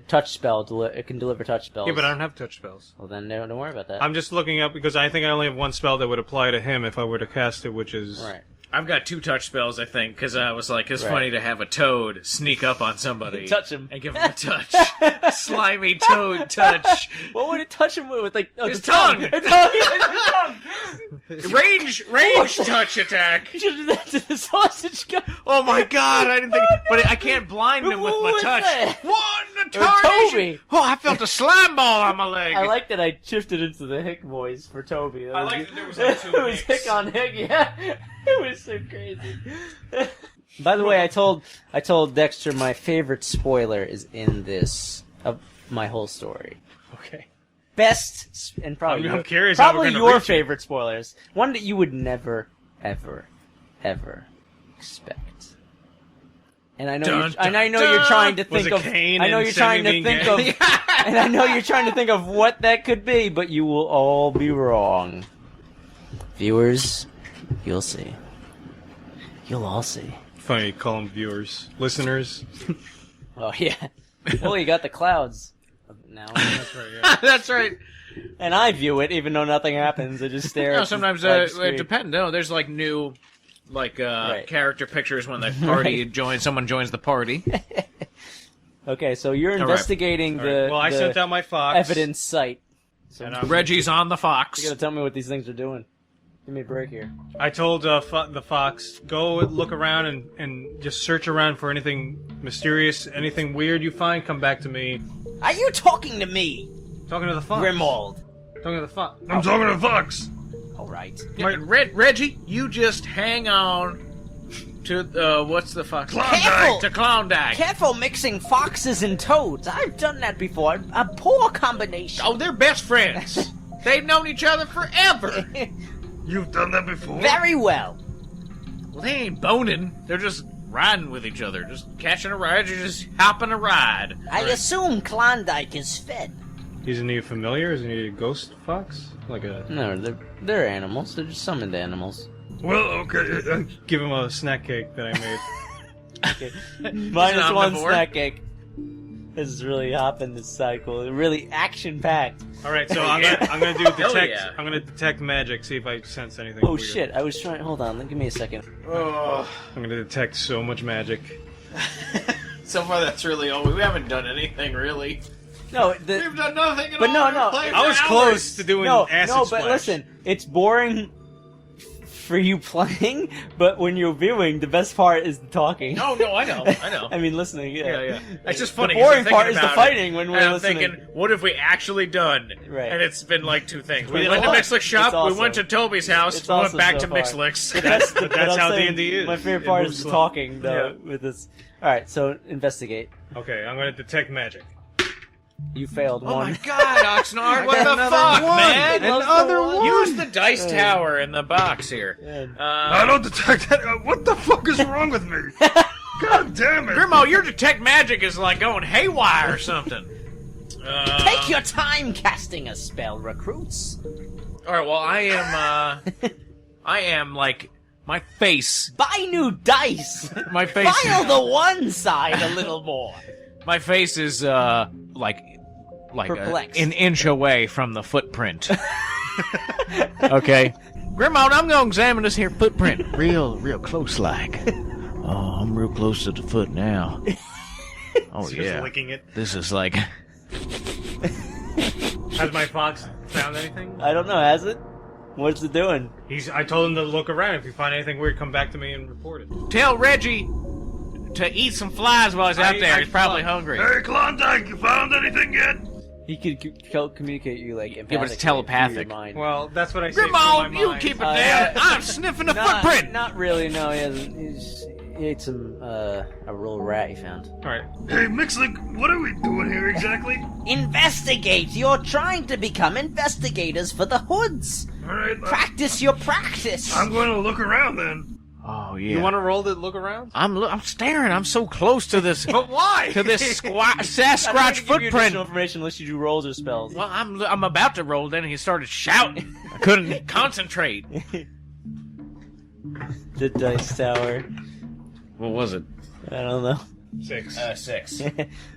touch spell. It can deliver touch spells. Yeah, but I don't have touch spells. Well, then don't worry about that. I'm just looking up because I think I only have one spell that would apply to him if I were to cast it, which is Right. I've got 2 touch spells, I think, because I was like, it's Right. funny to have a toad sneak up on somebody. Touch him. And give him a touch. Slimy toad touch. What would it touch him with? Like His the tongue. His tongue. Range touch attack. You should do that to the sausage guy. Oh my god, I didn't think. But I can't blind him with my What was touch. that? What? Toby. Oh, I felt a slime ball on my leg. I like that I shifted into the hick voice for Toby. I like that there was like 2 It was hicks. hick on hick, yeah. It was so crazy. By the way, I told Dexter my favorite spoiler is in this of my whole story. okay. Best and probably I'm curious how we're probably gonna your reach it. favorite spoilers. One that you would never, ever, ever expect. And I know Dun, and I know dun, you're dun. trying to Was think it of. Cain I know and you're trying to Sammy think being of. And I know you're trying to think of what that could be, but you will all be wrong. Viewers, you'll see. You'll all see. Funny, you call them viewers, listeners. Oh yeah. Well, you got the clouds now, That's right. Yeah. That's right. and I view it even though nothing happens. I just stare. No, at the sometimes blank it screen. depends. No, there's like new, like Right. character pictures when the party someone joins the party. Okay, so you're right. investigating All right. the, Well, I the sent out my fox. evidence site. So And you I'm- Reggie's on the fox. gotta tell me what these things are doing. Give me a break here. I told the fox, go look around and just search around for anything mysterious, anything weird you find, come back to me. Are you talking to me? Talking to the fox. Grimwald. Talking to the fox. I'm talking to the fox. All right. Yeah, Reggie, you just hang on to, what's the fox? Careful! To Klondike. Careful mixing foxes and toads. I've done that before. A poor combination. Oh, they're best friends. They've known each other forever. You've done that before? Very well. Well, they ain't boning. They're just riding with each other. Just catching a ride. You're just hopping a ride. I assume Klondike is fed. Isn't he a familiar? Isn't he a ghost fox? Like a... No, they're animals. They're just summoned animals. Well, okay. Give him a snack cake that I made. Minus one omnivore. snack cake. This is really hopping this cycle. Really action-packed. All right, so I'm gonna do Hell detect. yeah. I'm gonna detect magic. See if I sense anything. Oh weird. shit, I was trying... Hold on, give me a second. Oh. I'm gonna detect so much magic. So far, that's really all. We haven't done anything, really. No, We've done nothing at But all. no, We've no. played I was for close hours. to doing no, acid but splash. listen, it's boring for you playing, but when you're viewing, the best part is the talking. No, I know. I mean, listening, Yeah. It's just funny. The 'cause I'm boring part thinking is the about fighting it, when and we're I'm listening. thinking, what have we actually done? Right. And it's been like two things. We It's went to awesome. Mixlick shop. It's awesome. We went to Toby's house. It's We went awesome back so to far. Mixlick's. But that's That's I'm how saying D&D is. My favorite It part moves is the slow. talking, though, with this. Alright, so investigate. Okay, I'm gonna detect magic. You failed Oh one. my God, Oxnard! What got the another fuck, one. man? Another one. Use the dice tower in the box here. I don't detect that. What the fuck is wrong with me? God damn it. Grimo, your detect magic is like going haywire or something. Take your time casting a spell, recruits. All right. Well, I am like my face. Buy new dice. My face. File the one side a little more. My face is like Perplexed. an inch away from the footprint. Okay, Grimo, I'm gonna examine this here footprint real close, like. Oh, I'm real close to the foot now. Oh Just yeah, licking it. this is like. Has my fox found anything? I don't know, has it? What's it doing? I told him to look around. If you find anything weird, come back to me and report it. Tell Reggie to eat some flies while he's out there. He's probably hungry. Hey, Klondike, you found anything yet? He could communicate you like Yeah, but it's empathically telepathic. through your mind. Well, that's what I say. Grimo, you keep it down. I'm sniffing the footprint. Not really. No, he hasn't. He ate some a real rat he found. All right. Hey, Mixlick, what are we doing here exactly? Investigate. You're trying to become investigators for the hoods. All right, Practice your practice. I'm going to look around then. Oh yeah. You want to roll to look around? I'm staring. I'm so close to this. But why? To this Sasquatch I'm not gonna give you footprint. additional information unless you do rolls or spells. Well, I'm about to roll. Then he started shouting. I couldn't concentrate. The dice tower. What was it? I don't know. 6. 6.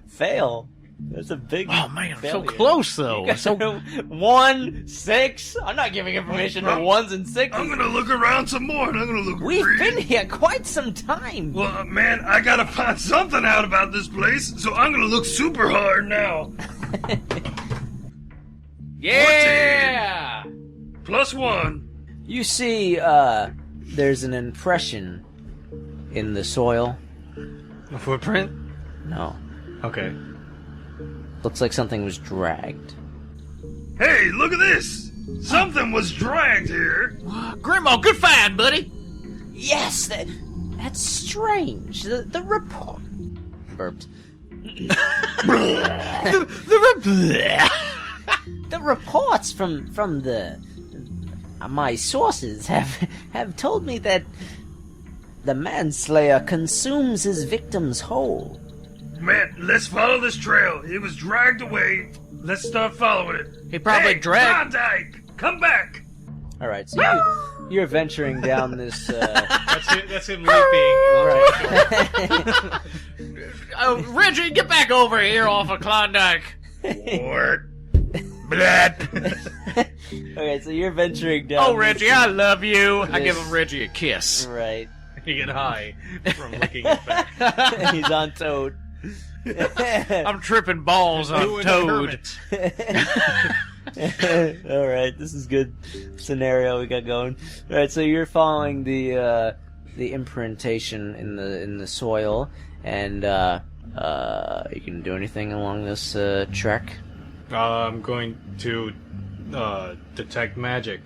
Fail. That's a big. Oh man, I'm so failure. close though. So 1, 6. I'm not giving information for ones and sixes. I'm going to look around some more, and I'm going to look We've real- been here quite some time. Well, man, I got to find something out about this place, so I'm going to look super hard now. yeah. +1. You see, there's an impression in the soil. A footprint? No. Okay. Looks like something was dragged. Hey, look at this. Something was dragged here. Grimo, good find, buddy. Yes, that's strange. The report. Burped. The reports from the my sources have told me that the Manslayer consumes his victims whole. Man, let's follow this trail. It was dragged away. Let's start following it. He probably hey, dragged. Klondike, come back. All right, so you're venturing down this. That's him leaping. Right. Reggie, get back over here off of Klondike. What? Blood. Okay, so you're venturing down. Oh, Reggie, I love you. I give This- him Reggie a kiss. Right. You get high from licking it back. He's on Toad. I'm tripping balls on Doing Toad. Kermit. All right, this is good scenario we got going. All right, so you're following the imprintation in the soil, and you can do anything along this trek. I'm going to detect magic.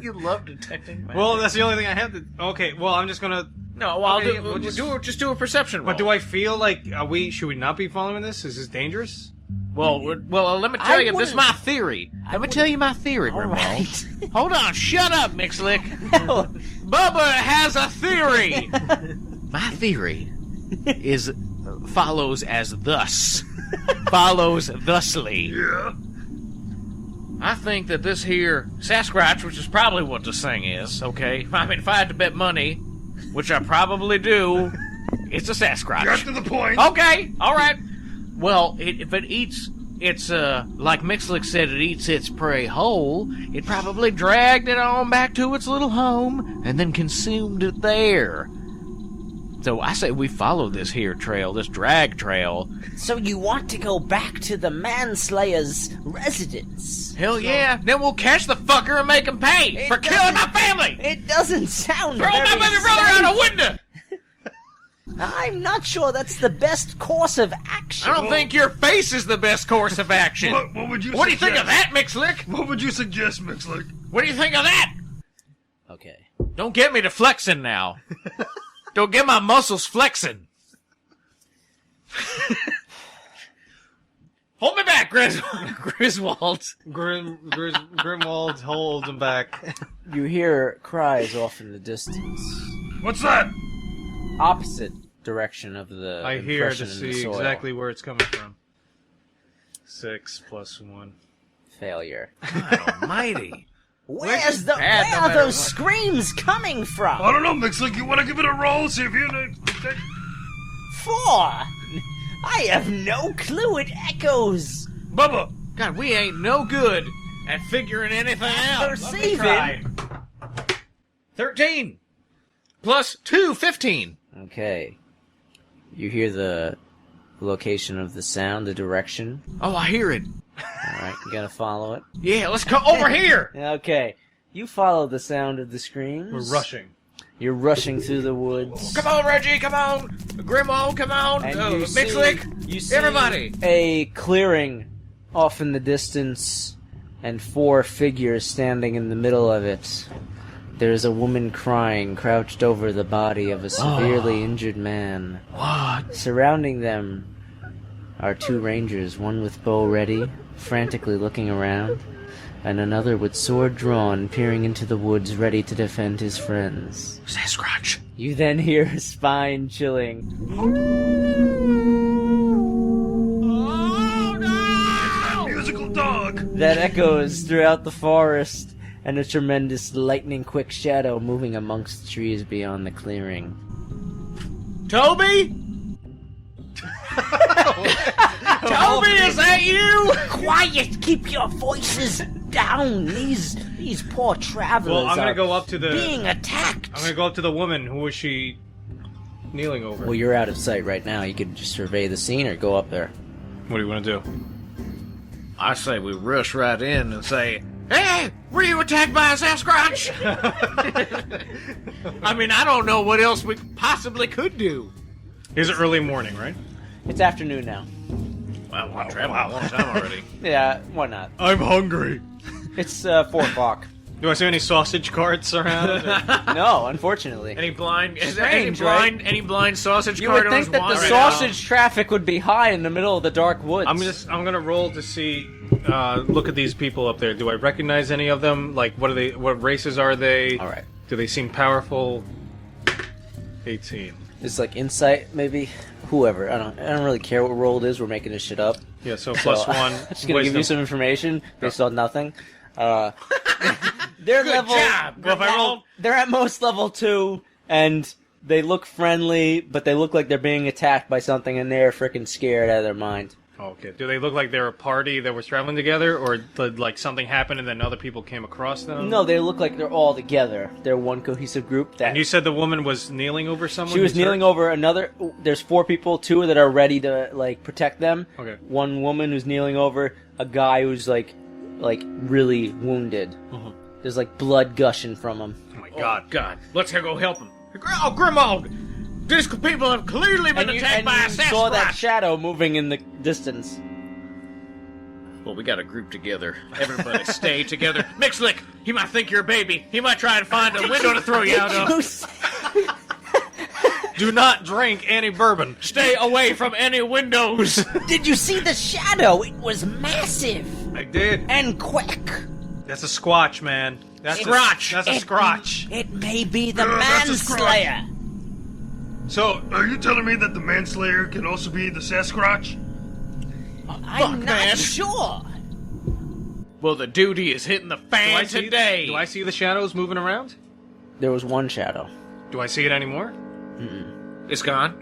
You love detecting magic. Well, that's the only thing I have to. Okay, well, I'm just gonna. No, well, Okay, I'll we'll just do a perception roll. But do I feel like should we not be following this? Is this dangerous? Well, let me tell you, this is my theory. Let me tell you my theory, All Grimwald. right. Hold on, shut up, Mixlick. Bubba has a theory. My theory follows as thus. Follows thusly. Yeah? I think that this here Sasquatch, which is probably what this thing is, okay? I mean, if I had to bet money, which I probably do, it's a Sasquatch. Get to the point. Okay, all right. Well, if it eats, it's like Mixlick said, it eats its prey whole. It probably dragged it on back to its little home and then consumed it there. So I say we follow this here trail, this drag trail. So you want to go back to the Manslayer's residence? Hell yeah! Then we'll catch the fucker and make him pay for killing my family. It doesn't sound Throw very my baby brother safe. out a window. I'm not sure that's the best course of action. I don't think your face is the best course of action. What would you What do you suggest? think of that, Mixlick? What would you suggest, Mixlick? What do you think of that? Okay. Don't get me to flexing now. Don't get my muscles flexing. Hold me back, Griswold. Grimwald holds him back. You hear cries off in the distance. What's that? Opposite direction of the I hear to impression in the see soil. exactly where it's coming from. 6 + 1. Failure. God almighty. Where bad no are matter those what. screams coming from? I don't know, Mixlick. You want to give it a roll? See if you know. 4! I have no clue. It echoes. Bubba! God, we ain't no good at figuring anything out. Perceiving. 13 plus 2, 15. Okay. You hear the location of the sound, the direction. Oh, I hear it. Alright, you gotta follow it. Yeah, let's go over here. Okay. You follow the sound of the screams. We're rushing. You're rushing through the woods. Come on, Reggie, come on. Grimwald, come on. And Mixlick, you see everybody. a clearing off in the distance, and 4 figures standing in the middle of it. There's a woman crying, crouched over the body of a severely injured man. What? Surrounding them are 2 rangers, one with bow ready, frantically looking around, and another with sword drawn, peering into the woods, ready to defend his friends. Sasquatch. You then hear a spine-chilling Oh, no! Musical dog! that echoes throughout the forest, and a tremendous lightning-quick shadow moving amongst the trees beyond the clearing. Toby? Toby, is that you? Quiet! Keep your voices down! These poor travelers Well, I'm gonna are go up to the. being attacked! I'm gonna go up to the woman. Who was she kneeling over? Well, you're out of sight right now. You could just survey the scene or go up there. What do you want to do? I say we rush right in and say, "Hey, were you attacked by a Sasquatch?" I mean, I don't know what else we possibly could do. It's early morning, right? It's afternoon now. Well, we've traveled a long time already. Yeah, why not? I'm hungry. It's 4 o'clock. Do I see any sausage carts around? No, unfortunately. Any blind? Is there Strange, any blind sausage You would carters think that the wandering sausage traffic would be high in the middle of the dark woods. I'm gonna roll to see. Look at these people up there. Do I recognize any of them? Like, what are they? What races are they? All right. Do they seem powerful? 18. It's like insight, maybe. Whoever. I don't really care what roll it is. We're making this shit up. Yeah. So plus So, 1. I'm just gonna give you some information based on nothing. They're Good level. job. Well, if I roll- They're at most level 2, and they look friendly, but they look like they're being attacked by something, and they're freaking scared out of their mind. Okay. Do they look like they're a party that was traveling together, or like something happened and then other people came across them? No, they look like they're all together. They're one cohesive group. That And you said the woman was kneeling over someone? she was who's kneeling hurt? over another. There's 4 people, 2 that are ready to like protect them. Okay. One woman who's kneeling over a guy who's like really wounded. There's like blood gushing from him. Oh my God. God, let's go help him. Oh, Grimwald! These people have clearly been attacked by a you saw that Sasquatch! shadow moving in the distance. Well, we gotta group together. Everybody stay together. Mixlick, he might think you're a baby. He might try and find a window to throw you out of. Do not drink any bourbon. Stay away from any windows. Did you see the shadow? It was massive I did. and quick. That's a squatch, man. That's Scratch. That's a scratch. It may be the Yeah, that's a Manslayer. So, Are you telling me that the Manslayer can also be the Sasquatch? I'm not man. sure. Well, the duty is hitting the fan today. do I see the shadows moving around? There was one shadow. Do I see it anymore? It's gone.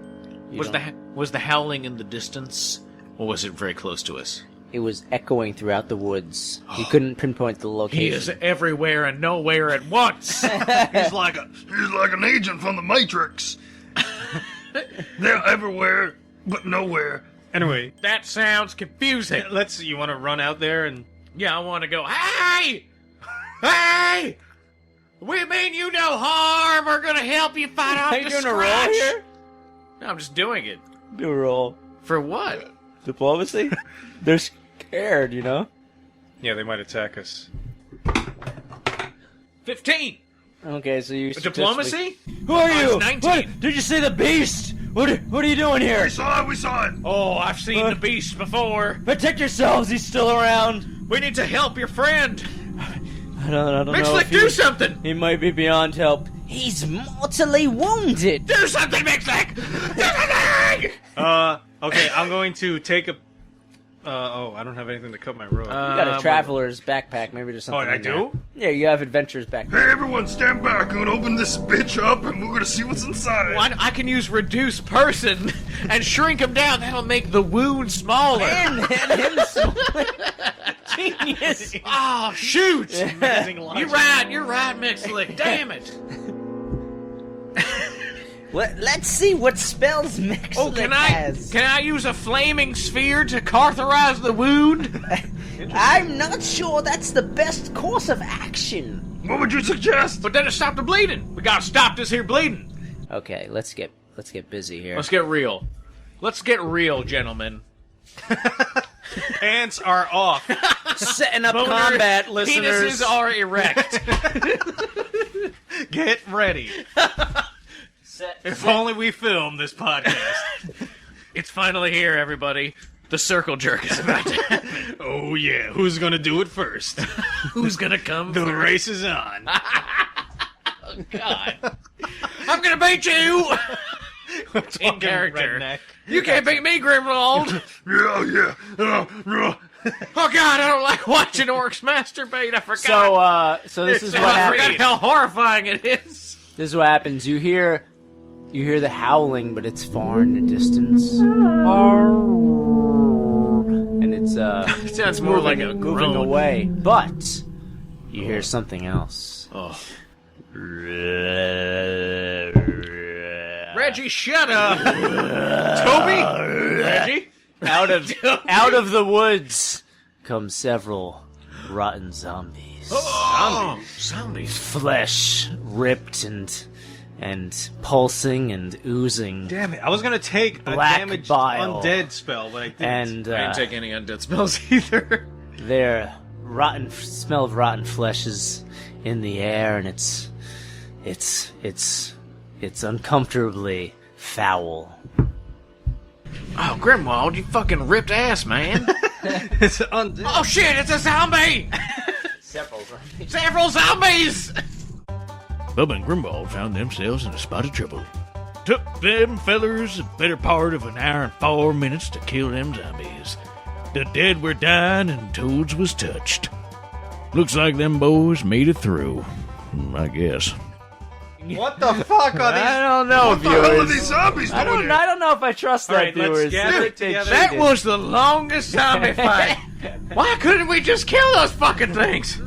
You Was don't. the howling in the distance, or was it very close to us? It was echoing throughout the woods. You couldn't pinpoint the location. He is everywhere and nowhere at once. He's like a... He's like an agent from the Matrix. They're everywhere, but nowhere. Anyway, That sounds confusing. you want to run out there and... Yeah, I want to go. Hey, hey! We mean you no harm. We're gonna help you fight off Are you the doing a scratch. roll here? No, I'm just doing it. Do a roll. For what? Diplomacy? They're scared, you know? Yeah, they might attack us. 15. Okay, so you... Diplomacy? Who are you? 19. What? Did you see the beast? What are you doing here? We saw it! Oh, I've seen the beast before. Protect yourselves, he's still around. We need to help your friend. I don't know Mixlick, if do something. he might be beyond help. He's mortally wounded. Do something, Mixlick. Do something. Okay, I'm going to take a... I don't have anything to cut my rope. You got a traveler's backpack, maybe there's something I in there. do? Yeah, you have adventurer's backpack. Hey, everyone, stand back. I'm gonna open this bitch up, and we're gonna see what's inside. Well, I can use reduce person and shrink him down. That'll make the wound smaller. And him smaller. Genius. Oh, shoot. Amazing You're logic. right, Mixlick. Damn it. Let's see what spells Mixlick Oh, can has. I use a flaming sphere to cauterize the wound? I'm not sure that's the best course of action. What would you suggest? But then it stopped the bleeding. We gotta stop this here bleeding. Okay, let's get busy here. Let's get real. Let's get real, gentlemen. Pants are off. Setting up combat, listeners. Penises are erect. Get ready. If only we filmed this podcast. It's finally here, everybody. The circle jerk is about to happen. Oh yeah, who's gonna do it first? Who's gonna come The first? race is on. God. I'm gonna beat you! In character. Redneck. You can't beat me, Grimwald! Yeah. Oh God, I don't like watching orcs masturbate. I forgot. So this is what I forgot happens. how horrifying it is. This is what happens. You hear the howling, but it's far in the distance. And it's It sounds more like a moving groan. away. But you hear something else. Oh. Reggie, shut up! Toby? Reggie? Out of the woods come several rotten zombies. Oh, zombies. Flesh ripped and pulsing and oozing. Damn it! I was gonna take a Black damaged bile. undead spell, but I didn't. And I didn't take any undead spells either. their smell of rotten flesh is in the air, and it's uncomfortably foul. Oh, Grimwald, you fucking ripped ass, man. It's undead. Oh shit, it's a zombie! Several zombies! Bubba and Grimwald found themselves in a spot of trouble. Took them fellers a better part of an hour and 4 minutes to kill them zombies. The dead were dying and toads was touched. Looks like them boys made it through. I guess. What the fuck are these? I don't know, What the hell are viewers. these zombies I doing don't know if I trust that, Alright, let's viewers. gather it together. That was the longest zombie fight. Why couldn't we just kill those fucking things?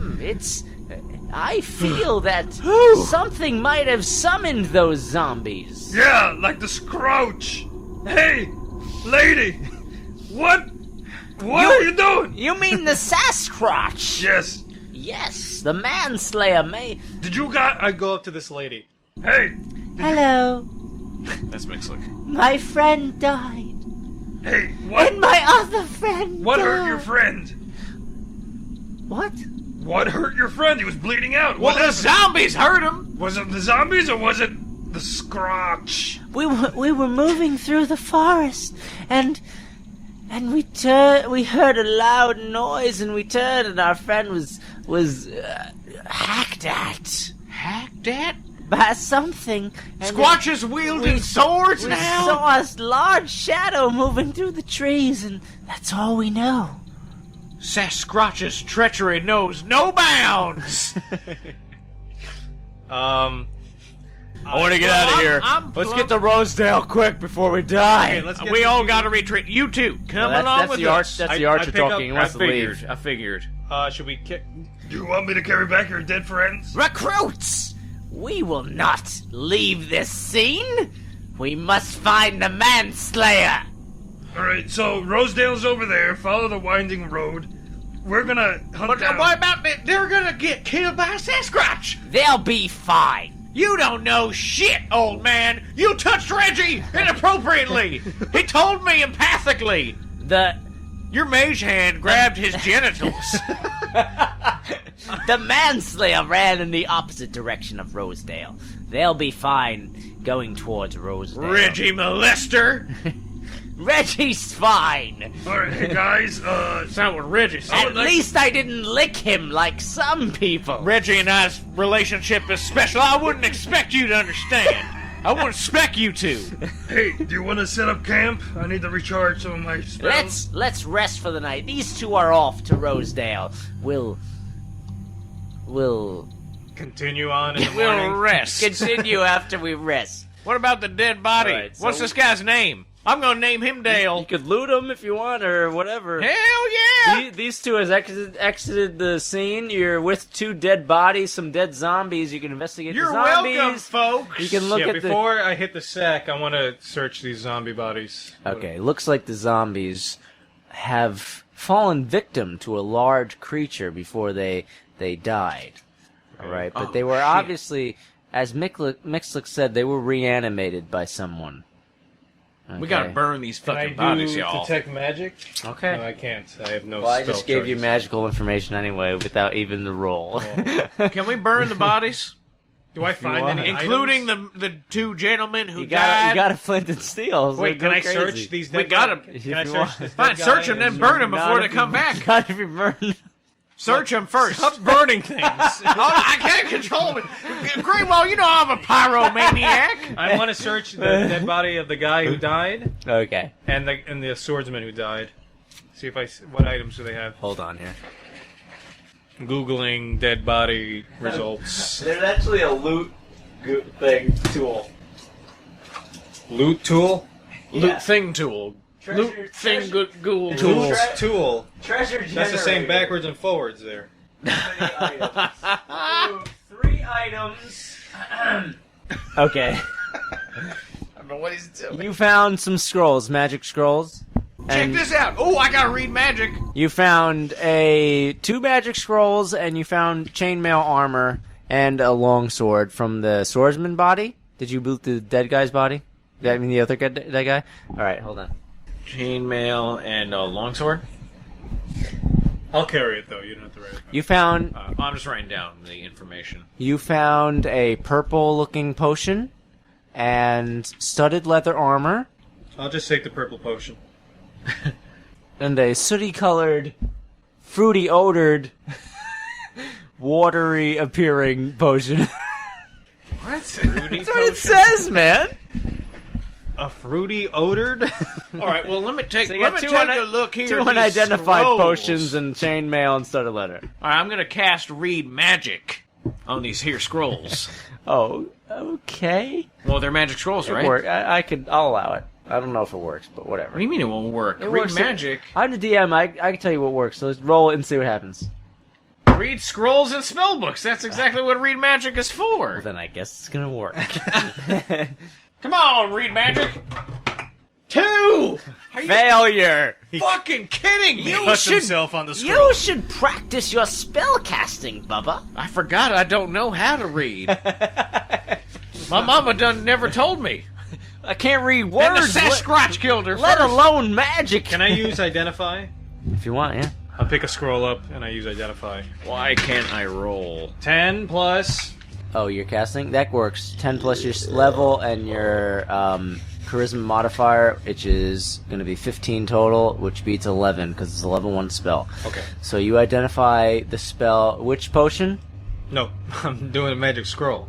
I feel that something might have summoned those zombies. Yeah, like the Scrouch. Hey, lady, what What are you doing? You mean the Sasquatch? Yes. Yes, the Manslayer may... Did you got... I go up to this lady. Hey. Hello. That's Mixlick. My friend died. Hey, what? And my other friend What died. hurt your friend? What? What hurt your friend? He was bleeding out. Well, What the happened? zombies hurt him. Was it the zombies or was it the Scrotch? We were moving through the forest, and we heard a loud noise, and we turned, and our friend was hacked at Hacked at? by something. And Squatches wielding swords we now? saw a large shadow moving through the trees, and that's all we know. Sasquatch's treachery knows no bounds. I want to get out of here. Let's get to Rosedale quick before we die. Okay, let's get We all got to retreat. You two, come along with us. That's I- the I archer pick up- talking. He I wants to figured. leave. I figured. Should we kick? Do you want me to carry back your dead friends? Recruits! We will not leave this scene. We must find the Manslayer. Alright, so Rosedale's over there. Follow the winding road. We're gonna hunt But down... what about they're gonna get killed by a Sasquatch? They'll be fine. You don't know shit, old man. You touched Reggie inappropriately. He told me empathically. Your mage hand grabbed his genitals. The Manslayer ran in the opposite direction of Rosedale. They'll be fine going towards Rosedale. Reggie molester. Reggie's fine. Alright, hey guys, That's not what Reggie said. At least I didn't lick him like some people. Reggie and I's relationship is special. I wouldn't expect you to understand. I wouldn't expect you to. hey, do you want to set up camp? I need to recharge some of my spells. Let's rest for the night. These two are off to Rosedale. We'll Continue on in the morning. We'll rest. continue after we rest. What about the dead body? All right, so- What's this guy's name? I'm gonna name him You Dale. could loot them if you want, or whatever. Hell yeah! These two has exited the scene. You're with two dead bodies, some dead zombies. You can investigate You're the zombies. welcome, folks. You can look Yeah, at before I hit the sack, I want to search these zombie bodies. Okay, looks like the zombies have fallen victim to a large creature before they died. All right, but Oh, they were shit. obviously, as Mixlick said, they were reanimated by someone. We gotta Okay. burn these Can I fucking do bodies, y'all. detect magic? Okay. No, I can't. I have no Well, I spell just gave you charges. magical information anyway, without even the roll. Can we burn the bodies? Do I find want. any Including items? the two gentlemen who you died? got a flint and steel. So Wait, go can I crazy. search these We dead gotta- bodies? If Can I you search want. this Fine, dead search guy them, then and- burn them Not before they if come you- back. Not if you burn. Search them first. Stop burning things! I can't control it. Greenwald, you know I'm a pyromaniac. I want to search the dead body of the guy who died Okay, and the swordsman who died. See if what items do they have. hold on here. Googling dead body results. There's actually a loot tool. Loot tool. Loot thing tool. Loot thing ghoul tool. Tool. Treasure generator. That's the same backwards and forwards there. Three items. Okay, I don't know what he's doing. you found some scrolls, magic scrolls. Check And this out. Oh, I gotta read magic. you found two magic scrolls, and you found chainmail armor and a longsword from the swordsman body. Did you loot the dead guy's body? I mean the other dead guy? Alright, hold on. Chainmail and a longsword. I'll carry it though. You don't have to write it. You found I'm just writing down the information. a purple looking potion and studded leather armor I'll just take the purple potion. and a sooty colored, fruity odored, watery appearing potion. What? That's what it says, man. A fruity odored? All right. Well, let me take So you let got me two take un- a look here. Two at these unidentified scrolls. potions and chainmail and studded leather. All right, I'm gonna cast read magic on these here scrolls. Oh, okay. Well, they're magic scrolls, right? Work. I'll allow it. I don't know if it works, but whatever. What do you mean it won't work? It read works. magic. I'm the DM. I can tell you what works. So let's roll it and see what happens. Read scrolls and spell books. That's exactly what read magic is for. Then I guess it's gonna work. Come on, read magic. 2! Are you Failure. fucking kidding me? Puts himself on the scroll. You should practice your spell casting, Bubba. I forgot I don't know how to read. My mama never told me. I can't read And the words, Sasquatch killed her let first. alone magic. Can I use identify? If you want, yeah. I'll pick a scroll up and I use identify. Why can't I roll? 10 plus. Oh, you're casting? That works. 10 plus your level and your charisma modifier, which is going to be 15 total, which beats 11, because it's a level 1 spell. Okay. So you identify the spell. Which potion? No, I'm doing a magic scroll.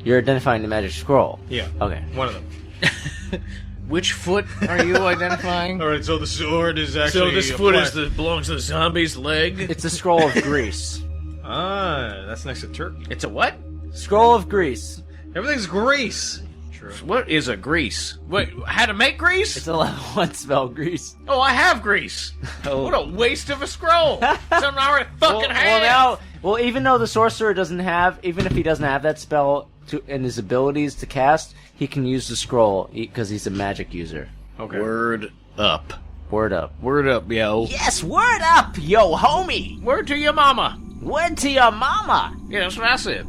You're identifying the magic scroll. Yeah. Okay. One of them. Which foot are you identifying? Alright, so the sword is actually. So this foot belongs to the zombie's leg? It's a scroll of grease. Ah, that's next to turkey. It's a what? Scroll of grease. Everything's grease. True. What is a grease? What? How to make grease? It's a level 1 spell, grease. Oh, I have grease. Oh. What a waste of a scroll. Something I already fucking have. Even though the sorcerer doesn't have, even if he doesn't have that spell in his abilities to cast, he can use the scroll because he's a magic user. Okay. Word up. Word up. Word up, yo. Yes, word up, yo, homie. Word to your mama. Word to your mama. Yeah, that's what I said.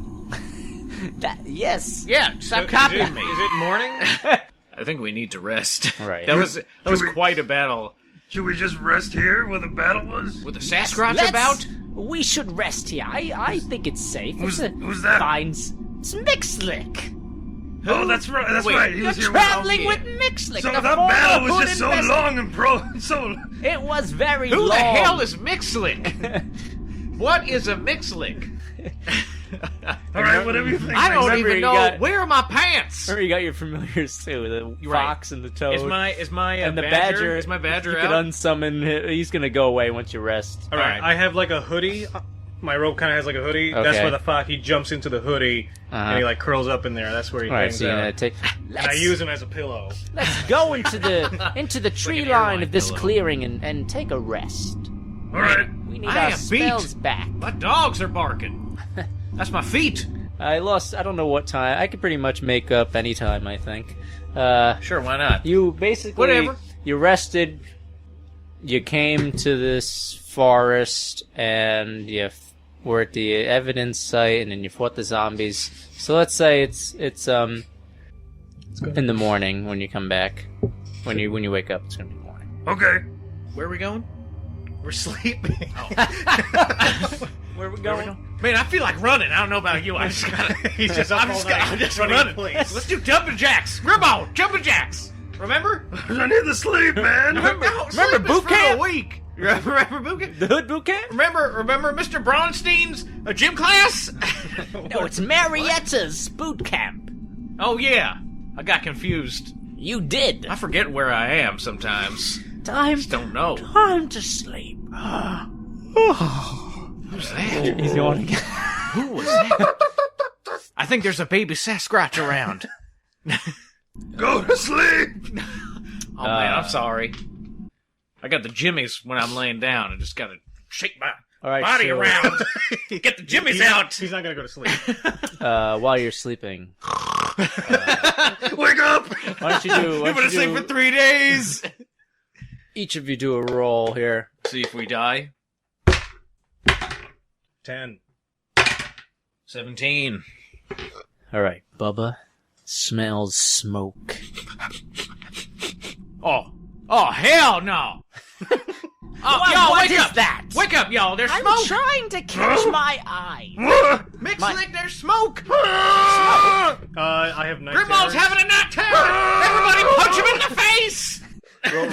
Yes. Yeah, stop copying me. Is it morning? I think we need to rest. Right. That was quite a battle. Should we just rest here where the battle was? With the Sasquatch about? We should rest here. I think it's safe. Who's It's that? fine. It's Mixlick. Oh, that's right. That's Wait, right. He You're was here traveling with with Mixlick. So the that former battle was hood just so investi- long and so. It was very Who long. the hell is Mixlick? What is a Mixlick? All right, whatever you think. I don't Remember, even you know. got- Where are my pants? Remember, you got your familiars too, the You're right. fox and the toad. Is my and the badger? Is my badger you out? can unsummon him. He's gonna go away once you rest. All right. I have like a hoodie. My robe kind of has like a hoodie. Okay. That's where the fox, he jumps into the hoodie and he like curls up in there. That's where he All right, hangs so you're gonna out. take. And I use him as a pillow. Let's go into the tree an line airline of this pillow. clearing and take a rest. All right. We need I our am beat. spells back. My dogs are barking. That's my feet. I don't know what time. I could pretty much make up any time, I think. Sure, why not? You basically Whatever. You rested. You came to this forest and you were at the evidence site, and then you fought the zombies. So let's say it's in the morning when you come back. When you wake up, it's gonna be morning. Okay. Where are we going? We're sleeping. Where are we going? Man, I feel like running. I don't know about you. I just gotta. He's just up all night I'm just running running. in place. Let's do jumping jacks. Grimwald, jumping jacks. Remember? I need to sleep, man. Remember boot camp? Week. Remember boot camp? The Hood Boot Camp? Remember Mr. Bronstein's gym class? No, it's Marietta's boot camp. Oh yeah, I got confused. You did. I forget where I am sometimes. Time. Just don't know. Time to sleep. Who's that? He's yawning. Who was that? I think there's a baby Sasquatch around. Go to sleep. Oh man, I'm sorry. I got the jimmies when I'm laying down. I just gotta shake my All right, body so, around. Get the jimmies out. He's not gonna go to sleep. while you're sleeping, Wake up. why don't you do? You've been asleep for 3 days. Each of you do a roll here. See if we die. 10. 17. All right, Bubba smells smoke. Oh hell no! Oh, What- y'all, what wake is up! that? Wake up, y'all! There's I'm smoke. trying to catch my eye. Mixlick, there's smoke. I have night Grimwald's terrors. having a night terror. Everybody, punch him in the face.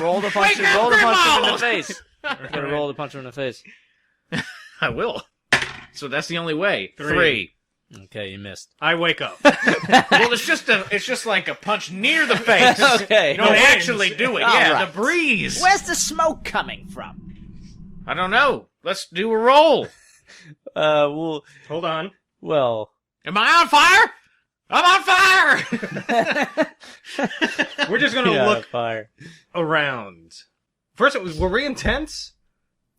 Roll the punch. Wake up, Roll the punch him in the Grimwald! face. You gotta roll the punch him in the face. I will. So that's the only way. 3. 3. Okay, you missed. I wake up. Well, it's just like a punch near the face. Okay. You don't actually do it. All Yeah, right. the breeze. Where's the smoke coming from? I don't know. Let's do a roll. Well, Hold on. Am I on fire? I'm on fire. We're just gonna yeah, look fire. around. First, were we intense?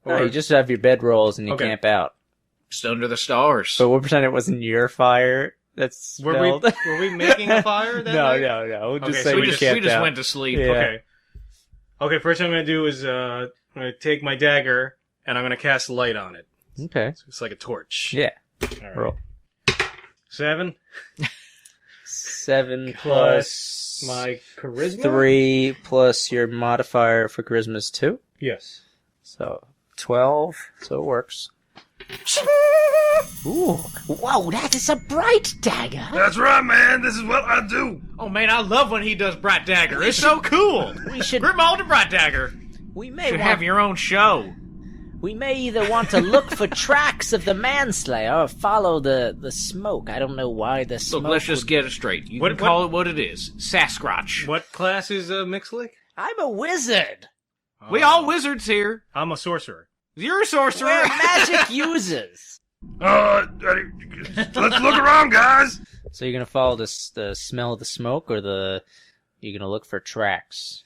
No, you just have your bed rolls and you Okay. camp out. Just under the stars. But we'll pretend it wasn't your fire. That's Were spelled. we making a fire that no, night? no, no. We'll just Okay, say so we you just camped out. went to sleep. Yeah. Okay. Okay, first thing I'm going to do is I'm going to take my dagger, and I'm going to cast light on it. Okay. So it's like a torch. Yeah. All right. Roll. 7 7 plus my charisma? 3 plus your modifier for charisma is 2. Yes. So 12. So it works. Ooh, whoa, that is a bright dagger. That's right, man. This is what I do. Oh man, I love when he does Bright Dagger. It's so cool. We should. Grimwald and Bright Dagger. We may Should want, have your own show. We may either want to look for tracks of the Manslayer or follow the smoke. I don't know why the smoke. Look, let's just would- get it straight. You What- can call it what it is. Sasquatch. What class is Mixlick? I'm a wizard. We all wizards here. I'm a sorcerer. You're a sorcerer. We're magic users. Let's look around, guys. So you're gonna follow the smell of the smoke, or you're gonna look for tracks.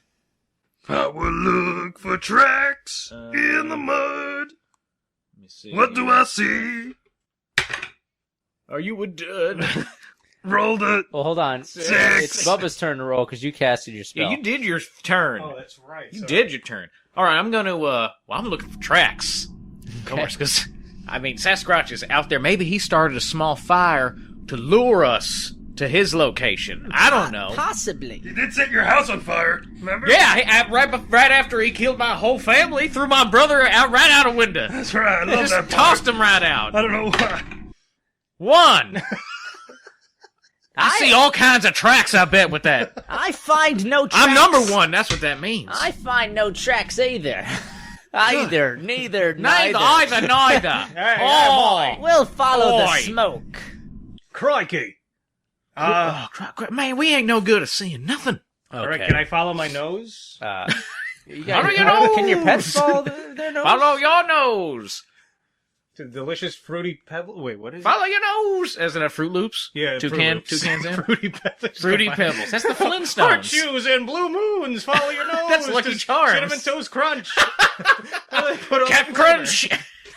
I will look for tracks in the mud. Let me see. What do I see? Are you a dud? Roll the Well, hold on. Six. It's Bubba's turn to roll because you casted your spell. Yeah, you did your turn. Oh, that's right. You did your turn. All right, I'm gonna. I'm looking for tracks. Of course, because I mean, Sasquatch is out there. Maybe he started a small fire to lure us to his location. I don't know. Possibly. You did set your house on fire, remember? Yeah, right after he killed my whole family, threw my brother right out a window. That's right. I love Just that part. tossed him right out. I don't know why. 1. I see all kinds of tracks, I bet, with that. I find no tracks. I'm number 1. That's what that means. I find no tracks either. Either, neither, Neither. Hey, Oh, We'll follow the Boy. smoke. Crikey. man, we ain't no good at seeing nothing. All right, can I follow my nose? Follow your nose. Can your pets follow their nose? Follow your nose. To delicious fruity pebble. Wait, what is Follow your nose. As in a Fruit Loops? it? Yeah, Two Fruit cans Loops. in? Fruity pebbles. Fruity Pebbles. That's the Heart Flintstones. shoes and blue moons. Follow your nose. That's Lucky to Charms. Cinnamon Toast Crunch. Put on Captain the Crunch.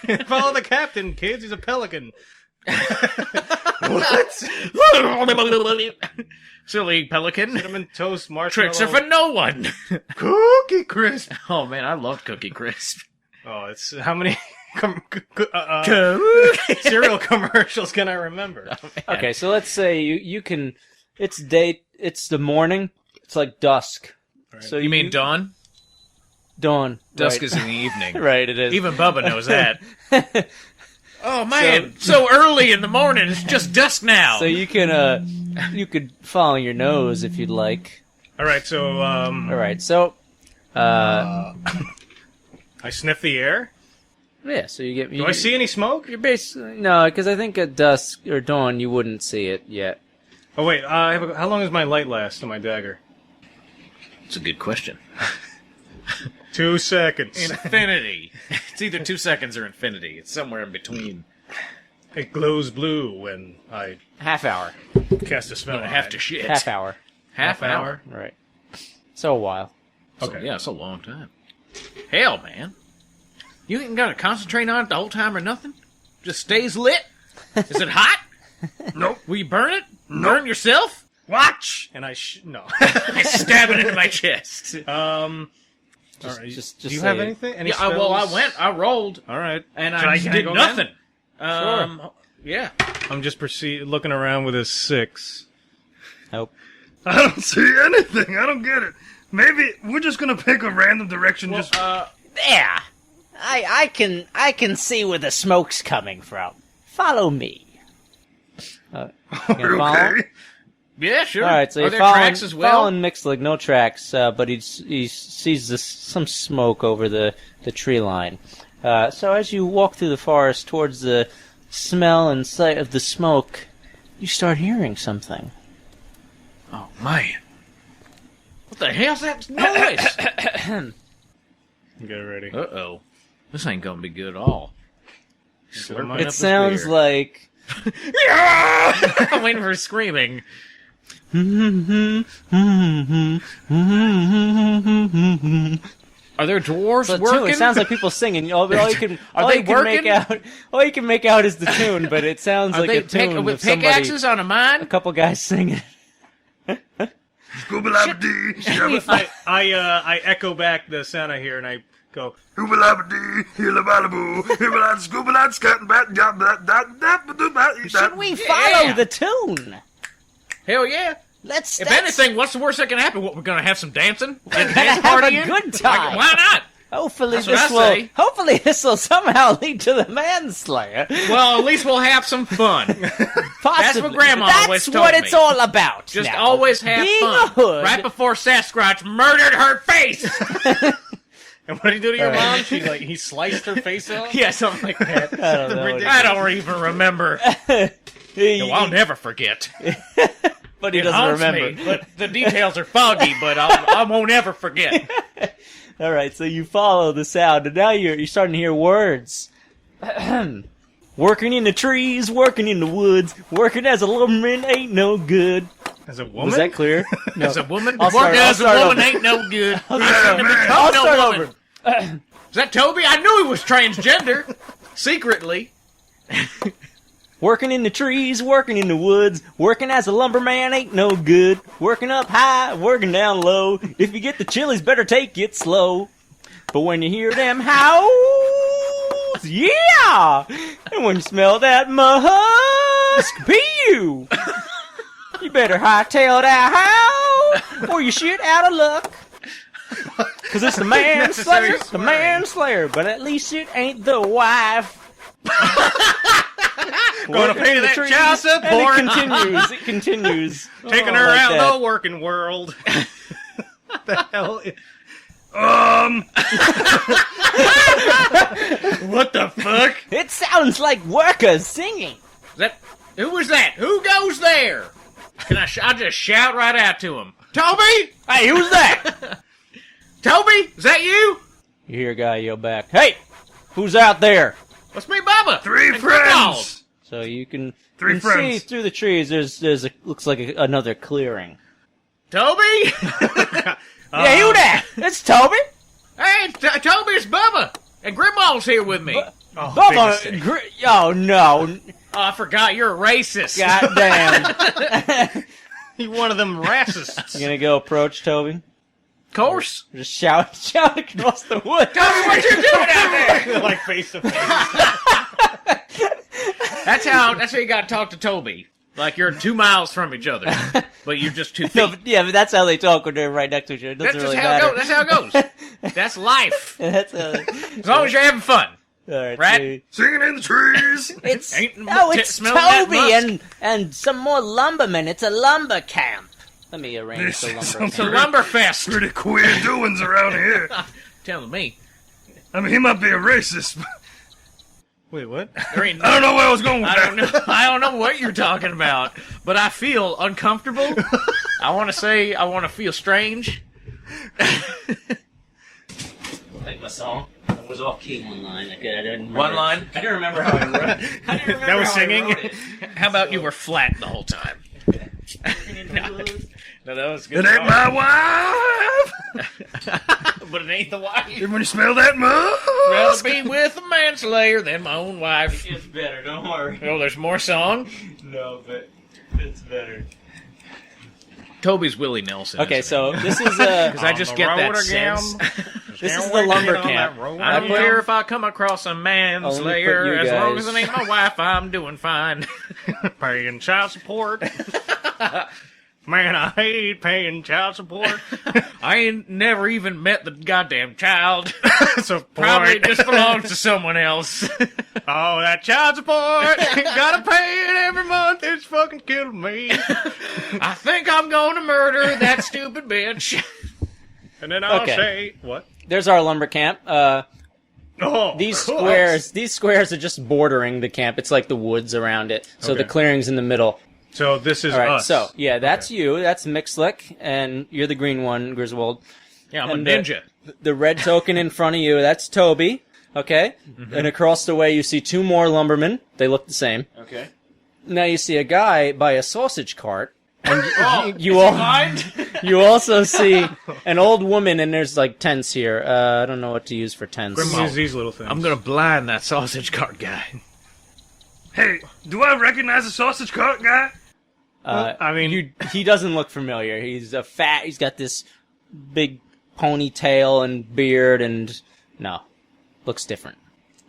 flavor. Follow the captain, kids. He's a pelican. Silly pelican. Cinnamon toast marshmallow. Tricks are for no one. Cookie Crisp. Oh man, I love Cookie Crisp. Oh, it's how many cereal commercials can I remember? Okay, so let's say you can. It's the morning. It's like dusk. Right. So You mean dawn? dawn? Dusk right. is in the evening. Right. It is. Even Bubba knows that. Oh man, so early in the morning. It's just dusk now. So you could follow your nose if you'd like. All right, so All right. So I sniff the air. yeah. So you get. Do I see any smoke? You're basically no, because I think at dusk or dawn you wouldn't see it yet. Oh wait, how long does my light last on my dagger? It's a good question. 2 seconds. Infinity. It's either 2 seconds or infinity. It's somewhere in between. It glows blue when I Half hour. cast a spell. I on have it. to shit. Half hour. Half hour. Right. So a while. So, Okay. yeah, it's a long time. Hell, man. You ain't got to concentrate on it the whole time or nothing? Just stays lit? Is it hot? Nope. Will you burn it? Burn yourself? Watch! And no. I stab it into my chest. All right. Just do you say have it. anything? Any Yeah, well, spells? I rolled, All right. and Can I can did go nothing. again? Yeah. I'm just looking around with a 6. Nope. I don't see anything. I don't get it. Maybe we're just gonna pick a random direction. Just There. I can see where the smoke's coming from. Follow me. You gonna follow? okay. Yeah, sure. All right, so Are you're there following, tracks as well? following Mixlick, no tracks, but he sees some smoke over the tree line. So as you walk through the forest towards the smell and sight of the smoke, you start hearing something. Oh, man. What the hell's that noise? Get ready. Uh-oh. This ain't gonna be good at all. Slurping up It this sounds beer. like I'm waiting for screaming. Are there dwarves the working? tune. It sounds like people singing. All you can make out is the tune, but it sounds Are like they a tune with of somebody, pickaxes on a mine? a couple guys singing. Scoobalabdee, I echo back the sound I hear, and I go, Scoobalabdee, Hilabalaboo, Hibalad, Scoobalad, Scat and Bat, Jab, That, Should we follow the tune? Hell yeah. Let's. If anything, what's the worst that can happen? What, we're gonna have some dancing? Get a gonna dance have party a in? good time. Like, why not? Hopefully That's what I say. Hopefully this will somehow lead to the Manslayer. Well, at least we'll have some fun. Possibly. what Grandma always told what me. it's all about. Just now. always have Being fun. a hood. Right before Sasquatch murdered her face. and what did he do to your mom? She he sliced her face off? Yeah, something like that. I don't know. I don't even remember. No, I'll never forget. But he It doesn't haunts remember. me, but the details are foggy, but I won't ever forget. All right, so you follow the sound, and now you're starting to hear words. Working in the trees, working in the woods, working as a lumberman ain't no good. As a woman? Was that clear? No. As a woman, I'll work start- I'll as a start woman over. ain't no good. I'll start over. Is that Toby? I knew he was transgender. Secretly. Working in the trees, working in the woods, working as a lumberman ain't no good. Working up high, working down low. If you get the chilies, better take it slow. But when you hear them howls, yeah! And when you smell that musk, pew! You better hightail that howl, or you shit out of luck. Cause it's the Manslayer, the Manslayer, but at least it ain't the wife. Gonna pay that child support. And it continues. Taking Oh, her like out that. the working world. What the hell? What the fuck? It sounds like workers singing. Who was that? Who goes there? Can I'll just shout right out to him. Toby? Hey, who's that? Toby? Is that you? You hear a guy yell back, "Hey, who's out there?" What's me, Bubba? Three And friends! So you can, Three see friends. through the trees. There's looks like another clearing. Toby? Yeah, who that? It's Toby. Hey, Toby, it's Bubba. And Grimwald's here with me. Bubba. Oh no! Oh, I forgot you're a racist. Goddamn! You one of them racists. You gonna go approach Toby? Of course. Just shout across the woods. Toby, what you doing out there? Like face to face. That's how you gotta talk to Toby. Like you're 2 miles from each other, but you're just 2 feet. No, but that's how they talk when they're right next to each other. It doesn't That's really just how it matter. goes. That's how it goes. That's life. That's how. As long as you're having fun. All right, Right? Singing in the trees! It's Ain't it's smelling that Toby musk. and some more lumbermen. It's a lumber camp. Let me arrange This the is lumber some It's a camp. lumberfest. pretty queer doings around here. Telling me. I mean, he might be a racist, but Wait, what? There ain't I don't know where I was going with I that. don't know. I don't know what you're talking about, but I feel uncomfortable. I want to feel strange. Like my song. I was off key one line. I didn't One line. I didn't remember how I wrote it. I didn't remember That was how I singing? wrote it. How about you were flat the whole time? No, that was good. It ain't my wife! But it ain't the wife. And when you smell that Rather musk, be with a manslayer than my own wife. It's better. Don't worry. Oh, there's more song. No, but it's better. Toby's Willie Nelson. Okay, so this is because I just get that sense. this is the lumber camp. I don't care if I come across a manslayer. you As long as guys. it ain't my wife, I'm doing fine. Paying child support. Man, I hate paying child support. I ain't never even met the goddamn child. So Probably it just belongs to someone else. Oh, that child support. Gotta pay it every month. It's fucking killing me. I think I'm going to murder that stupid bitch. And then I'll Okay. say, what? There's our lumber camp. Oh, These squares are just bordering the camp. It's like the woods around it. So the Okay. clearing's in the middle. So this is All right, us. so yeah, that's you. That's Mixlick, and you're the green one, Griswold. Yeah, I'm And, a ninja. The red token in front of you, that's Toby. Okay, and across the way you see two more lumbermen. They look the same. Okay. Now you see a guy by a sausage cart. And Oh, you also see an old woman, and there's like tents here. I don't know what to use for tents. Use these little things. I'm gonna blind that sausage cart guy. hey, do I recognize the sausage cart guy? I mean, he doesn't look familiar. He's he's got this big ponytail and beard, and no, looks different.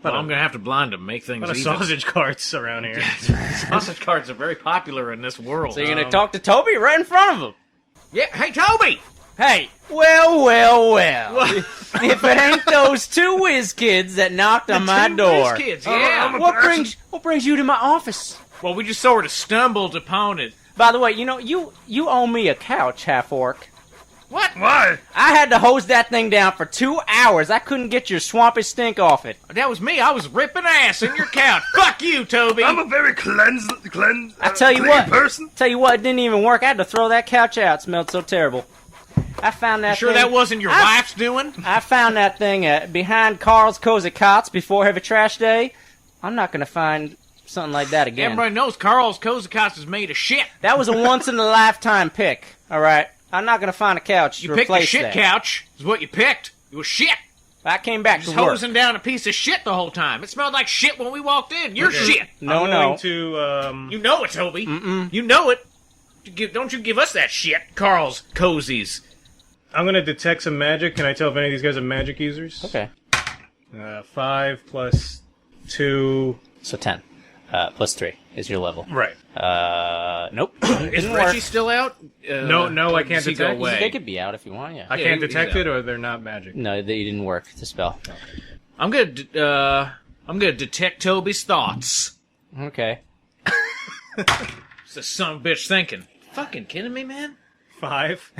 Well, I'm going to have to blind him, make things a lot of even. sausage carts around here. Sausage carts are very popular in this world. So you're going to talk to Toby right in front of him? Yeah, hey, Toby! Hey, well. If it ain't those two whiz kids that knocked on my door. Kids, yeah. What brings you to my office? Well, we just sort of stumbled upon it. By the way, you owe me a couch, half-orc. What? Why? I had to hose that thing down for 2 hours. I couldn't get your swampy stink off it. That was me. I was ripping ass in your couch. Fuck you, Toby. I'm a very clean person. Tell you what, it didn't even work. I had to throw that couch out. It smelled so terrible. I found that You sure thing. that wasn't your wife's doing? I found that thing behind Carl's Cozy Cots before Heavy Trash Day. I'm not going to find something like that again. Everybody knows Carl's Cozy Cots is made of shit. That was a once-in-a-lifetime pick, all right? I'm not going to find a couch You to picked a replace shit that. couch, is what you picked. It was shit. I came back Just to work. hosing down a piece of shit the whole time. It smelled like shit when we walked in. You're shit. No. I'm going to, You know it, Toby. You know it. Don't you give us that shit, Carl's Cozies. I'm going to detect some magic. Can I tell if any of these guys are magic users? Okay. 5 plus 2. So 10. Plus 3 is your level. Right. Nope. Is Reggie still out? No, I can't does he go detect. away? They could be out if you want, yeah. I Yeah, can't he's detect out. it, or they're not magic. No, they didn't work, the spell. I'm gonna detect Toby's thoughts. Okay. What's the son of a bitch thinking? Fucking kidding me, man? 5.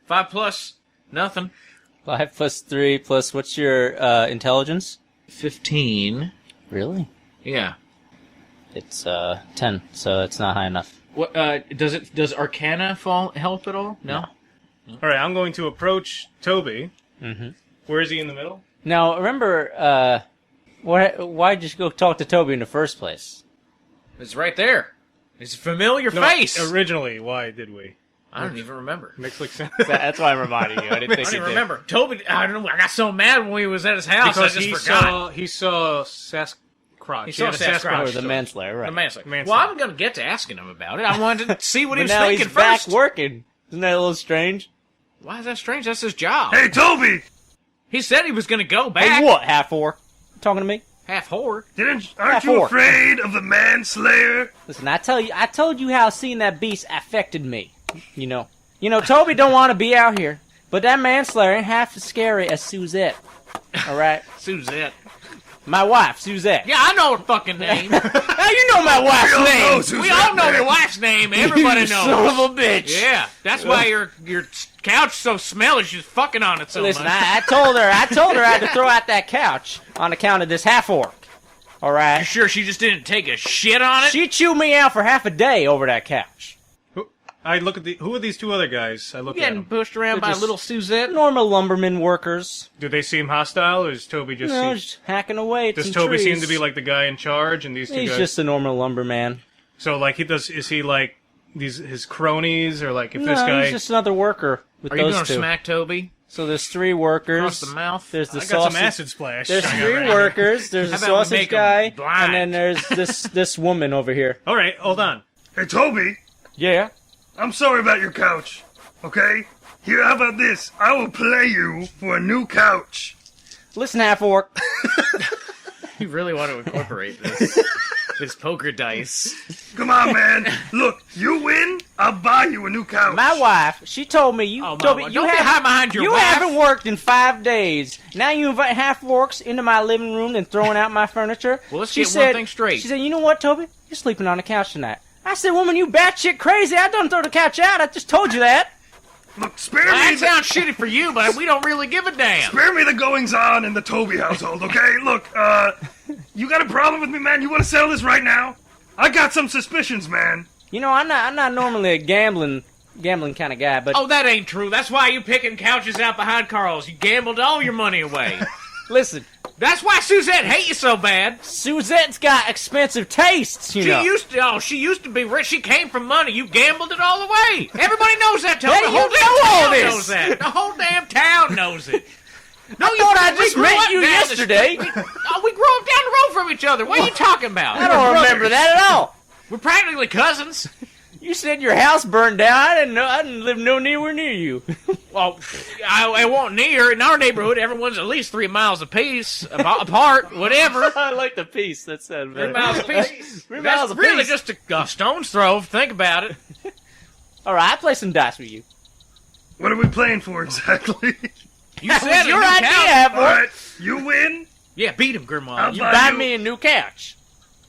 5 plus nothing. 5 plus 3 plus, what's your intelligence? 15. Really? Yeah. It's 10, so it's not high enough. What? Does Arcana help at all? No. All right, I'm going to approach Toby. Mm-hmm. Where is he in the middle? Now, remember, why'd you go talk to Toby in the first place? It's right there. It's a familiar No, face. Originally, why did we? I don't even remember. Mixlick sound. That's why I'm reminding you. I didn't I think don't you even did. remember. Toby, I don't know. I got so mad when we was at his house. Because I just forgot. he saw Sasquatch. He saw had a Sasquatch. Or the Manslayer, right. The Manslayer. Manslayer. Well, I'm gonna get to asking him about it. I wanted to see what he But was now thinking he's back first. working. Isn't that a little strange? Why is that strange? That's his job. Hey, Toby! He said he was gonna go back. Hey, what, half-orc? Talking to me? Half whore. Aren't you Half-orc. afraid of the Manslayer? Listen, I told you how seeing that beast affected me. You know, Toby don't want to be out here, but that Manslayer ain't half as scary as Suzette. All right, Suzette. my wife, Suzette. Yeah, I know her fucking name. Now you know my wife's all know name. Suzette, We all know man. your wife's name. Everybody You knows. son of a bitch. Yeah, that's why your couch so smelly. She's fucking on it so Listen, much. I told her I had to throw out that couch on account of this half-orc. All You right, sure she just didn't take a shit on it? she chewed me out for half a day over that couch. I look at who are these two other guys? I look at Getting them. pushed around They're by just- little Suzette. Normal lumberman workers. Do they seem hostile, or does Toby just No, seem? just hacking away at Does some Toby seem trees. to be like the guy in charge, and these two He's guys? just a normal lumberman. So like he does? Is he like his cronies, or like if No, this guy? he's just another worker with Are you those gonna two. smack Toby So there's 3 workers. across the mouth? There's the I got sausage. some acid splash. There's I got 3 right workers. There's How a about we sausage make 'em guy, blind? and then there's this woman over here. All right, hold on. Hey, Toby! Yeah. I'm sorry about your couch, okay? Here, how about this? I will play you for a new couch. Listen, half-orc. You really want to incorporate this? This poker dice. Come on, man. Look, you win, I'll buy you a new couch. My wife, she told me you. Oh, Toby, Mama, you don't be hiding behind your You wife. haven't worked in 5 days. Now you invite half-orcs into my living room and throwing out my furniture. Well, let's She get one said- thing straight. She said, "You know what, Toby? You're sleeping on the couch tonight." I said, "Woman, you batshit crazy! I don't throw the couch out. I just told you that." Look, spare Well, me that sounds shitty for you, but we don't really give a damn. spare me the goings-on in the Toby household, okay? Look, you got a problem with me, man? You want to settle this right now? I got some suspicions, man. You know, I'm not normally a gambling kind of guy, but Oh, that ain't true. That's why you picking couches out behind Carl's. You gambled all your money away. listen, That's why Suzette hate you so bad. Suzette's got expensive tastes. You know. She used to be rich. She came from money. You gambled it all away. Everybody knows that. Toby. Hey, The you whole know damn all town this. knows that. The whole damn town knows it. No, I thought I we just grew met up you down the yesterday. street. We grew up down the road from each other. What are you talking about? I don't remember that at all. We're practically cousins. You said your house burned down. I didn't know. I didn't live nowhere near you. Well, I won't near. In our neighborhood, everyone's at least 3 miles apiece, apart, whatever. I like the piece. That sounds better. 3 miles apiece. 3 That's miles apiece. really just a stone's throw. Think about it. All right, I play some dice with you. What are we playing for exactly? You That said was your a new idea, couch. boy. All right, you win. Yeah, beat him, Grimwald. I'll You buy buy you- me a new couch.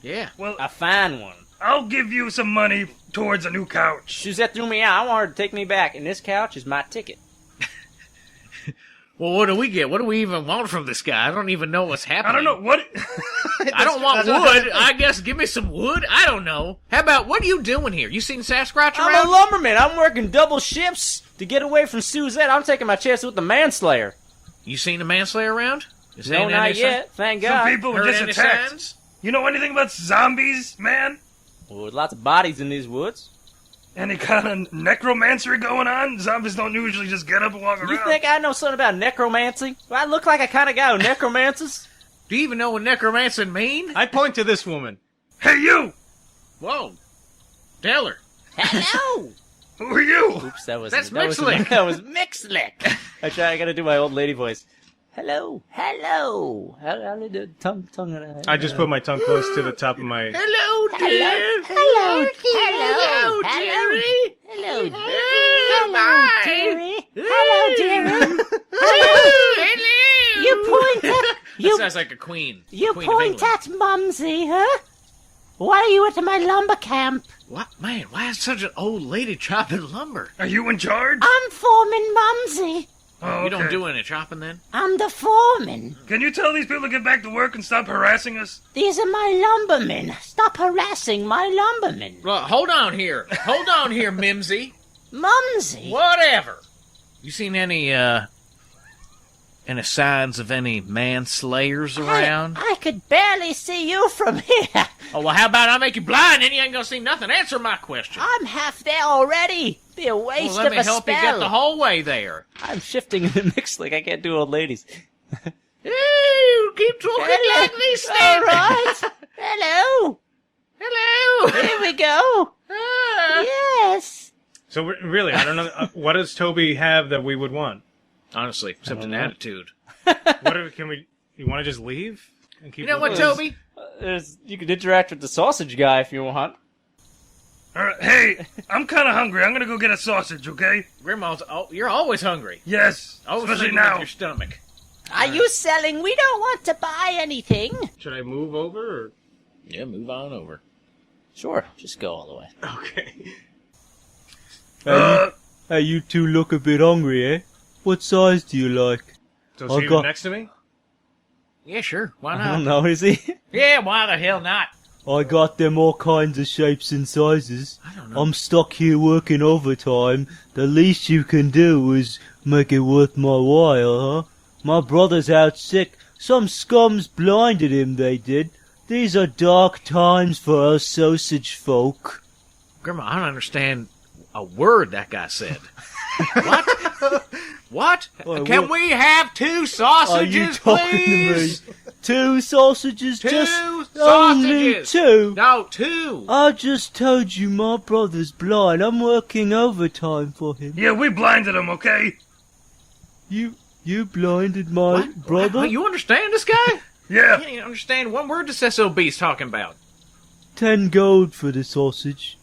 Yeah. Well, A fine one. I'll give you some money towards a new couch. Suzette threw me out. I want her to take me back, and this couch is my ticket. Well, what do we get? What do we even want from this guy? I don't even know what's happening. I don't know what. I don't want wood. I guess give me some wood. I don't know. How about, what are you doing here? You seen Sasquatch I'm around? a lumberman. I'm working double shifts to get away from Suzette. I'm taking my chance with the Manslayer. You seen the Manslayer around? You No, seen not any yet. Thank Some God. people were Heard just any attacked. signs? You know anything about zombies, man? Well, with lots of bodies in these woods. Any kind of necromancy going on? Zombies don't usually just get up and walk around. You think I know something about necromancy? Do I look like a kind of guy who necromances? Do you even know what necromancy mean? I point to this woman. Hey, you! Whoa. Tell her. Hello. Who are you? Oops, that was That's Mixlick. That was Mixlick. I gotta do my old lady voice. Hello. Hello. How did the tongue? I just put my tongue close to the top of my... Hello, dear. Hello. Hello, dearie. Hello. Hello, dearie. Hello, dearie. Hello. You point at That sounds like a queen. you Queen of point England. at Mumsy, huh? Why are you at my lumber camp? What? Man, why is such an old lady chopping lumber? Are you in charge? I'm foreman Mumsy. Oh, You don't okay. do any chopping then? I'm the foreman. Can you tell these people to get back to work and stop harassing us? These are my lumbermen. Stop harassing my lumbermen. Well, hold on here. Hold on here, Mimsy. Mumsy. Whatever. You seen any signs of any manslayers around? I could barely see you from here. Oh, well, how about I make you blind and you ain't gonna see nothing? Answer my question. I'm half there already. Be a waste Well, let of me a help spell. you get the whole way there. I'm shifting in the Mixlick. I can't do old ladies. Ew, keep talking like this All then. right. Hello. Hello. Here we go. Ah. Yes. So really, I don't know. What does Toby have that we would want? Honestly, except an attitude. Can we... You want to just leave? And keep You know what, looking? Toby? You can interact with the sausage guy if you want. All right, hey, I'm kind of hungry. I'm gonna go get a sausage, okay? Grandma's, you're always hungry. Yes, Always especially thinking with now. your stomach. Are you selling? We don't want to buy anything. Should I move over? Or... Yeah, move on over. Sure, just go all the way. Okay. Hey, you two look a bit hungry, eh? What size do you like? So I is he got- next to me? Yeah, sure. Why I don't not? know, is he? Yeah, why the hell not? I got them all kinds of shapes and sizes. I don't know. I'm stuck here working overtime. The least you can do is make it worth my while, huh? My brother's out sick. Some scums blinded him, they did. These are dark times for us sausage folk. Grandma, I don't understand a word that guy said. What? What? Wait, Can what? we have 2 Are you sausages, talking please? to me? 2 sausages? 2 just sausages. only 2? No, 2. I just told you my brother's blind. I'm working overtime for him. Yeah, we blinded him, okay? You blinded my brother? What, you understand this guy? Yeah. You don't understand one word this SOB's talking about. 10 gold for the sausage.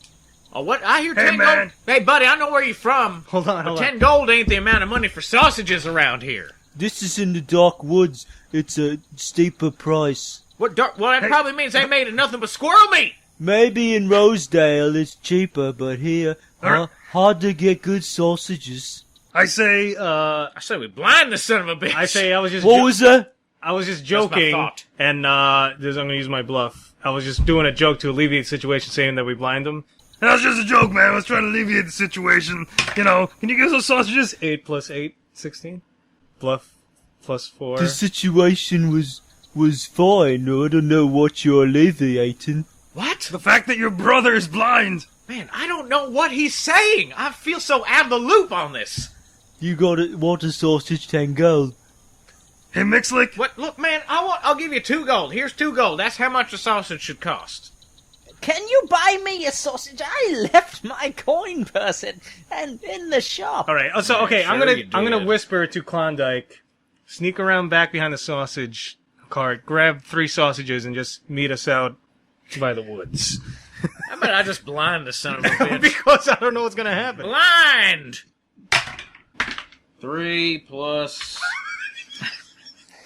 Oh, what? I hear Hey, 10 man. gold. Hey, buddy, I know where you're from. Hold on, But hold 10 on. gold ain't the amount of money for sausages around here. This is in the dark woods. It's a steeper price. Well, that probably means they made it nothing but squirrel meat. Maybe in Rosedale it's cheaper, but here, Er- hard to get good sausages. I say, I say we blind the son of a bitch. I say I was just... What was that? I was just my joking, thought. and I'm going to use my bluff. I was just doing a joke to alleviate the situation, saying that we blind them. that was just a joke, man. I was trying to alleviate the situation. You know, can you give us those sausages? 8 plus 8, 16. Bluff plus 4. The situation was fine. I don't know what you're alleviating. What? The fact that your brother is blind. Man, I don't know what he's saying. I feel so out of the loop on this. You want a sausage, 10 gold. Hey, Mixlick. What? Look, man, I'll give you 2 gold. Here's 2 gold. That's how much a sausage should cost. Can you buy me a sausage? I left my coin purse and in the shop. All right. So okay, Sure I'm you gonna did. whisper to Klondike, sneak around back behind the sausage cart, grab 3 sausages, and just meet us out by the woods. How about I just blind the son of a bitch? Because I don't know what's gonna happen. Blind! 3 plus...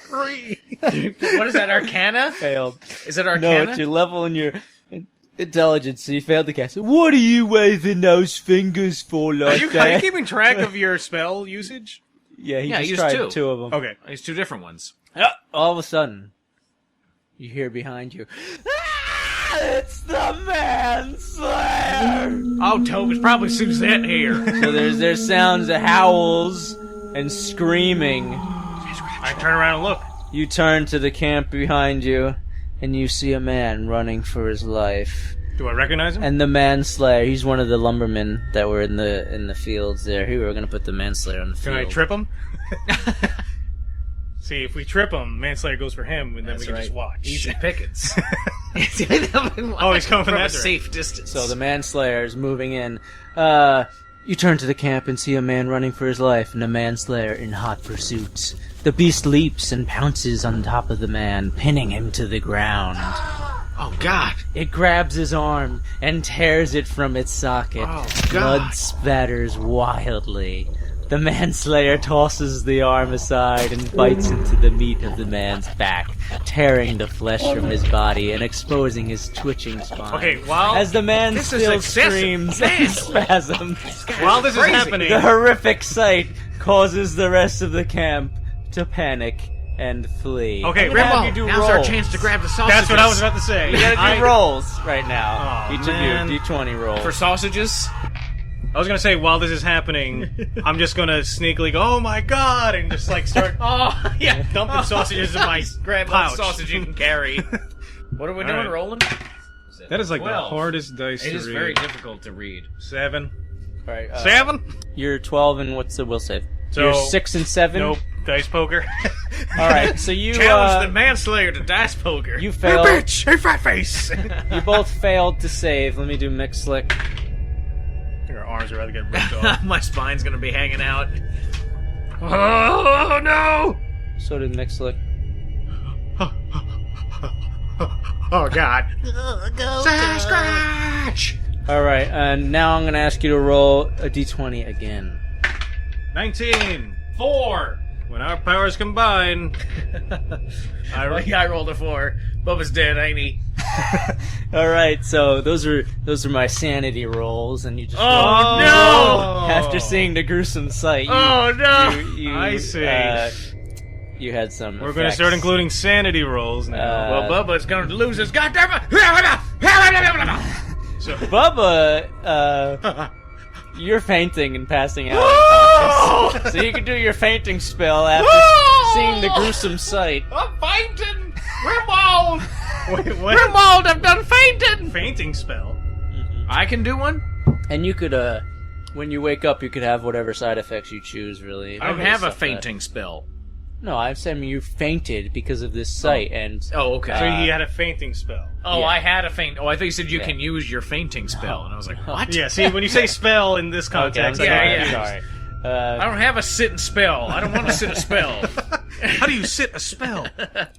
3. What is that, Arcana? Failed. Is it No, Arcana? it's your level and your intelligence, so you failed to cast it. What are you waving those fingers for Are like you that? keeping track of your spell usage? Yeah, he Yeah, just use tried 2. 2 of them. Okay. These 2 different ones. All of a sudden, you hear behind you, "Ah, it's the Manslayer!" Oh, Toby's probably Suzette here. So there's sounds of howls and screaming. I turn around and look. You turn to the camp behind you, and you see a man running for his life. Do I recognize him? And the Manslayer, he's one of the lumbermen that were in the fields there. Here, we're gonna put the Manslayer on the Can field. I trip him? See, if we trip him, Manslayer goes for him, and then we can just watch. Easy pickets. Oh, he's coming from from that a safe distance. So the Manslayer is moving in. You turn to the camp and see a man running for his life, and a Manslayer in hot pursuit. The beast leaps and pounces on top of the man, pinning him to the ground. Oh, God. It grabs his arm and tears it from its socket. Oh, Blood God. spatters wildly. The Manslayer tosses the arm aside and bites into the meat of the man's back, tearing the flesh from his body and exposing his twitching spine. Okay, while As the man This is still excessive. screams Man. and spasms, while this is crazy. happening, the horrific sight causes the rest of the camp to panic and flee. Okay, I'm gonna have Grimwald, you do now's our rolls. chance to grab the sausages. that's what I was about to say. You gotta do I rolls right now. Aw, Each man. of you, D20 rolls. For sausages? was gonna say, while this is happening, I'm just gonna sneakily go, "Oh my god!" and just like start Oh, yeah. dumping sausages in my Grab pouch. one sausage you can carry. What are we doing, right. rolling? That is like 12. the hardest dice It to is read. very difficult to read. 7. All right, 7? You're 12, and what's the will save? So- You're 6 and 7. Nope. Dice poker. All right, so you Challenge the Manslayer to dice poker. you failed. Bitch! Hey, fat face! You both failed to save. Let me do Mixlick. Your arms are about to get ripped off. My spine's gonna be hanging out. Oh no! So did Mixlick. Oh god. Sasquatch! All right, and now I'm gonna ask you to roll a d20 again. 19. 4! When our powers combine. I rolled a 4. Bubba's dead, ain't he? All right, so those are my sanity rolls, and you just Oh, no! after seeing the gruesome sight. Oh, no! You, I see. You had some. We're going to effects. start including sanity rolls now. Well, Bubba's gonna lose his goddamn... So, Bubba, you're fainting and passing out unconscious. So you can do your fainting spell after seeing the gruesome sight. I'm fainting! Grimwald! wait, what? Grimwald, I've done fainting! Fainting spell. I can do one? And you could, when you wake up, you could have whatever side effects you choose, really. I don't have a Stuff that- fainting spell. No, I'm saying you fainted because of this sight, and Oh, okay. So he had a fainting spell. Oh, Yeah. I had a faint. Oh, I thought you said you Yeah. can use your fainting spell, and I was like, what? Yeah, see, when you say spell in this context, Yeah, I yeah. get sorry. confused. I don't have a sit and spell. I don't want to sit a spell. How do you sit a spell?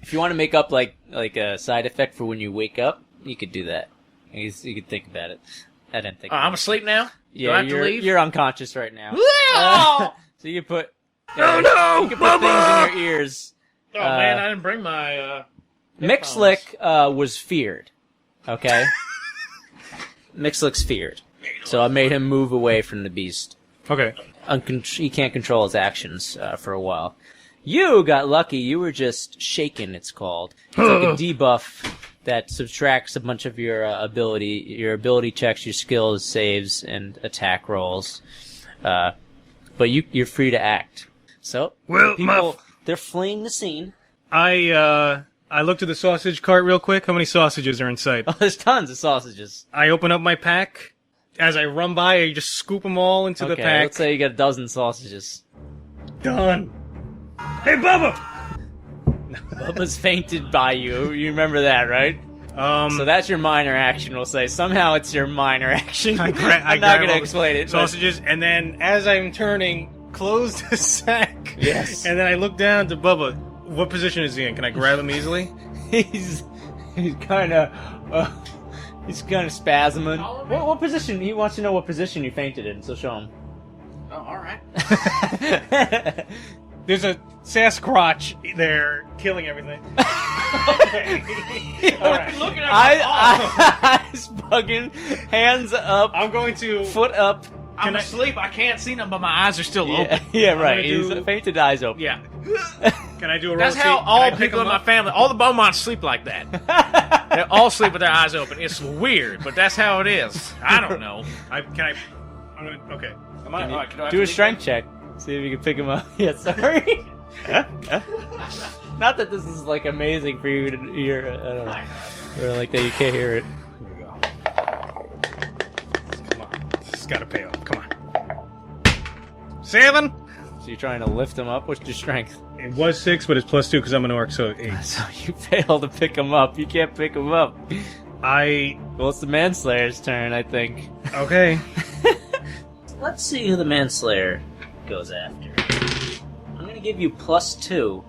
If you want to make up like a side effect for when you wake up, you could do that. You could think about it. I didn't think. I'm asleep now? Yeah, Do I have to leave? you're unconscious right now. Oh, So you put. Oh, no, You can put things in your ears. man, I didn't bring my, Mixlick was feared. Okay? Mixlick's feared. So I made him move away from the beast. Okay. He can't control his actions for a while. You got lucky. You were just shaken, it's called. It's like a debuff that subtracts a bunch of your ability checks, your skills, saves, and attack rolls. But you're free to act. So, Well, people, they're fleeing the scene. I looked at the sausage cart real quick. How many sausages are in sight? Oh, there's tons of sausages. I open up my pack. As I run by, I just scoop them all into the Okay, pack. let's say you got a dozen sausages. Done. Hey, Bubba! Bubba's fainted by you. You remember that, right? So that's your minor action, we'll say. Somehow it's your minor action. I'm not grab going to all explain it. sausages, and then as I'm turning, close the sack. Yes. And then I look down to Bubba. What position is he in? Can I grab him easily? He's kind of spasming. What position? He wants to know what position you fainted in, so show him. Oh, all right. There's a Sasquatch there killing everything. Okay. All right. Looking at Eyes bugging, hands up, I'm going to. foot up. I'm asleep. I can't see them, but my eyes are still open. Yeah, right. gonna He's do- fainted, eyes open. Yeah. Can I do a roll? That's to how see- all can I pick people in him my up? family, all the Beaumonts sleep like that. They all sleep with their eyes open. It's weird, but that's how it is. I don't know. I'm gonna. Okay. Am I, all right, can I Do a strength check. See if you can pick him up. Yeah, sorry. Not that this is like amazing for you to hear. I don't know. Or like that you can't hear it. Here we go. Come on. This has got to pay off. Come on. 7. So you're trying to lift him up. What's your strength? It was 6, but it's +2 because I'm an orc, so 8. So you fail to pick him up. You can't pick him up. Well, it's the Manslayer's turn, I think. Okay. Let's see who the Manslayer goes after. I'm gonna give you +2.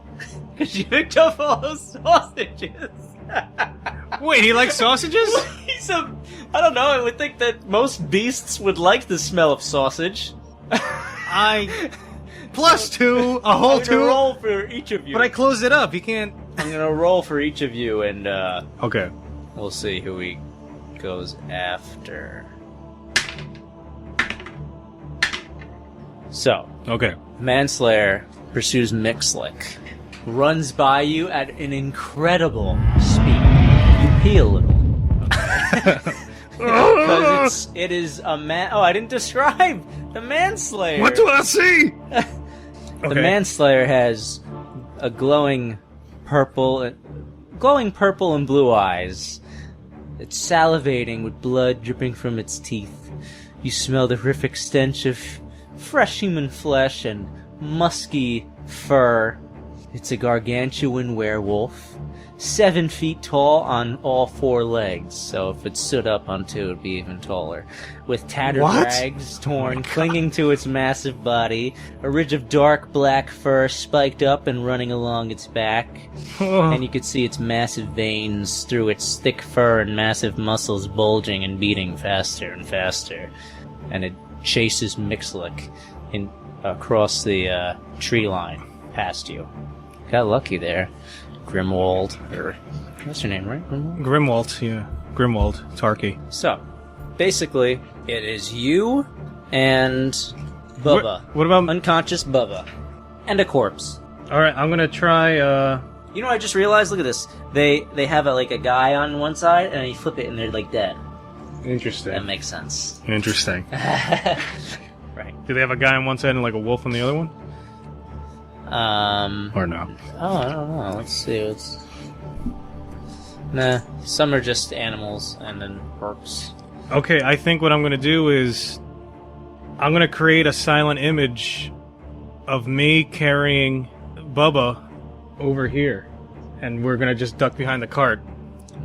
Because you picked up all those sausages. Wait, he likes sausages? I don't know, I would think that most beasts would like the smell of sausage. +2, a whole I'm gonna 2. roll for each of you. But I closed it up. He can't. I'm gonna roll for each of you, and Okay. we'll see who he goes after. So, Okay. Manslayer pursues Mixlick, runs by you at an incredible speed. You peel a little. Because it is a man. Oh, I didn't describe the Manslayer. What do I see? The Manslayer has a glowing purple and blue eyes. It's salivating with blood dripping from its teeth. You smell the horrific stench of fresh human flesh and musky fur. It's a gargantuan werewolf, 7 feet tall on all 4 legs, so if it stood up on 2, it'd be even taller. With tattered rags torn, clinging to its massive body, a ridge of dark black fur spiked up and running along its back, and you could see its massive veins through its thick fur and massive muscles bulging and beating faster and faster. And it chases Mixlick across the tree line past you. Got lucky there. Grimwald, or what's your name, right? Grimwald? Grimwald, yeah. Grimwald, Tarky. So, basically, it is you and Bubba. What about... Unconscious Bubba. And a corpse. Alright, I'm gonna try, You know, I just realized, look at this. They have a guy on one side, and you flip it, and they're, dead. Interesting. That makes sense. Interesting. Right. Do they have a guy on one side and, a wolf on the other one? Or no? Oh, I don't know. Let's see. Nah, some are just animals, and then orcs. Okay, I think what I'm gonna do is... I'm gonna create a silent image of me carrying Bubba over here. And we're gonna just duck behind the cart.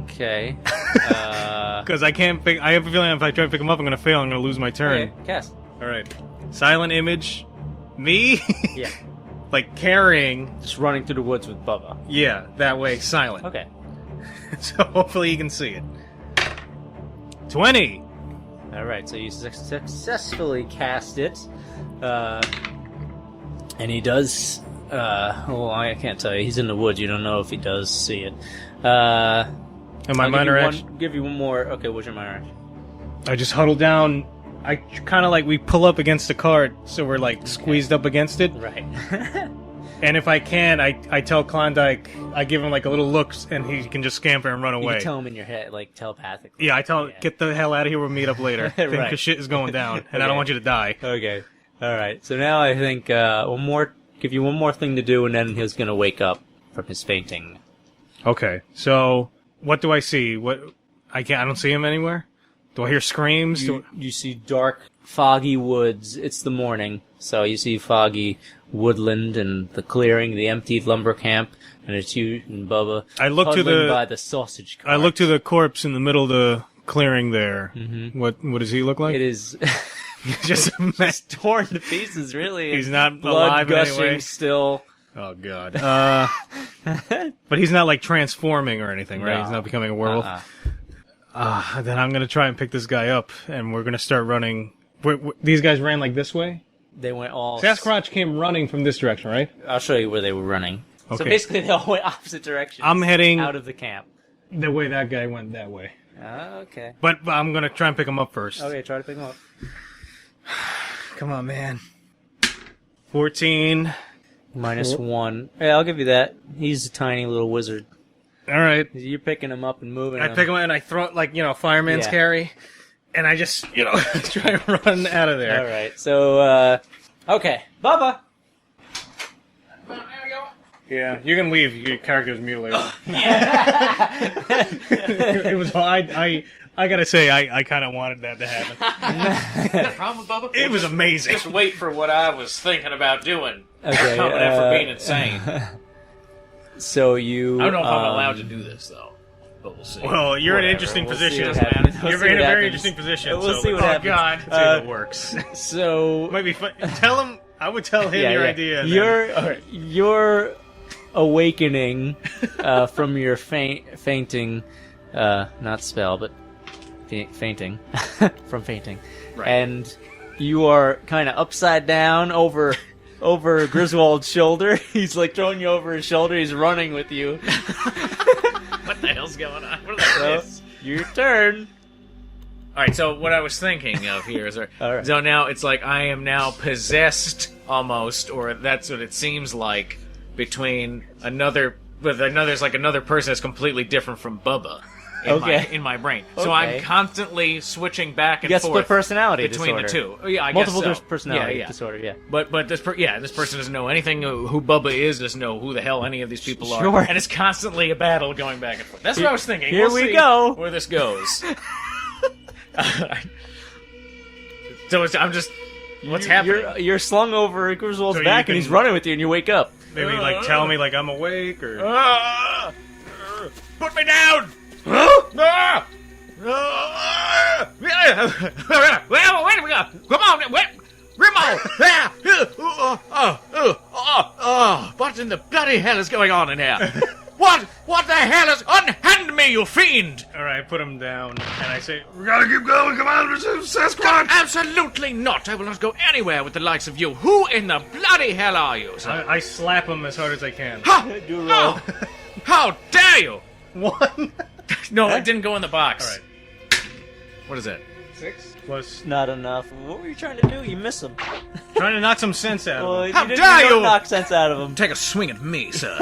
Okay. Because I can't pick... I have a feeling if I try to pick him up, I'm gonna fail. I'm gonna lose my turn. Okay, cast. Alright. Silent image. Me? Yeah. Carrying... Just running through the woods with Bubba. Yeah, that way. Silent. Okay. So hopefully you can see it. 20! Alright, so you successfully cast it. And he does... well, I can't tell you. He's in the woods. You don't know if he does see it. And my minor action... Give you one more... Okay, what's your minor action? I just huddle down. I kind of we pull up against the cart, so we're squeezed up against it. Right. And if I can, I tell Klondike, I give him a little look, and he can just scamper and run You away. can tell him in your head, telepathically. Yeah, I tell him, get the hell out of here, we'll meet up later. Right. Because shit is going down, and I don't want you to die. Okay. Alright, so now I think, give you one more thing to do, and then he's gonna wake up from his fainting. Okay, so, what do I see? I don't see him anywhere? Do I hear screams? You see dark, foggy woods. It's the morning, so you see foggy woodland and the clearing, the emptied lumber camp, and it's you and Bubba. I look to huddling the by the sausage cart. I look to the corpse in the middle of the clearing there. Mhm. What does he look like? It is just a mess. torn to pieces. Really, He's not blood alive in any gushing way? still. Oh god. But he's not like transforming or anything, right? No. He's not becoming a werewolf. Then I'm gonna try and pick this guy up, and we're gonna start running. These guys ran like this way. They went all. Sasquatch came running from this direction, right? I'll show you where they were running. So Okay. basically, they all went opposite directions. I'm heading out of the camp. the way that guy went that way. Okay. But I'm gonna try and pick him up first. Okay, try to pick them up. Come on, man. 14. -1. Yeah, I'll give you that. He's a tiny little wizard. All right. You're picking him up and moving I him. pick him up and I throw it like, fireman's Yeah. carry. And I just, try and run out of there. All right. So, okay, Bubba. Yeah, you can leave. Your character's mutilated. It was. I gotta say, I kind of wanted that to happen. Got a problem with Bubba? It was amazing. Just wait for what I was thinking about doing. Okay, Coming after being insane. So you. I don't know if I'm allowed to do this though, but we'll see. Well, you're in an Whatever, interesting we'll see position, what man. happens. We'll You're see in a what very happens. interesting position. We'll so, see what happens. Oh God, let's see if it works. So Might be fun. Tell him. I would tell him your idea. and then- You're awakening from your fainting, not spell, but fainting from fainting, Right. and you are kind of upside down over Griswold's shoulder. He's like throwing you over his shoulder. He's running with you. What the hell's going on? What So, is your turn. All right, so what I was thinking of here is, All right. so now it's like I am now possessed almost, or that's what it seems like, between there's like another person that's completely different from Bubba in my brain. So Okay. I'm constantly switching back and You got forth split personality between disorder. the two. Oh, yeah, I Multiple guess so. personality Yeah. disorder. Yeah. But this person doesn't know anything who Bubba is, doesn't know who the hell any of these people are, Sure. and it's constantly a battle going back and forth. That's what I was thinking. Here We'll we see go. where this goes. So I'm just, what's happening? You're slung over Griswold's So you back, can- and he's running with you, and you wake up. Maybe like tell me like I'm awake or. Put me down! Where do we go? Come on, Grimwald! What in the bloody hell is going on in here? What the hell is... Unhand me, you fiend! All right, I put him down and I say, We gotta keep going. Come on, Sasquatch. Absolutely not! I will not go anywhere with the likes of you. Who in the bloody hell are you, sir? I slap him as hard as I can. Do a roll. How dare you! One. No, it didn't go in the box. All right. What is that? 6 plus. Not enough. What were you trying to do? You miss him. Trying to knock some sense out Well, of him. How you didn't dare even you! knock sense out of him. Take a swing at me, sir.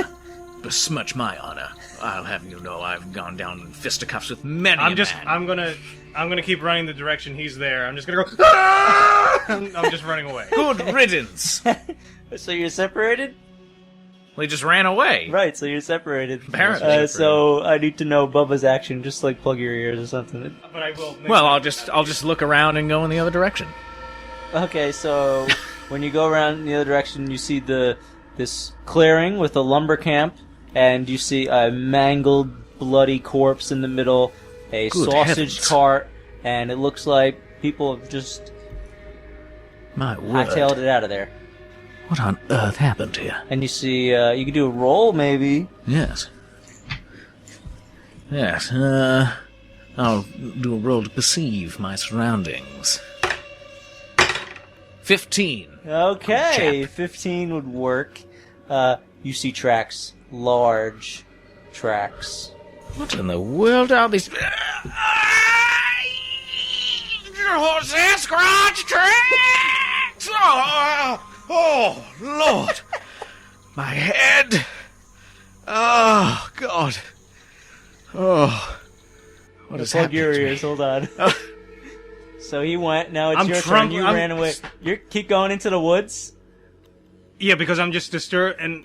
Besmirch my honor. I'll have you know I've gone down in fisticuffs with many a man. I'm gonna keep running the direction he's there. I'm just gonna go. "Ah!" I'm just running away. Good riddance. So you're separated? Well, he just ran away. Right, so you're separated. Apparently. So I need to know Bubba's action, just like plug your ears or something. But I will. Well, I'll just look around and go in the other direction. Okay, so when you go around in the other direction, you see this clearing with a lumber camp, and you see a mangled, bloody corpse in the middle, a Good sausage heavens. cart, and it looks like people have just My word. hightailed it out of there. What on earth happened here? And you see, you can do a roll, maybe. Yes. Yes, I'll do a roll to perceive my surroundings. 15. Okay, Chap. 15 would work. You see tracks, large tracks. What in the world are these... Sasquatch tracks! Oh, Lord! My head! Oh, God! Oh, what has Plug happened your to me? ears, hold on. So he went, now it's I'm your turn, you I'm- ran away. You keep going into the woods? Yeah, because I'm just disturbed, and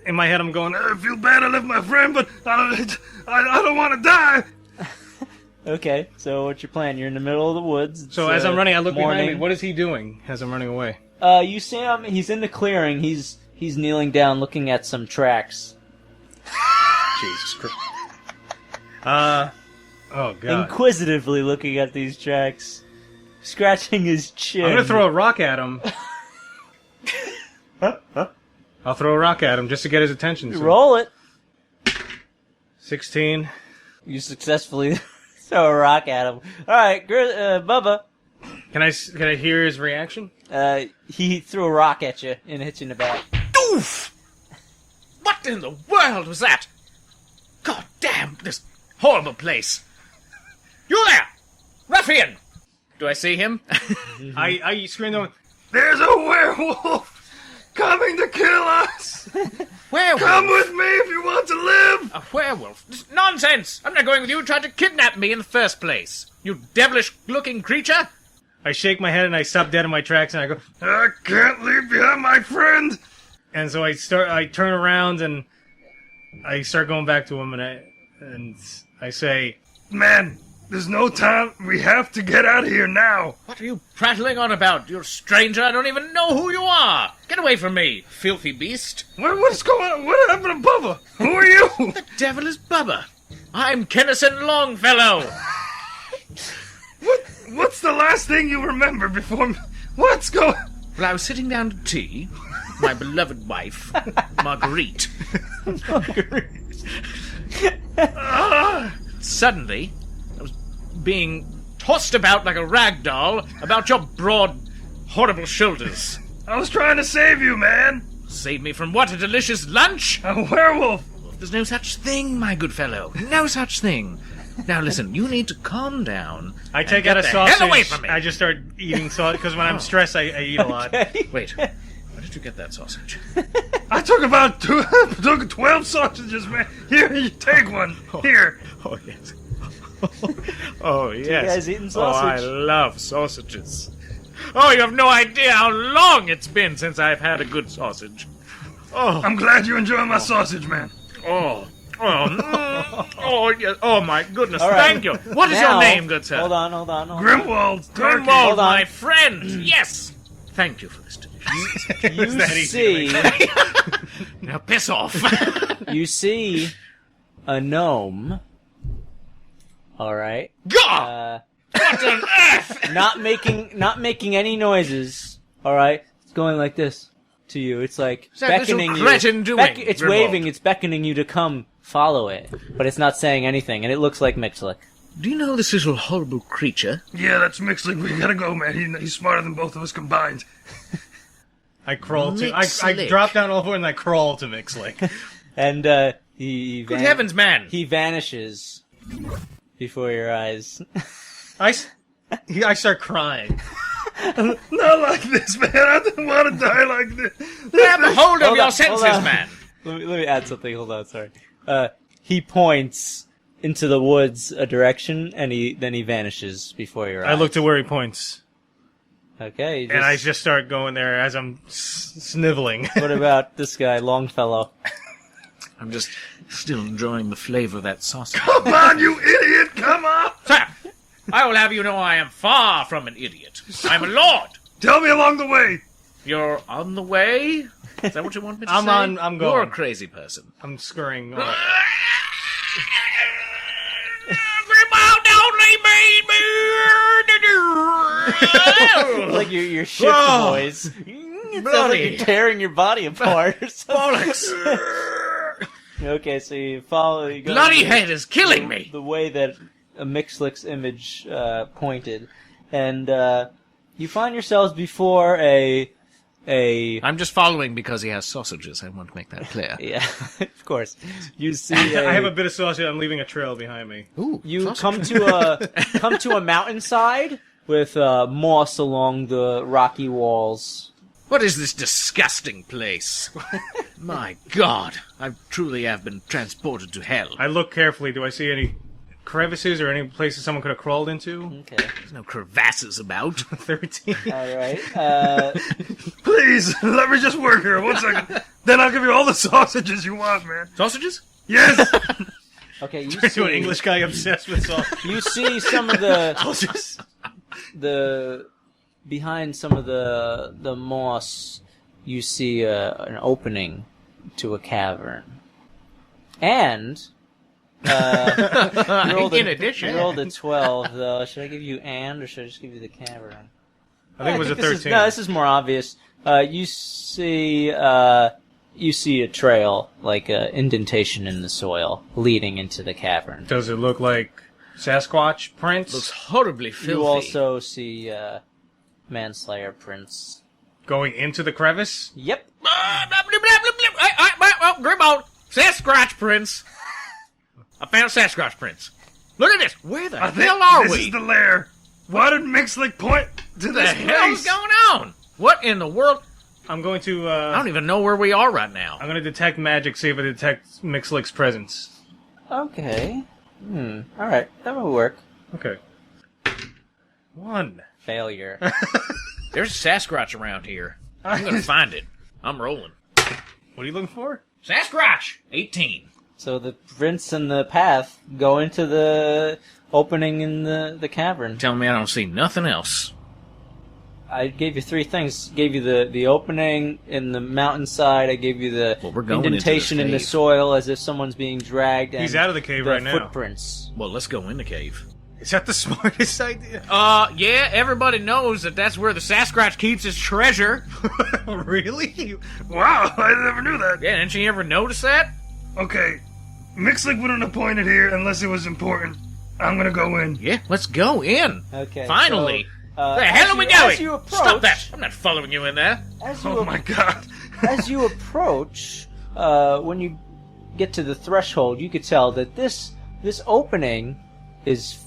in my head I'm going. I feel bad I left my friend, but I don't want to die. Okay, so what's your plan? You're in the middle of the woods. It's, So as I'm running, I look behind me. morning. What is he doing as I'm running away? You see him. He's in the clearing. He's kneeling down, looking at some tracks. Jesus Christ. Oh God. Inquisitively looking at these tracks, scratching his chin. I'm gonna throw a rock at him. I'll throw a rock at him just to get his attention. So. Roll it. 16. You successfully throw a rock at him. All right, Bubba. Can I hear his reaction? He threw a rock at you and hit you in the back. Doof! What in the world was that? God damn this horrible place. You there! Ruffian! Do I see him? I screamed on. There's a werewolf coming to kill us! Werewolf? Come with me if you want to live! A werewolf? This nonsense! I'm not going with you. You tried to kidnap me in the first place. You devilish-looking creature! I shake my head and I stop dead in my tracks and I go. I can't leave behind my friend! And so I turn around and I start going back to him and I say, Man, there's no time. We have to get out of here now. What are you prattling on about? You're a stranger. I don't even know who you are. Get away from me, filthy beast. What's going on? What happened to Bubba? Who are you? The devil is Bubba. I'm Kennison Longfellow. What's the last thing you remember before... What's going... Well, I was sitting down to tea. My beloved wife, Marguerite. Suddenly, I was being tossed about like a rag doll about your broad, horrible shoulders. I was trying to save you, man. Save me from what? A delicious lunch? A werewolf. There's no such thing, my good fellow. No such thing. Now listen, you need to calm down. I and take get out a the sausage. hell away from me. I just start eating sausage because when I'm stressed, I eat a lot. Wait, where did you get that sausage? I took about 12 sausages, man. Here, you take one. Here. Oh, yes. Oh, yes. You guys eating Oh, I sausage? love sausages. Oh, you have no idea how long it's been since I've had a good sausage. Oh, I'm glad you enjoy my sausage, man. oh, oh, yes. Oh, my goodness. All right. Thank you. What is Now- your name, good sir? Hold on. Grimwald. Grimwald, Hold on. my friend. Yes. Thank you for this delicious. You that easy to see, Now piss off. you see a gnome. All right. God! What on earth? Not making any noises. All right. It's going like this to you. It's like What's that beckoning little you. cretin doing, It's Grimwald? waving. It's beckoning you to come follow it, but it's not saying anything, and it looks like Mixlick. Do you know this little horrible creature? Yeah, that's Mixlick. We gotta go, man. He's smarter than both of us combined. I crawl to. I Mixlick. drop down all over and I crawl to Mixlick. And he Good heavens, man! he vanishes before your eyes. I start crying. Not like this, man. I don't want to die like this. Grab hold of Hold your on, hold senses, on. man! Let me add something. Hold on, sorry. He points into the woods a direction, and then he vanishes before your eyes. I look to where he points, Okay. you and I just- just start going there as I'm sniveling. What about this guy, Longfellow? I'm just still enjoying the flavor of that sausage. Come on, you idiot. Come on. Sir, I will have you know I am far from an idiot. I'm a lord. Tell me along the way. You're on the way? Is that what you want me to I'm say? on- I'm You're going. a crazy person. I'm scurrying. Grimwald, don't leave me! Like your shift Whoa. voice. It sounds like Bloody. you're tearing your body apart or something. Bollocks! Okay, so you follow. You go Bloody head is killing me! the way that a Mixlick's image pointed, and you find yourselves before a I'm just following because he has sausages. I want to make that clear. yeah, of course. You see, I have a bit of sausage. I'm leaving a trail behind me. Ooh, you come to a mountainside with moss along the rocky walls. What is this disgusting place? My God, I truly have been transported to hell. I look carefully. Do I see any crevices or any places someone could have crawled into? Okay, There's no crevasses about. 13. all right. Please, let me just work here 1 second. Then I'll give you all the sausages you want, man. Sausages? Yes. Okay, you To an see, English guy obsessed with sausage. you see some of the behind some of the moss. You see an opening to a cavern, and you rolled In addition. you rolled a 12. Though, should I give you or should I just give you the cavern? I think it was a this is- 13. No, this is more obvious. You see a trail, like an indentation in the soil, leading into the cavern. Does it look like Sasquatch prints? Looks horribly filthy. You also see Manslayer prints. Going into the crevice? Yep. Grimwald! Sasquatch prints! I found Sasquatch prints. Look at this! Where the hell are this we? is the lair. Why did Mixlick point to What this the hell's place? going on? What in the world? I'm going to, I don't even know where we are right now. I'm going to detect magic, see if I detect Mixlick's presence. Okay. Alright, that will work. Okay. 1. Failure. There's a Sasquatch around here. I'm gonna find it. I'm rolling. What are you looking for? Sasquatch! 18. So the prints and the path go into the opening in the cavern. Tell me I don't see nothing else. I gave you 3 things. Gave you the opening in the mountainside. I gave you the Well, we're going into indentation this in the cave. soil as if someone's being dragged. And He's out of the cave the right now. footprints. Well, let's go in the cave. Is that the smartest idea? Yeah, everybody knows that that's where the Sasquatch keeps his treasure. Really? Wow, I never knew that. Yeah, didn't you ever notice that? Okay, Mixlick wouldn't have pointed here unless it was important. I'm gonna go in. Yeah, let's go in. Okay. Finally. So, Where the hell are we As you going? approach, Stop that! I'm not following you in there. As you Oh my god. as you approach, when you get to the threshold, you could tell that this opening is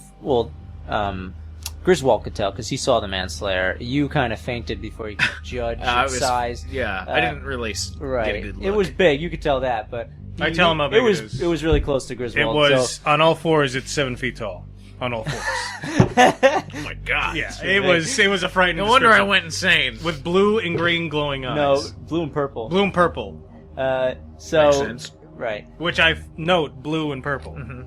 Griswold could tell because he saw the Manslayer. You kind of fainted before you could judge its size. Yeah, I didn't really get a Right. good look. It was big. You could tell that, but I tell him how big it is. It was really close to It Griswold. was, on all fours, it's 7 feet tall. On all fours. Oh my god. Yeah, it was a frightening No wonder I description. went insane. With blue and green glowing eyes. no blue and purple. Blue and purple. So Makes sense. right. Which I note, blue and purple. Mm-hmm.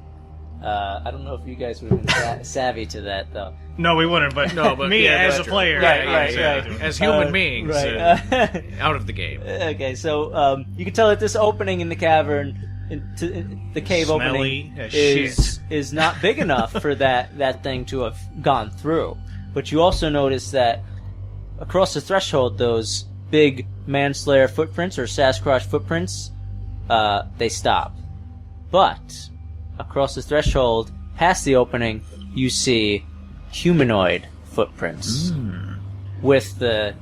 I don't know if you guys would have been savvy to that though. No, we wouldn't, but, but me yeah, as a that's player. Right, I right, understand right. it. As human beings, Right. out of the game. Okay, so you can tell that this opening in the cavern, the cave Smelly opening, as is not big enough for that thing to have gone through. But you also notice that across the threshold, those big Manslayer footprints or Sasquatch footprints, they stop. But across the threshold, past the opening, you see humanoid footprints with the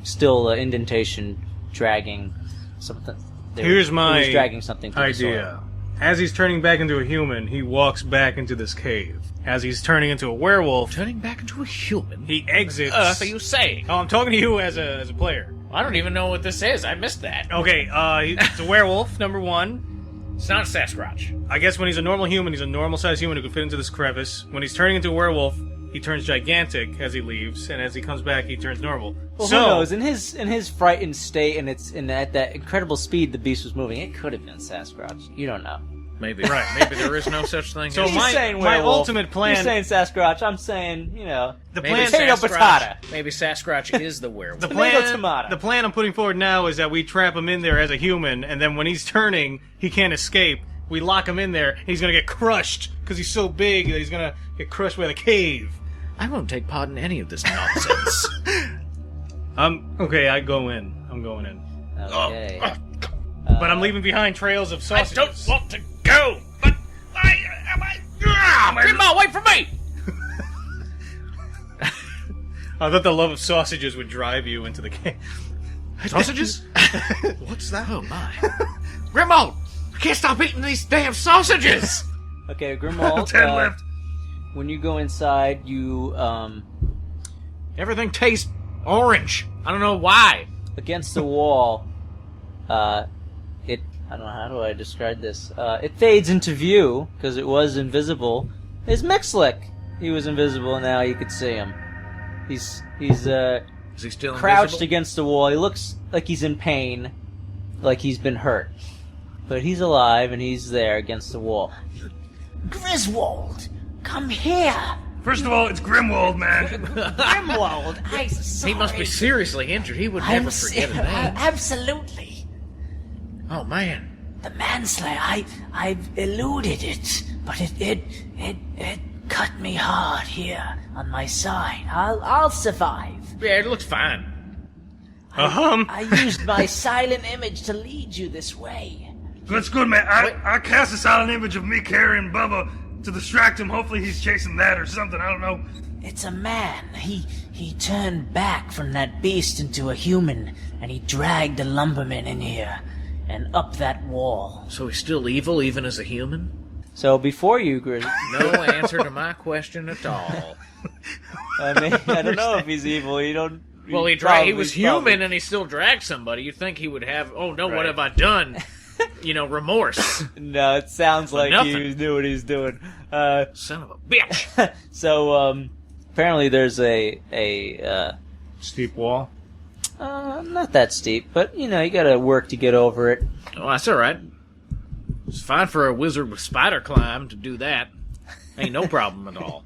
indentation dragging something. Here's my He was dragging something through the soil. idea. As he's turning back into a human, he walks back into this cave. As he's turning into a werewolf, Turning back into a human. he exits. What are you saying? Oh, I'm talking to you as a player. I don't even know what this is. I missed that. Okay, it's a werewolf, number 1. It's not Sasquatch. I guess when he's a normal human, he's a normal-sized human who can fit into this crevice. When he's turning into a werewolf, he turns gigantic as he leaves, and as he comes back, he turns normal. Well, so, who knows? In his frightened state and at that incredible speed the beast was moving, it could have been Sasquatch. You don't know. Maybe. Right. Maybe there is no such thing. So as He's my- saying my werewolf. ultimate plan- You're saying Sasquatch. I'm saying, the maybe plan, Potato Sasquatch- patata. Maybe Sasquatch is the werewolf. the Tomato, plan, tomato. the plan I'm putting forward now is that we trap him in there as a human, and then when he's turning, he can't escape. We lock him in there, and he's gonna get crushed because he's so big that he's gonna get crushed by the cave. I won't take part in any of this nonsense. Okay, I go in. I'm going in, Okay. but I'm leaving behind trails of I sausages. don't want to go, but Grimwald, wait for me! I thought the love of sausages would drive you into the cave. Sausages? What's that? Oh my. Grimwald! I can't stop eating these damn sausages! Okay, Grimwald. 10 left. When you go inside, you Everything tastes orange. I don't know why. against the wall. I don't know, how do I describe this? It fades into view because it was invisible. Is Mixlick? He was invisible. Now you could see him. He's Is he still crouched invisible? against the wall. He looks like he's in pain, like he's been hurt, but he's alive and he's there against the wall. Griswold, come here. First of all, it's Grimwald, man. Grimwald, I'm sorry. He must be seriously injured. He would never forget a name. Absolutely. Oh, man. The Manslayer, I've eluded it, but it cut me hard here on my side. I'll survive. Yeah, it looks fine. I used my silent image to lead you this way. That's good, man. I cast a silent image of me carrying Bubba to distract him. Hopefully he's chasing that or something. I don't know. It's a man. He turned back from that beast into a human, and he dragged a lumberman in here and up that wall. So he's still evil, even as a human? So before you, Grizz, No answer to my question at all. I mean, I don't know if he's evil. You don't. Well, he was human and he still dragged somebody. You'd think he would have, oh no, what have I done? Remorse. No, it sounds like nothing. he knew what he's doing. Son of a bitch. So, apparently there's a Steep wall. not that steep, but, you gotta work to get over it. Oh, that's alright. It's fine for a wizard with spider climb to do that. Ain't no problem at all.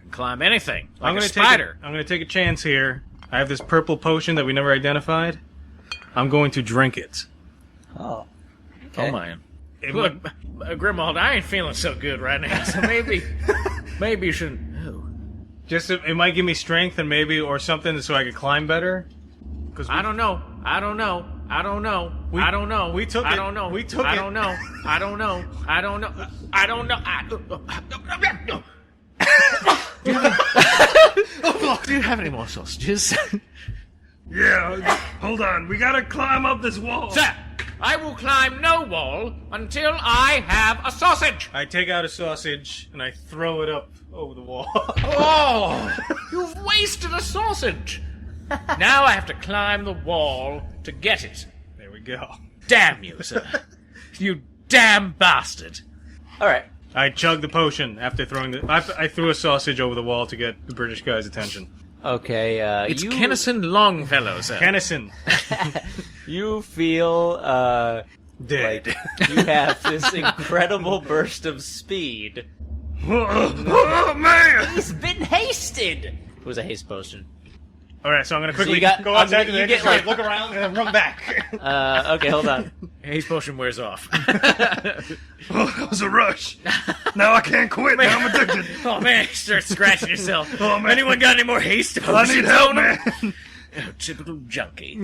Can climb anything, like a spider. I'm gonna take a chance here. I have this purple potion that we never identified. I'm going to drink it. Oh. Oh, man. Look, Grimwald, I ain't feeling so good right now, so maybe you shouldn't... Just it might give me strength and or something so I could climb better. Cause I don't know. We took it. I don't know. We took I it. don't know. Do you have any more sausages? Yeah, hold on. We gotta climb up this wall. Sir, I will climb no wall until I have a sausage. I take out a sausage and I throw it up over the wall. Oh, you've wasted a sausage. Now I have to climb the wall to get it. There we go. Damn you, sir. You damn bastard. All right. I chugged the potion after throwing I threw a sausage over the wall to get the British guy's attention. Okay, It's Kennison Longfellow, sir. Kennison. You feel, Dead. you have this incredible burst of speed. Oh, man! He's been hasted. It was a haste potion. Alright, so I'm gonna quickly you got- go outside you and get, like- look around and then run back. Okay, hold on. Haste potion wears off. Oh, that was a rush. Now I can't quit. Now I'm addicted. Oh man, you start scratching yourself. Oh, man. Anyone got any more haste I potions need help, on 'em? man. Oh, typical junkie.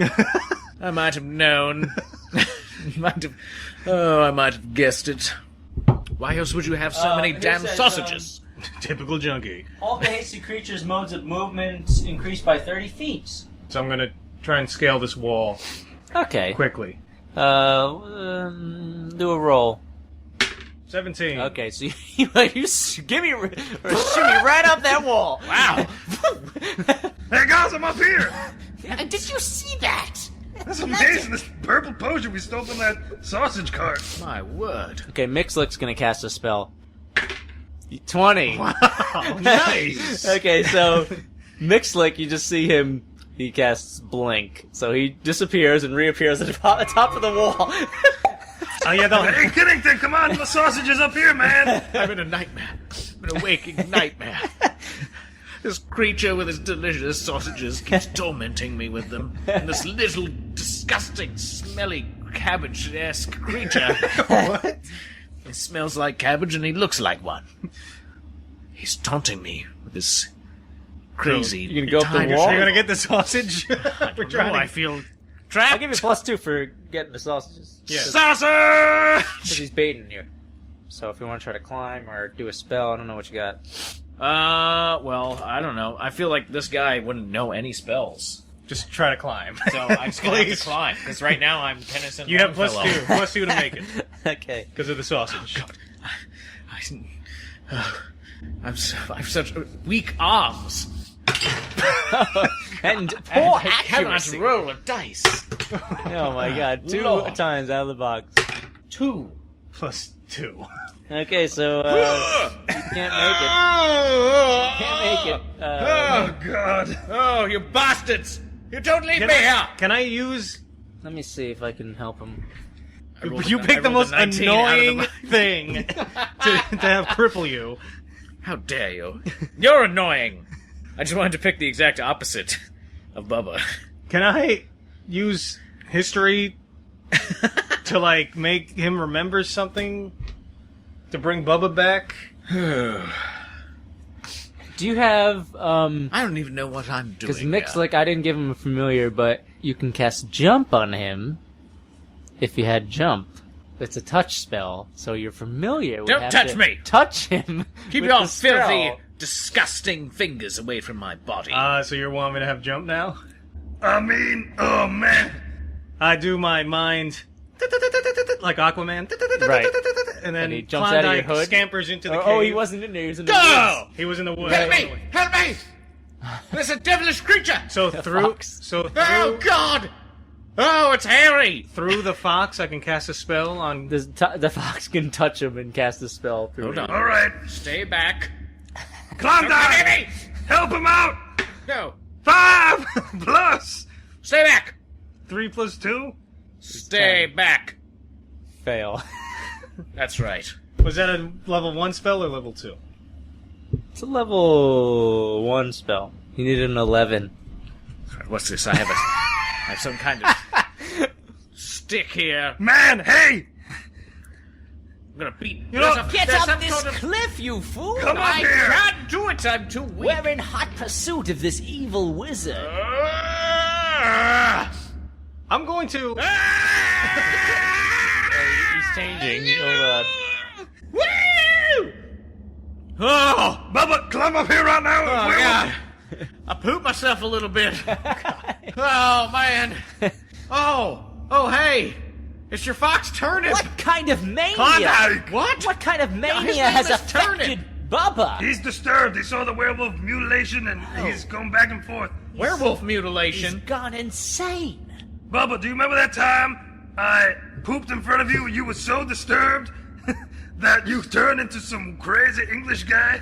I might have known. I might have guessed it. Why else would you have so many here damn says, sausages? Typical junkie. All the hasty creatures' modes of movement increase by 30 feet. So I'm gonna try and scale this wall Okay. quickly. Do a roll. 17. Okay, so you give me or shoot me right up that wall. Wow. Hey, guys, I'm up here. Did you see that? That's amazing. This purple potion we stole from that sausage cart. My word. Okay, Mixlick's gonna cast a spell. 20. Oh, nice. Okay, so Mixlick, you just see him. He casts blink, so he disappears and reappears at the top of the wall. Oh yeah, Hey, Kiddington, come on. The sausage is up here, man. I'm in a nightmare. I'm in a waking nightmare. This creature with his delicious sausages keeps tormenting me with them. And this little, disgusting, smelly, cabbage-esque creature. What? He smells like cabbage and he looks like one. He's taunting me with this crazy... You gonna go up the tiny- wall? You're gonna get the sausage? We're No, I feel trapped. I'll give you +2 for getting the sausages. Yeah. Sausage! Because he's baiting you. So if you want to try to climb or do a spell, I don't know what you got. Well, I don't know. I feel like this guy wouldn't know any spells. Just try to climb. So I'm just gonna have to Please. climb. Because right now I'm Kennison You have Longfellow. +2 to make it Okay. because of the sausage. I've such weak arms. And poor I cannot accuracy. roll a dice. Oh my god, 2 Lord. times out of the box. 2. +2. Okay, so, you can't make it. Can't make it. Oh, God. Oh, you bastards! You don't leave me here! Can I use? Let me see if I can help him. You picked the rolled a most 19 out of annoying the- thing to have cripple you. How dare you? You're annoying. I just wanted to pick the exact opposite of Bubba. Can I use history to, like, make him remember something? To bring Bubba back? Do you have, I don't even know what I'm doing. because Mixlick, I didn't give him a familiar, but you can cast Jump on him if you had Jump. It's a touch spell, so you're familiar. Don't touch me! Touch him! Keep with your the spell. filthy, disgusting fingers away from my body. So you're wanting me to have jump now? I mean, oh man. I do my mind like Aquaman. Right. And then And he jumps out of your Klondike hood? scampers into the cave. Oh, he wasn't in there. He was in the Go! woods. He was in the woods. Help me! Help me! There's a devilish creature! So fox. Oh, God! Oh, it's Harry! through the fox, I can cast a spell on. The fox can touch him and cast a spell through Hold him. on. All right. Stay back. Klondike! Help him out! No. 5 plus! Stay back! 3 plus 2? Stay back. Fail. That's right. Was that a level 1 spell or level 2? It's a level 1 spell. You need an 11. What's this? I have some kind of stick here. Man, hey! I'm gonna beat. You know, Get there's up some this sort of- cliff, you fool! Come on I here! can't do it. I'm too weak. We're in hot pursuit of this evil wizard. I'm going to. He's changing. Hold on. Woo! Oh, Bubba, climb up here right now! oh Where- God! I pooped myself a little bit. Oh man! Oh hey! It's your fox turnip. What kind of mania? Klondike! What? What kind of his mania name has is Turnip. affected Bubba? He's disturbed. He saw the werewolf mutilation and he's going back and forth. Werewolf He's mutilation. gone insane. Bubba, do you remember that time I pooped in front of you and you were so disturbed that you turned into some crazy English guy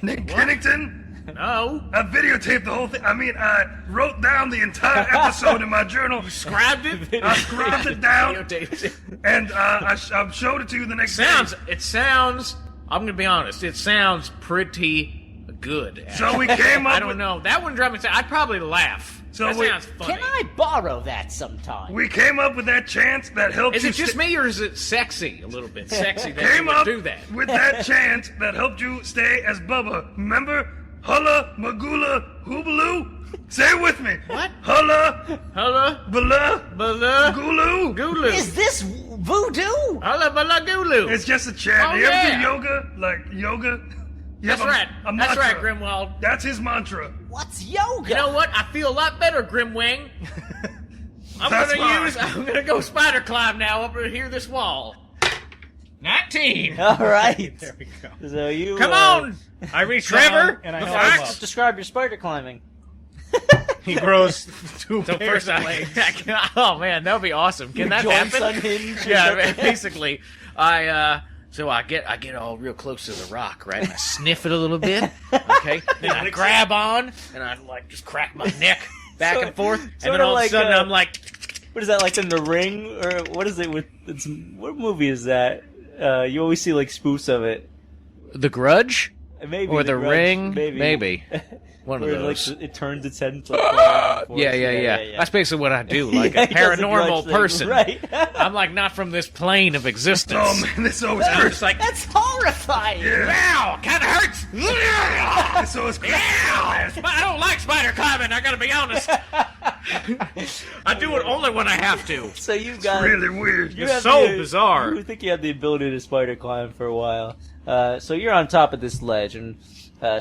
named Kennington? No. I videotaped the whole thing. I mean, I wrote down the entire episode in my journal. Grabbed it. I scribbled it down Videotaped it. and I showed it to you the next day. It sounds. I'm gonna be honest. It sounds pretty good. So we came up I don't with, know. That one dropped me. I'd probably laugh. So that we- sounds funny. Can I borrow that sometime? we came up with that chant that helped Is you it just sta- me, or is it sexy? A little bit sexy that Came you would up do that. with that chant that helped you stay as Bubba. Remember? Hulla, Magula, Hoobaloo? Say it with me. What? Hulla, Holla, Bala, bala, Gulu. gulu. Is this voodoo? Holla, bala, gulu. It's just a chant. Oh, you ever yeah. do yoga? Like yoga? You That's have a- right. a That's right, mantra. Grimwald. That's his mantra. What's yoga? You know what? I feel a lot better, Grimwing. That's fine. I'm gonna go spider climb now up here this wall. 19. All right. There we go. So you Come on, I reach Trevor. down and I the help him fox. up. describe your spider climbing. He grows 2 So pairs first, of legs. oh man, that would be awesome. Can that Joints happen? unhinged. Yeah, basically, I get all real close to the rock, right? And I sniff it a little bit, okay? Then I grab on, and I like just crack my neck back So- and forth, and sort then of all of a like, sudden uh, I'm like, What is that, like in The Ring? Or what is it with... what movie is that? You always see, like, spoofs of it. The Grudge Maybe or The Grudge, Ring, maybe. one of Where, like, those. it turns its head into, like, back and forth. Yeah. That's basically what I do, like Yeah, a he does the paranormal Grudge thing, person. right. I'm like not from this plane of existence. Oh man, this always I'm hurts. just like, That's horrifying. wow, kind of hurts. This always hurts. I don't like spider climbing. I gotta be honest. I do it only when I have to. So you've got... Really weird. You It's have so the- bizarre. You think you have the ability to spider climb for a while. So you're on top of this ledge, and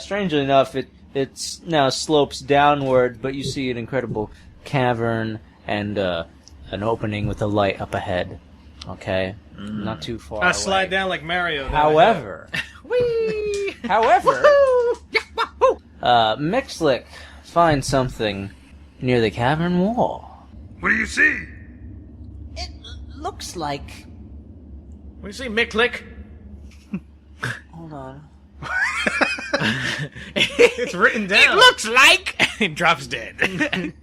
strangely enough, it's now slopes downward, but you see an incredible cavern and an opening with a light up ahead. Okay? Not too far I away. slide down like Mario. However, Whee! however, Mixlick finds something near the cavern wall. What do you see? It looks like. What do you see, Mixlick? Hold on. It's written down. It looks like. It drops dead. The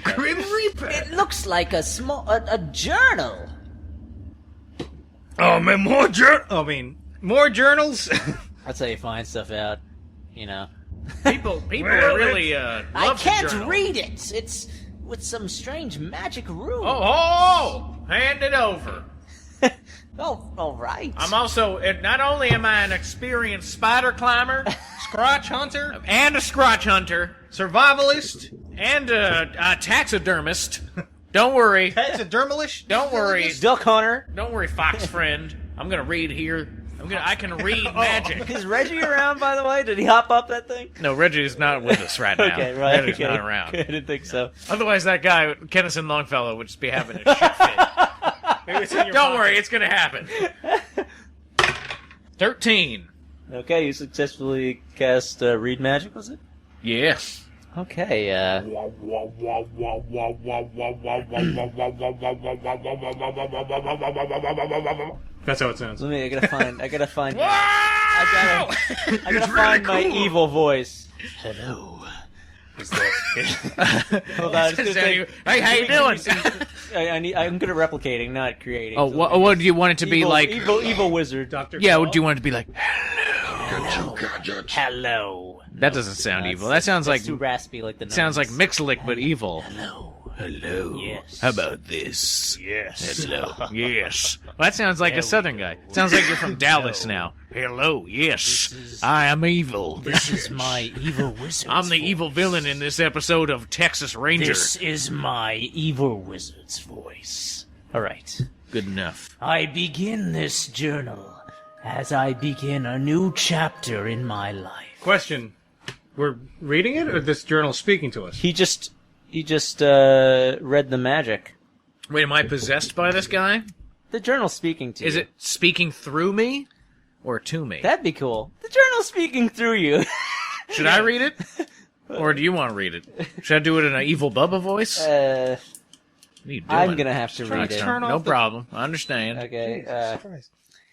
Grim Reaper. It looks like a journal. Oh man, more journals? That's how you find stuff out, you know. People are really I love can't the journal. read it. It's with some strange magic rune. Oh, hand it over. Oh, all right. I'm also, not only am I an experienced spider climber, Scratch hunter? and a scratch hunter, Survivalist? and a taxidermist. Don't worry. Taxidermalist? Don't worry. Duck hunter. Don't worry, fox friend. I'm gonna read here. I can read magic. Is Reggie around, by the way? Did he hop up that thing? No, Reggie's not with us right now. Okay, right. Reggie's okay. not around. I didn't think so. Otherwise, that guy, Kennison Longfellow, would just be having a shit fit. Maybe it's in your Don't pocket. worry, it's gonna happen. 13. Okay, you successfully cast Read Magic, was it? Yes. Okay, That's how it sounds. I gotta find I gotta find It's find really my cool. evil voice. Hello. Hold on, it's gonna take- Hey, how you doing? I'm good at replicating, not creating. Oh, so what do you want it to be evil, like? Evil wizard. Dr. Yeah, Claw? what do you want it to be like? Hello. That doesn't sound evil. That sounds like That's too raspy, like the sounds like nuns. Mixlick, but evil. Hello. Yes. How about this? Yes. Hello. Yes. Well, that sounds like a southern guy. Sounds like you're from Dallas now. Hello. Yes. I am evil. This is my evil wizard. I'm the evil villain in this episode of Texas Ranger. This is my evil wizard's voice. All right. Good enough. I begin this journal as I begin a new chapter in my life. Question. We're reading it, or this journal speaking to us? He just read the magic. Wait, am I possessed by this guy? The journal's speaking to you. Is it speaking through me or to me? That'd be cool. The journal's speaking through you. Should I read it? Or do you want to read it? Should I do it in an evil Bubba voice? What are you doing? I'm gonna have to read it. turn off No the- problem. I understand. Okay.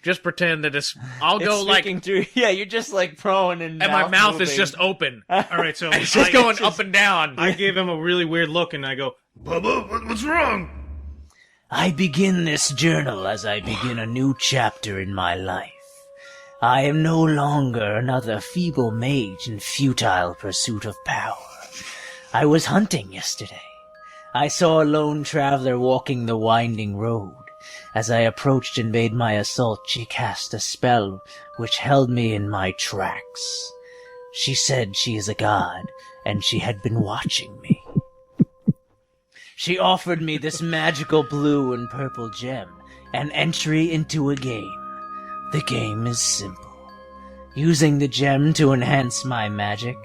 Just pretend that it's... I'll go It's like... speaking through. Yeah, you're just like prone and. And my mouth is moving. just open. All right, so It's just going up and down. I give him a really weird look, and I go, Bubba, what's wrong? I begin this journal as I begin a new chapter in my life. I am no longer another feeble mage in futile pursuit of power. I was hunting yesterday. I saw a lone traveler walking the winding road. As I approached and made my assault, she cast a spell which held me in my tracks. She said she is a god, and she had been watching me. She offered me this magical blue and purple gem, an entry into a game. The game is simple. Using the gem to enhance my magic,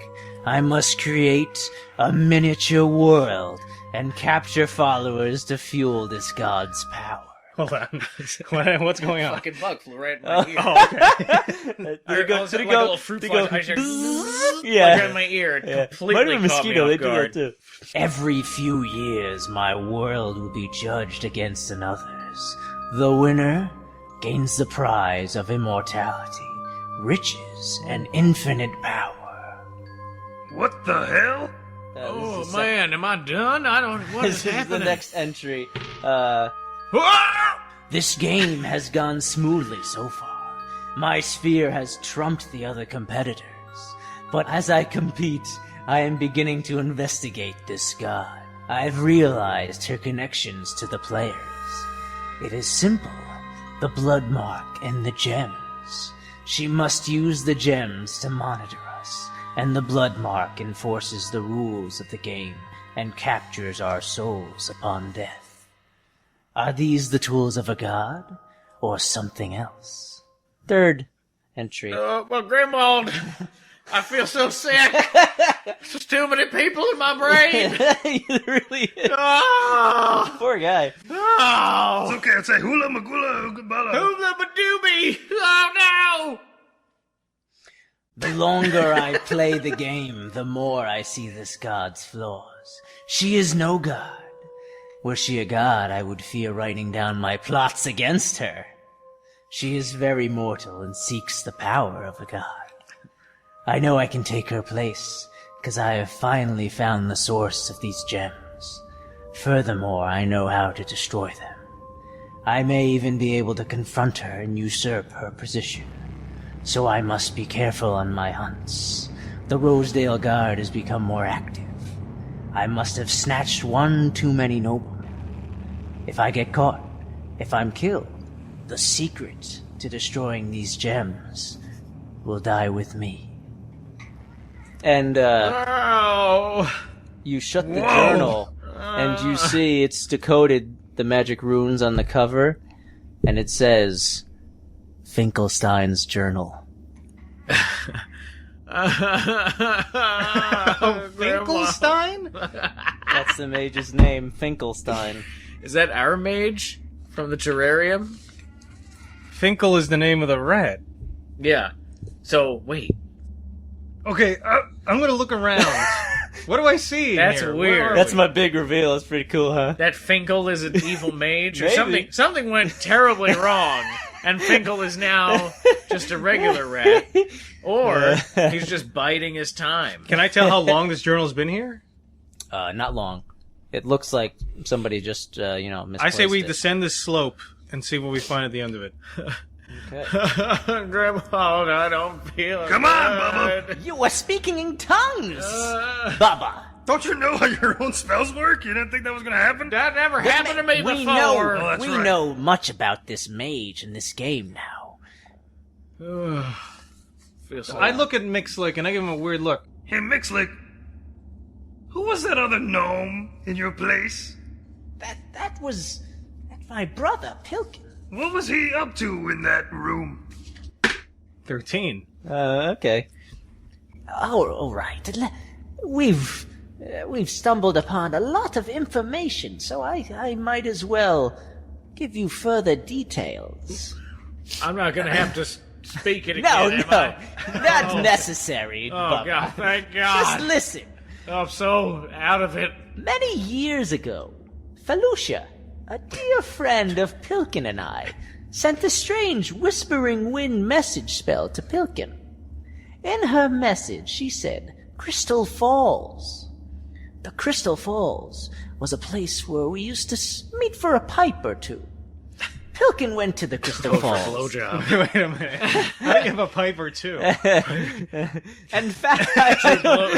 I must create a miniature world and capture followers to fuel this god's power. hold on. What's going on? Fucking bug flew right in my ear. Oh, okay. Did it go, like a little fruit fly? I just Yeah. like in my ear. It Yeah. completely Might have been a caught me mosquito. off They do guard. that too. Every few years, my world will be judged against another's. The winner gains the prize of immortality, riches, and infinite power. What the hell? Oh man, am I done? I don't. What This is is happening? the next entry. Ah! This game has gone smoothly so far. My sphere has trumped the other competitors. But as I compete, I am beginning to investigate this god. I've realized her connections to the players. It is simple. The blood mark and the gems. She must use the gems to monitor us, and the blood mark enforces the rules of the game and captures our souls upon death. Are these the tools of a god, or something else? Third entry. Well, Grimwald, I feel so sick. There's too many people in my brain. It really is. Oh, Poor guy. oh. It's okay, I'd say hula magula bala. Hoobla badooby! Oh no! The longer I play the game, the more I see this god's flaws. She is no god. Were she a god, I would fear writing down my plots against her. She is very mortal and seeks the power of a god. I know I can take her place, because I have finally found the source of these gems. Furthermore, I know how to destroy them. I may even be able to confront her and usurp her position. So I must be careful on my hunts. The Rosedale Guard has become more active. I must have snatched one too many noblemen. If I get caught, if I'm killed, the secret to destroying these gems will die with me. And, you shut the journal, and you see it's decoded the magic runes on the cover, and it says, Finklestein's Journal. Finklestein? That's the mage's name, Finklestein. Is that our mage from the terrarium? Finkel is the name of the rat. Yeah. So, wait. Okay, I'm gonna look around. What do I see? That's here? weird. Where are That's we? my big reveal. That's pretty cool, huh? That Finkel is an evil mage? Or Maybe. something went terribly wrong, and Finkel is now just a regular rat. Or he's just biding his time. Can I tell how long this journal's been here? Not long. It looks like somebody just, misplaced I say we it. descend this slope and see what we find at the end of it. Okay. Grimwald, I don't feel Come on, good. Bubba. You are speaking in tongues! Bubba. Don't you know how your own spells work? You didn't think that was gonna happen? That never happened to me We before. know, Oh, that's we right. know much about this mage in this game now. Feels so I look at Mixlick and I give him a weird look. Hey, Mixlick. Who was that other gnome in your place? That's my brother, Pilkin. What was he up to in that room? 13. Okay. Oh, all right. We've stumbled upon a lot of information, so I might as well give you further details. I'm not going to have to speak it No, again, am I? not necessary. Oh, Bubba. God, thank Just God. listen. I'm so out of it. Many years ago, Felucia, a dear friend of Pilkin and I, sent a strange whispering wind message spell to Pilkin. In her message, she said, Crystal Falls. The Crystal Falls was a place where we used to meet for a pipe or two. Pilkin went to the Crystal Falls Blowjob. Wait a minute. I give a pipe or two. and found...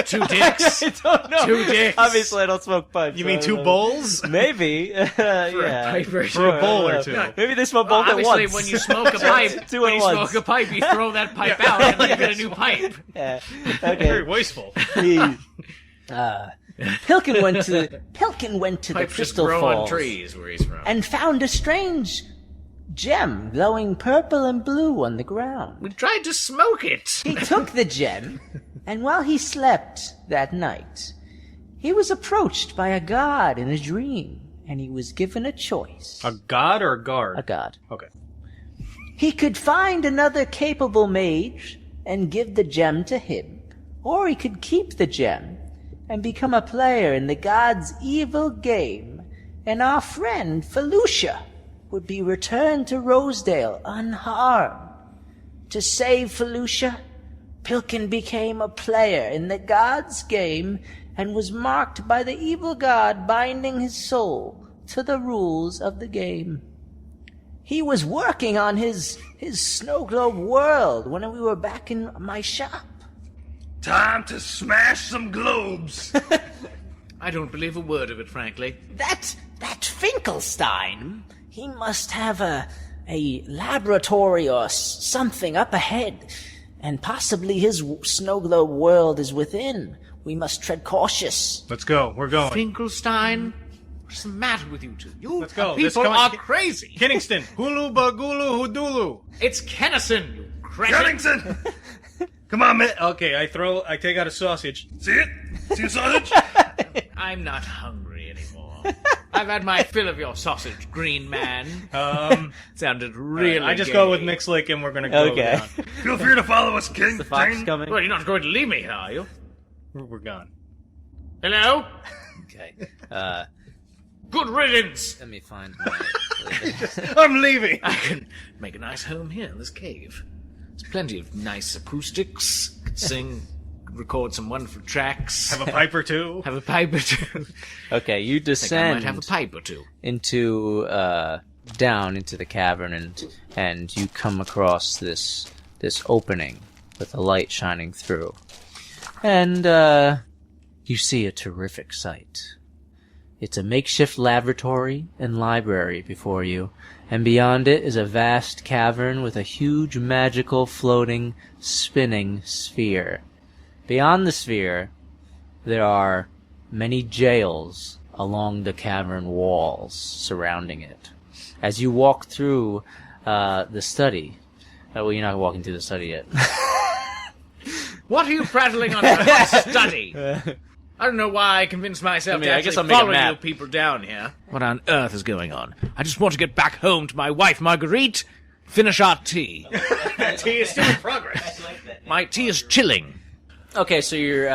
Two dicks. I don't know. Two dicks. Obviously, I don't smoke pipes. You so mean I two don't know. bowls? Maybe. Yeah. Piper. For a bowl or two. Maybe they smoke both at Obviously, once. when you smoke a pipe, Two when at you once. smoke a pipe, you throw that pipe out and then you get a new pipe. Yeah. Very Okay. wasteful. Pilkin went to the Pipes just Crystal grow Falls on trees where he's from. and found a strange gem glowing purple and blue on the ground. We tried to smoke it. He took the gem, and while he slept that night, he was approached by a god in a dream, and he was given a choice. A god or a guard? A god. Okay. He could find another capable mage and give the gem to him, or he could keep the gem and become a player in the god's evil game, and our friend Felucia would be returned to Rosedale unharmed. To save Felucia, Pilkin became a player in the god's game and was marked by the evil god binding his soul to the rules of the game. He was working on his snow globe world when we were back in my shop. Time to smash some globes. I don't believe a word of it, frankly. That Finklestein, he must have a laboratory or something up ahead, and possibly his snow globe world is within. We must tread cautious. Let's go. We're going. Finklestein? What's the matter with you two? You Let's go. This people coming- are crazy. Kingston. Hulu bagulu hudulu. It's Kennison, you cretin. Jennington! Come on, man. Okay, I take out a sausage. See it? See the sausage? I'm not hungry anymore. I've had my fill of your sausage, green man. Sounded really I just gay. go with Mixlick and we're gonna go Okay. down. Feel free to follow us, King. The fox Jane. coming. Well, you're not going to leave me here, are you? We're gone. Hello? Okay. Good riddance. Let me find my... I'm leaving. I can make a nice home here in this cave. There's plenty of nice acoustics. Could sing, could record some wonderful tracks. Have a pipe or two. Have a pipe or two. Okay, you I think I might have a descend pipe or two. into down into the cavern, and you come across this opening with a light shining through. And you see a terrific sight. It's a makeshift laboratory and library before you, and beyond it is a vast cavern with a huge magical floating, spinning sphere. Beyond the sphere, there are many jails along the cavern walls surrounding it. As you walk through the study, well, you're not walking through the study yet. What are you prattling on about my study? I don't know why I convinced myself to actually follow you people down here. What on earth is going on? I just want to get back home to my wife, Marguerite, finish our tea. Tea is still in progress. My tea is chilling. Okay, so you're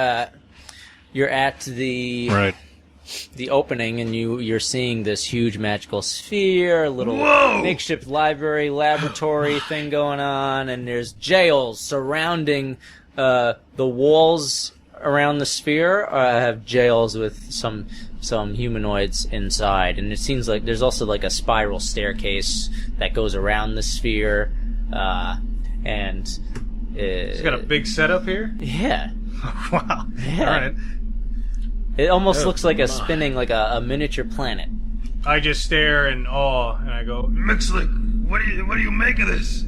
at the opening, and you're seeing this huge magical sphere, a little makeshift library, laboratory thing going on, and there's jails surrounding the walls around the sphere. Have jails with some humanoids inside, and it seems like there's also like a spiral staircase that goes around the sphere, and It's got a big setup here? yeah. Wow. Yeah. All right. It almost looks like a spinning, like a miniature planet. I just stare in awe, and I go, Mixlick, what do you make of this?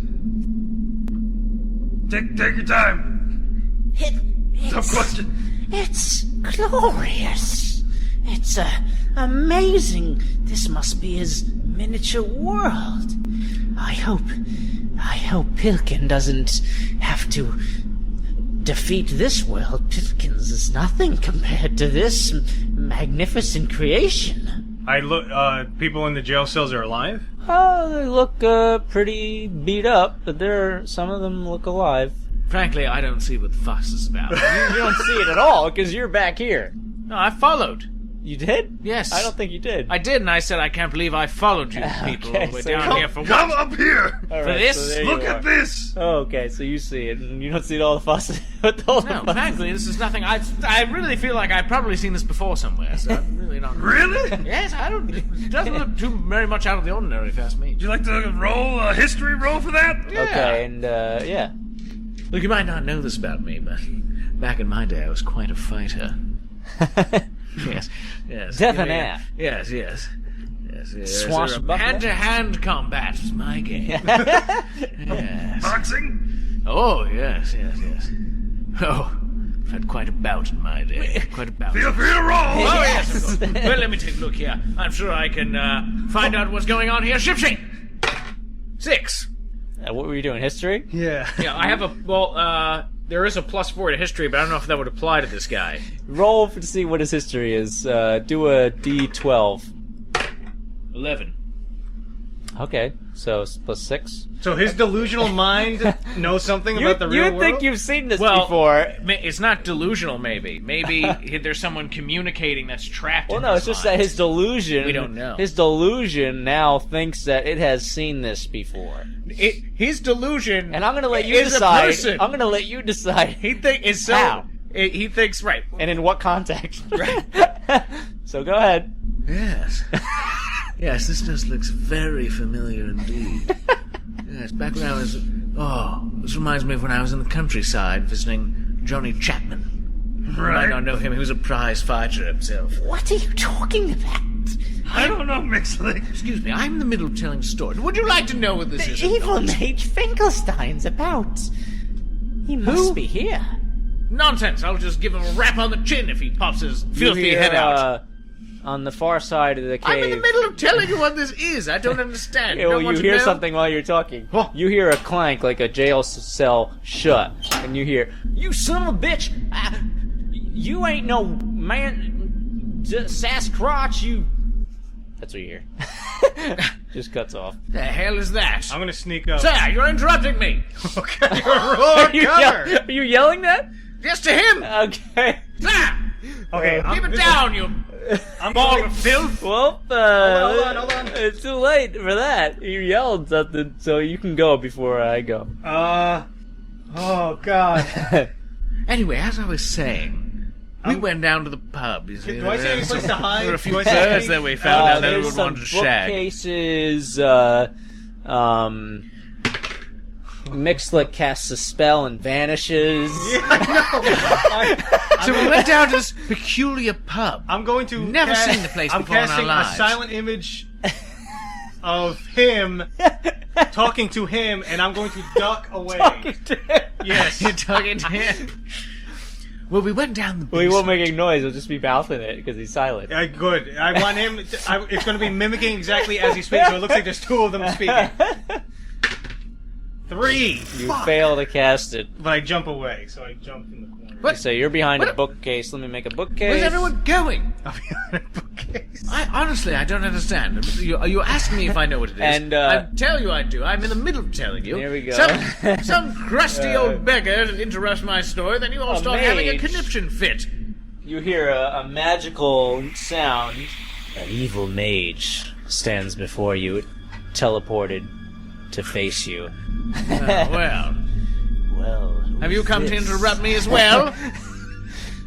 Take your time. No question. It's glorious. It's amazing. This must be his miniature world. I hope Pilkin doesn't have to defeat this world. Pilkins is nothing compared to this magnificent creation. I look, people in the jail cells are alive? Oh, they look pretty beat up, but some of them look alive. Frankly, I don't see what the fuss is about. You don't see it at all, because you're back here. No, I followed. You did? Yes. I don't think you did. I did, and I said I can't believe I followed you people all the way so down here for Come what? up here. All For this? so there Look you at are. this. Oh, okay, so you see it, and you don't see all the fuss. With all the No, fuss. frankly, this is nothing. I really feel like I've probably seen this before somewhere, so I'm really not... Really? Yes, I don't... It doesn't look too very much out of the ordinary, if you ask me. Would you like to roll a history roll for that? Yeah. Okay, and yeah. Look, you might not know this about me, but back in my day, I was quite a fighter. Yes. Debonair. Yes. Swashbuckler. Hand-to-hand combat is my game. Yes. Boxing? Oh, yes. Oh, I've had quite a bout in my day. Quite a bout. Feel free to roll. Oh, yes, of course. Well, let me take a look here. I'm sure I can find out what's going on here. Ship-shape! 6. What were you doing, history? Yeah. Yeah, I have there is a +4 to history, but I don't know if that would apply to this guy. Roll to see what his history is. Do a D12. 11. Okay, so it's +6. So his delusional mind knows something about the real You world? think you've seen this Well, before. It's not delusional, maybe. Maybe there's someone communicating that's trapped Well, in no, his it's just mind. that his delusion... We don't know. His delusion now thinks that it has seen this before. His delusion And I'm going to let you is decide. a person. I'm going to let you decide. He is so... How? He thinks, right. And in what context. Right. So go ahead. Yes. Yes, this just looks very familiar indeed. Yes, back when I was... Oh, this reminds me of when I was in the countryside visiting Johnny Chapman. You might not know him. He was a prize fighter himself. What are you talking about? I don't know, Mixlick. Excuse me, I'm in the middle of telling a story. Would you like to know what this is? or Evil not? Mage Finklestein's about. He must be here. Nonsense! I'll just give him a rap on the chin if he pops his filthy You hear, head out. On the far side of the cave... I'm in the middle of telling you what this is. I don't understand. Yeah, well, don't want you to hear know? something while you're talking. Huh. You hear a clank like a jail cell shut, and you hear, "You son of a bitch! You ain't no man, Sasquatch! You." That's what you hear. Just cuts off. The hell is that? I'm gonna sneak up. Sir, you're interrupting me. Okay, roll cover. Are you yelling that? Yes, to him. Okay. Sir, Okay, keep it down, you ball of filth. Well, hold on. It's too late for that. You yelled something, so you can go before I go. Oh god. Anyway, as I was saying, We went down to the pub. You see. Do I see any place to hide? There were a few Do I see birds any- that we found out that There's we some wanted to shag. bookcases. Mixlick casts a spell and vanishes. So we went down to this peculiar pub. I'm going to Never seen the place I'm before in our casting lives. a silent image of him talking to him, and I'm going to duck away. Yes. You're talking to him. Well, we went down the Well, he won't make any noise. He'll just be mouthing it because he's silent. Good. I want him. It's going to be mimicking exactly as he speaks, so it looks like there's two of them speaking. 3. You fail to cast it. But I jump away, so I jump in the corner. What? So you're behind a What? bookcase. Let me make a bookcase. Where's everyone going? I'll be on a bookcase. Honestly, I don't understand. You're asking me if I know what it is. And, I tell you I do. I'm in the middle of telling you. Here we go. Some crusty old beggar interrupts my story, then you all A start having a mage. conniption fit. You hear a magical sound. An evil mage stands before you, teleported to face you. Well, Well, have you come to interrupt me as well?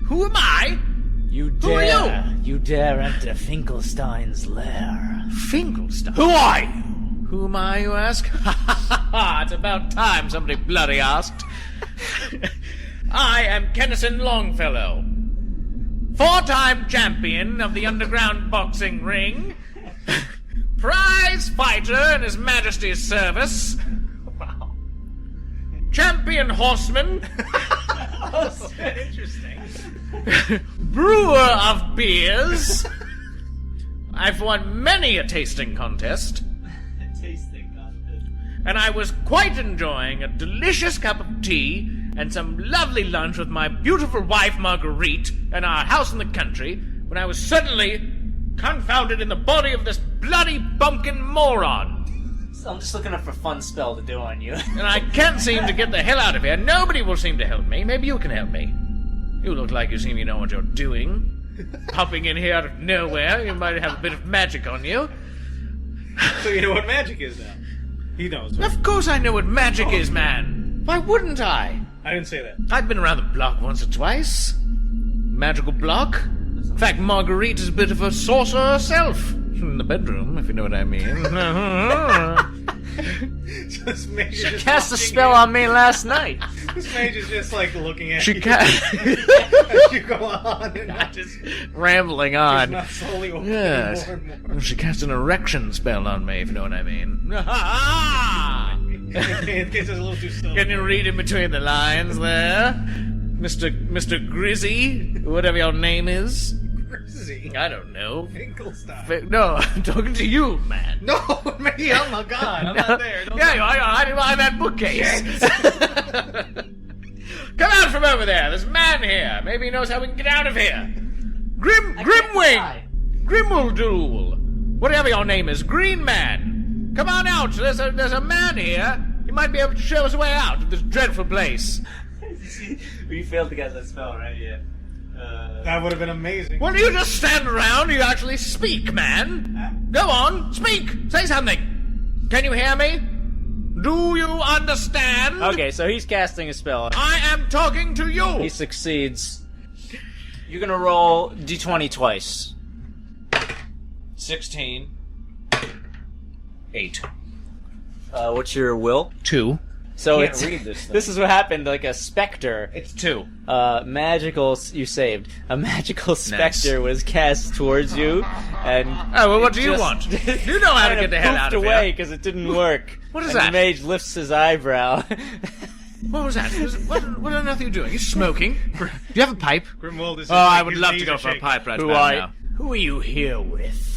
Who am I? You Who are dare! You dare enter Finklestein's lair. Finklestein. Who are you? Who am I, you ask? Ha ha ha ha! It's about time somebody bloody asked. I am Kennison Longfellow, 4-time champion of the underground boxing ring, prize fighter in His Majesty's service, champion horseman, Interesting. brewer of beers. I've won many a tasting contest. And I was quite enjoying a delicious cup of tea and some lovely lunch with my beautiful wife Marguerite in our house in the country when I was suddenly confounded in the body of this bloody bumpkin moron. I'm just looking up for a fun spell to do on you. And I can't seem to get the hell out of here. Nobody will seem to help me. Maybe you can help me. You look like you seem to know what you're doing. Popping in here out of nowhere. You might have a bit of magic on you. So you know what magic is now. He knows. Of course I know what magic is, man. Why wouldn't I? I didn't say that. I've been around the block once or twice. Magical block. In fact, Marguerite is a bit of a sorcerer herself. In the bedroom, if you know what I mean. So this mage is just Cast a walking spell in. on me last night. This mage is just like looking at She you cast as you go on and on. just rambling It's on. not slowly opening Yes. more and more. She cast an erection spell on me, if you know what I mean. It's a little too slow. Can you read in between the lines there? Mr. Grizzy, whatever your name is. Grizzy. I don't know. Finklestein. No, I'm talking to you, man. No, me, oh my god, I'm not there. Don't Yeah, I'm that bookcase. Come out from over there. There's a man here. Maybe he knows how we can get out of here. Grimwing. Grimwald. Whatever your name is. Green Man. Come on out. There's a man here. He might be able to show us a way out of this dreadful place. We failed to get that spell, right? Yeah. That would have been amazing. Well, you just stand around. You actually speak, man. Go on. Speak. Say something. Can you hear me? Do you understand? Okay, so he's casting a spell. I am talking to you. He succeeds. You're gonna roll d20 twice. 16. 8. What's your will? 2. So Can't it's read this thing. this is what happened. Like a specter. It's 2. Magical. You saved. A magical specter was cast towards you, and Oh, well, what it do you just- want? You know how to get the hell out of away here. because it didn't work. What is and that? The mage lifts his eyebrow. What was that? What on earth are you doing? You're smoking? Do you have a pipe? Grimwald is Oh, I would love to go for a pipe right about now. Who are you here with?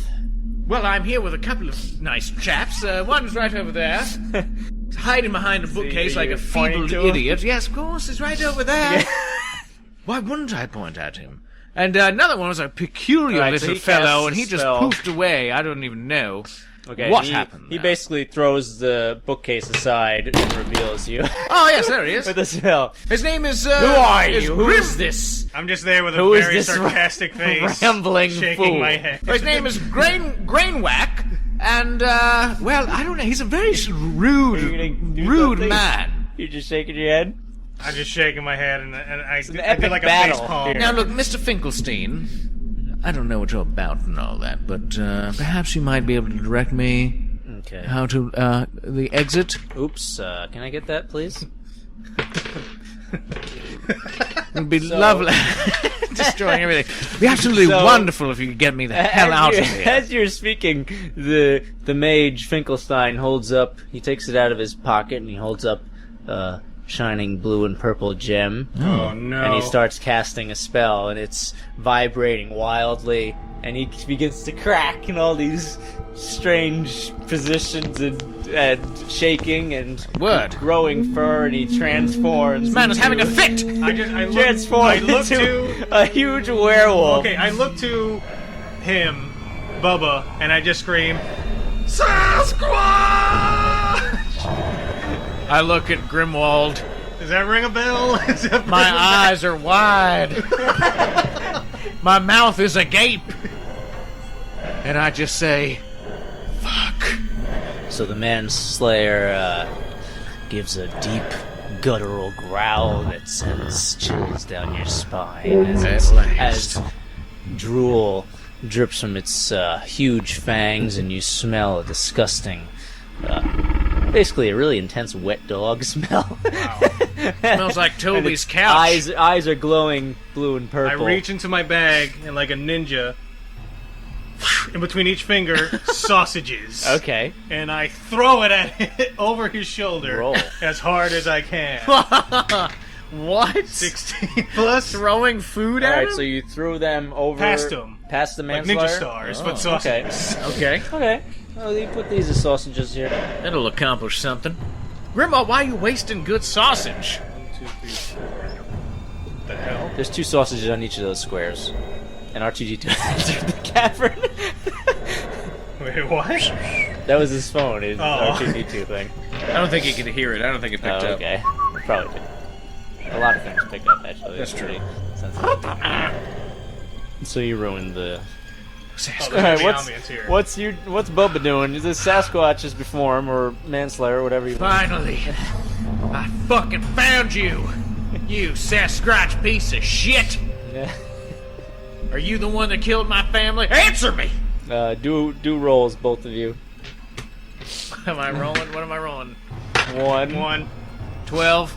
Well, I'm here with a couple of nice chaps. One's right over there. He's hiding behind a bookcase like a you're pointing feeble to him? idiot. Yes, of course, he's right over there. Why wouldn't I point at him? And another one was a peculiar Right, so little he fellow, casts and he a just spell. poofed away. I don't even know Okay, what he, happened. He there. basically throws the bookcase aside and reveals you Oh, yes, there he is. with a spell. His name is, Who are is you? Who Grim- is this? I'm just there with a Who is very this sarcastic face. rambling shaking fool? my head. His name is Grainwhack, and, well, I don't know, he's a very rude Are you gonna do rude something? man. You're just shaking your head? I'm just shaking my head, and I did epic like a battle face palm. here. Now, look, Mr. Finklestein, I don't know what you're about and all that, but perhaps you might be able to direct me Okay. how to, the exit? Oops. Can I get that, please? It would be lovely. Destroying everything. It'd be absolutely wonderful if you could get me the hell out of here. As you're speaking, the mage Finklestein holds up. He takes it out of his pocket and he holds up a shining blue and purple gem. Oh no! And he starts casting a spell, and it's vibrating wildly. And he begins to crack in all these strange positions and shaking and growing fur, and he transforms. This man is having a fit! Transforms into a huge werewolf. Okay, I look to him, Bubba, and I just scream, Sasquatch! I look at Grimwald. Does that ring a bell? My eyes are wide. My mouth is agape. And I just say, fuck. So the Manslayer gives a deep, guttural growl that sends chills down your spine as drool drips from its huge fangs, and you smell a disgusting, basically a really intense wet dog smell. Wow. Smells like Toby's couch. Eyes are glowing blue and purple. I reach into my bag and, like a ninja, in between each finger, sausages. Okay. And I throw it at him over his shoulder Roll. as hard as I can. What? 16 plus. Throwing food at Alright, him? so you threw them over... Past him. Past the Like Manslayer? ninja stars, but sausages. Okay. Okay. Well, you put these as sausages here. That'll accomplish something. Grimwald, why are you wasting good sausage? 1, 2, 3, 4. What the hell? There's 2 sausages on each of those squares. And R2D2 entered the cavern. Wait, what? That was his phone, his Oh. R2D2 thing. I don't think he could hear it. I don't think it picked up. Okay. Probably did. A lot of things pick up, actually. That's true. So you ruined the... Alright, what's Bubba doing? Is this Sasquatch is before him, or Manslayer, or whatever you want? Finally, I fucking found you! You Sasquatch piece of shit! Yeah. Are you the one that killed my family? Answer me! Do rolls, both of you. Am I rolling? What am I rolling? 1. 12.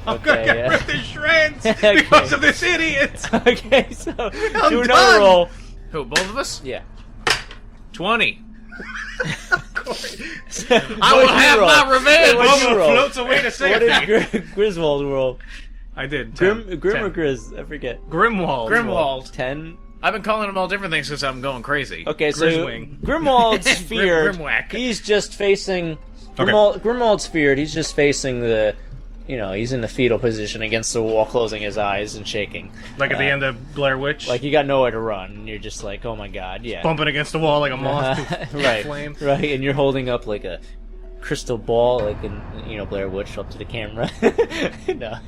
I'm gonna get ripped to shreds because of this idiot! Okay, so do another done. roll. Who, both of us? Yeah. 20. I I will have my revenge! Bubba floats away to What save did me. Griswold roll? I did. 10. Grim or Grizz? I forget. Grimwald. Grimwald. 10. I've been calling them all different things since I'm going crazy. Okay, so Griswing. Grimwald's feared. Grimwhack. He's just facing. Okay. Grimwald's feared. He's just facing the. He's in the fetal position against the wall, closing his eyes and shaking. Like at the end of Blair Witch? Like you got nowhere to run, and you're just like, oh my god, yeah. Bumping against the wall like a moth to right, flame. right, and you're holding up like a crystal ball, like in Blair Witch, up to the camera. No.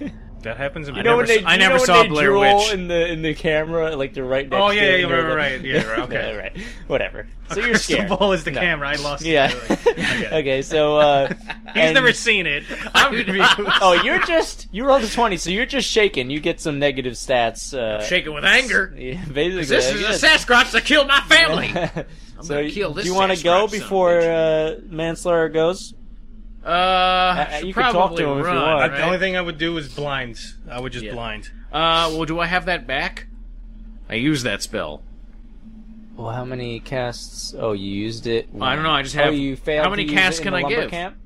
That happens in You know when they, I you never know when saw they Blair drool Witch. in the camera, like they're right next Oh, to yeah, it, yeah, and you're right, yeah, okay. right, whatever. So you're Crystal scared. ball is the No. camera. I lost Yeah. it. Okay. Okay, so He's never seen it. I'm confused. Oh, you rolled a 20, so you're just shaking. You get some negative stats. Shaking with anger. Yeah, basically. This is a Sasquatch that killed my family! So gonna kill this do you want to go Sasquatch before son Manslayer goes? You can talk to him if you run, want. right? The only thing I would do is blind. I would just Yeah. blind. Well, do I have that back? I used that spell. Well, how many casts? Oh, you used it. I don't know, I just Oh, have- you failed. how many to use casts it can in the I lumber give? Camp?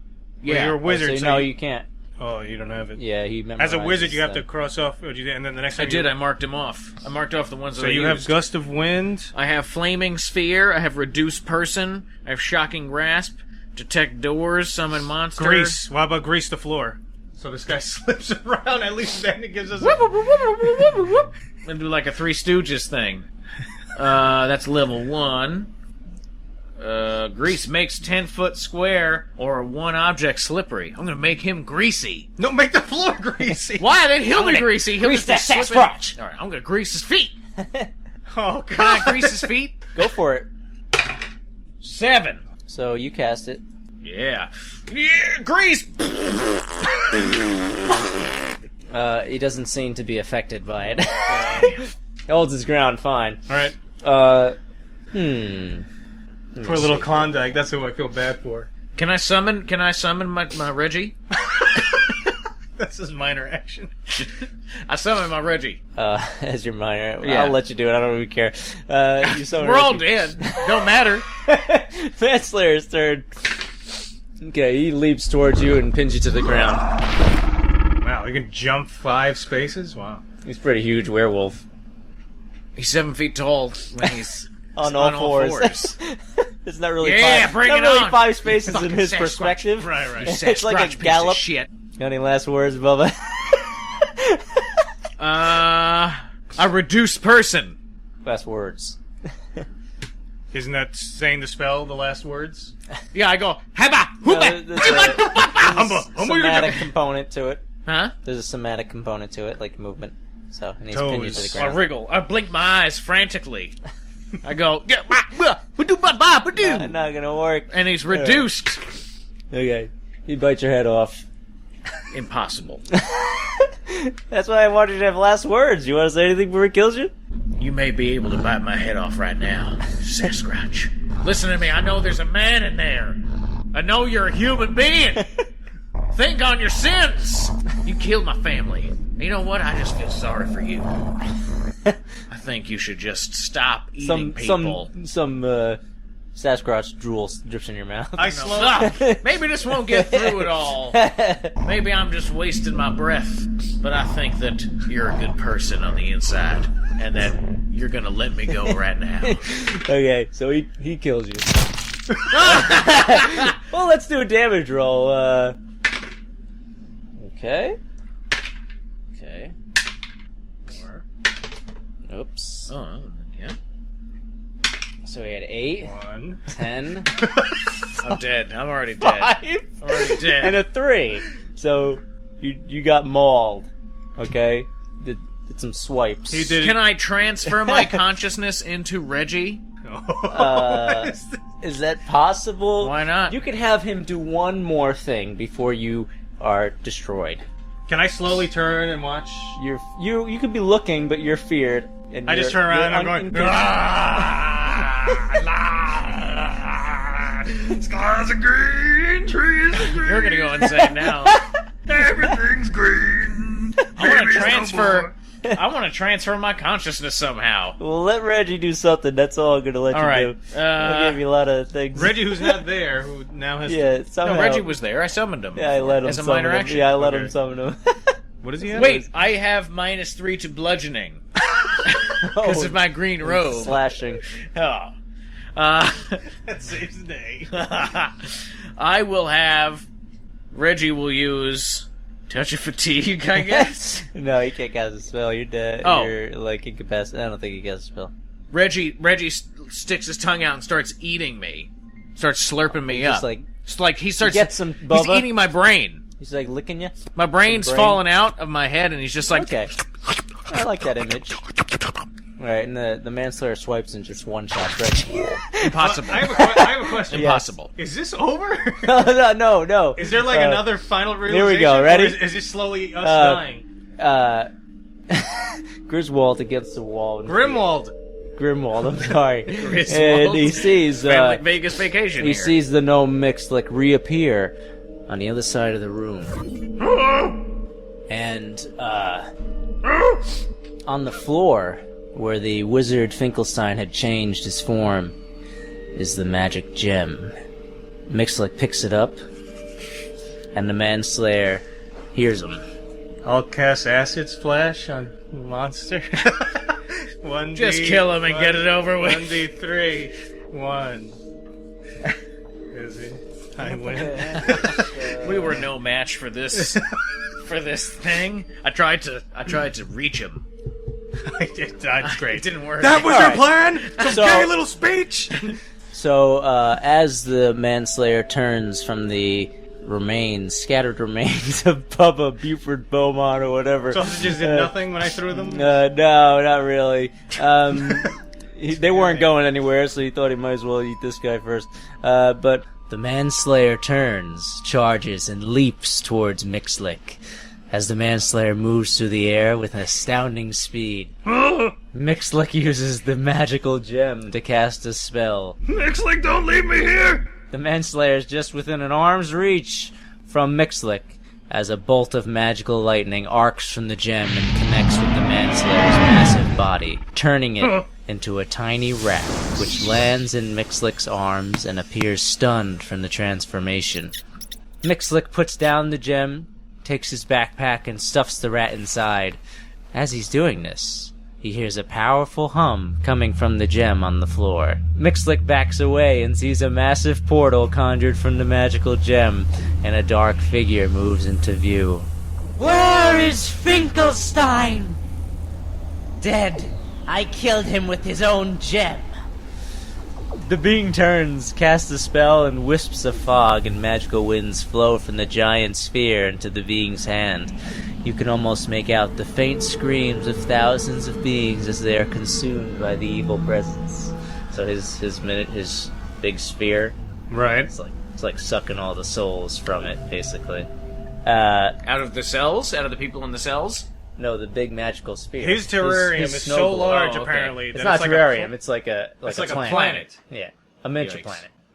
Well, you're a wizard, Oh, so no, you- you can't. Oh, you don't have it. Yeah, he As a memorizes wizard, you have to stuff. cross off, and then the next I time did, I marked them off. I marked off the ones So that I you have used. Gust of Wind. I have Flaming Sphere, I have Reduce Person, I have Shocking Grasp, Detect Doors, Summon Monster. Grease. Why about grease the floor? So this guy slips around, at least then it gives us And do like a Three Stooges thing. That's level 1. Grease makes 10-foot square or one object slippery. I'm gonna make him greasy. No, make the floor greasy. Why? Then he'll be greasy. He'll grease just that be slipping. Sasquatch. Alright, I'm gonna grease his feet. Oh, Can I God. grease his feet? Go for it. 7. So you cast it. Yeah. Yeah, grease! He doesn't seem to be affected by it. He holds his ground fine. Alright. Let Poor me little see. Klondike, that's who I feel bad for. Can I summon my Reggie? That's his minor action. I summon my Reggie. As your minor. Yeah. I'll let you do it. I don't really care. You summon We're all Reggie. dead. Don't matter. Manslayer's turn. Okay, he leaps towards you and pins you to the ground. Wow, you can jump 5 spaces? Wow. He's a pretty huge werewolf. He's 7 feet tall when he's On all fours. It's not really Yeah, five. bring not it really on. 5 spaces Fucking in his Sasquatch. perspective. Right. It's like a Sasquatch piece of gallop. shit. Got any last words, Bubba? A reduced person. Last words. Isn't that saying the spell, the last words? Yeah, I go, Haba! No, Hooba! there's a Humble somatic component to it. Huh? There's a somatic component to it, like movement. So, and he's Toes. pinned you to the I ground. wriggle. I blink my eyes frantically. I go, Not gonna work. and he's reduced. Okay. You bite your head off. Impossible. That's why I wanted you to have last words. You want to say anything before he kills you? You may be able to bite my head off right now, Sasquatch. Listen to me. I know there's a man in there. I know you're a human being. Think on your sins. You killed my family. You know what? I just feel sorry for you. I think you should just stop eating people. Some Sasquatch drool drips in your mouth. I Stop. Maybe this won't get through it all. Maybe I'm just wasting my breath. But I think that you're a good person on the inside. And that you're gonna let me go right now. Okay, so he kills you. Well, let's do a damage roll. Okay. Oops. Oh, yeah. So we had 8, 1. 10, I'm dead. I'm already dead. 5, I'm already dead. and a 3. So you got mauled. Okay. Did some swipes. He did. Can I transfer my consciousness into Reggie? Is that possible? Why not? You could have him do one more thing before you are destroyed. Can I slowly turn and watch? You could be looking, but you're feared. And I just turn around and I'm going. Skies are green, trees are green. You're gonna go insane now. Everything's green. I want Babies to no transfer. more. I want to transfer my consciousness somehow. Well, let Reggie do something. That's all I'm gonna let All you right. do. I gave you a lot of things. Reggie, who's not there, who now has. Yeah, somehow. No, Reggie was there. I summoned him. Yeah, I let him as a summon minor him. action. Yeah, I let him Okay. summon him. What does he have? Wait, I have -3 to bludgeoning because of my green robe. Slashing. Oh. That saves the day. I will have. Reggie will use touch of fatigue, I guess. No, you can't cast a spell. You're dead. Oh. You're like incapacitated. I don't think you cast a spell. Reggie sticks his tongue out and starts eating me. Starts slurping me up. Just like It's like he starts. get some he's Bubba. eating my brain. he's like licking you. My brain's Brain. falling out of my head, and he's just like. Okay. I like that image. Alright, and the Manslayer swipes and just one-shots Reggie. Impossible. I have a question. Impossible. Is this over? No. Is there like another final realization? here we go, ready? Or is it slowly us dying? Griswold against the wall. Grimwald. Grimwald, I'm sorry. Griswold. And he sees Family Vegas vacation. he here. sees the gnome Mixlick reappear on the other side of the room. And on the floor, where the wizard Finklestein had changed his form, is the magic gem. Mixlick picks it up, and the Manslayer hears him. I'll cast Acid Splash on monster. 1D, Just kill him and get it over with. 1D3. 1. Is he? I win. We were no match for this thing. I tried to reach him. That's great. It didn't work. That was All your right. plan? Some So- gay little speech? So, as the Manslayer turns from the scattered remains of Bubba, Buford, Beaumont, or whatever. Sausages did nothing when I threw them? No, not really. They weren't going anywhere, so he thought he might as well eat this guy first. But the Manslayer turns, charges, and leaps towards Mixlick. as the Manslayer moves through the air with astounding speed. Mixlick uses the magical gem to cast a spell. Mixlick, don't leave me here! The Manslayer is just within an arm's reach from Mixlick as a bolt of magical lightning arcs from the gem and connects with the Manslayer's massive body, turning it into a tiny rat, which lands in Mixlick's arms and appears stunned from the transformation. Mixlick puts down the gem, takes his backpack, and stuffs the rat inside. As he's doing this, he hears a powerful hum coming from the gem on the floor. Mixlick backs away and sees a massive portal conjured from the magical gem, and a dark figure moves into view. Where is Finklestein? Dead. I killed him with his own gem. The being turns, casts a spell, and wisps of fog and magical winds flow from the giant sphere into the being's hand. You can almost make out the faint screams of thousands of beings as they are consumed by the evil presence. So his big sphere, Right. it's like sucking all the souls from it, basically. Out of the cells? Out of the people in the cells? No, the big magical sphere. His terrarium his is snow so globe. large, Oh, okay. apparently. It's that not a like terrarium. It's like a It's like a planet. planet. Yeah, a miniature Yikes.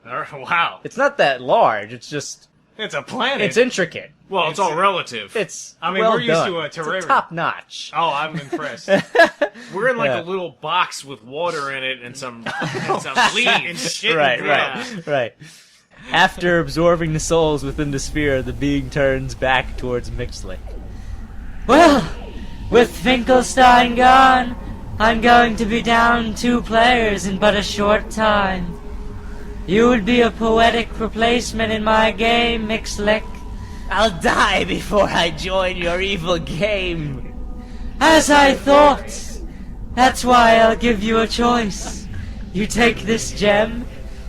planet. Wow. It's not that large. It's just It's a planet. it's intricate. Well, it's all relative. It's I mean, well we're used done. to a It's terrarium. top notch. Oh, I'm impressed. We're in like Yeah. a little box with water in it and some leaves. shit. Right, Yeah. right. After absorbing the souls within the sphere, the being turns back towards Mixlick. Well, with Finklestein gone, I'm going to be down 2 players in but a short time. You would be a poetic replacement in my game, Mixlick. I'll die before I join your evil game. As I thought. That's why I'll give you a choice. You take this gem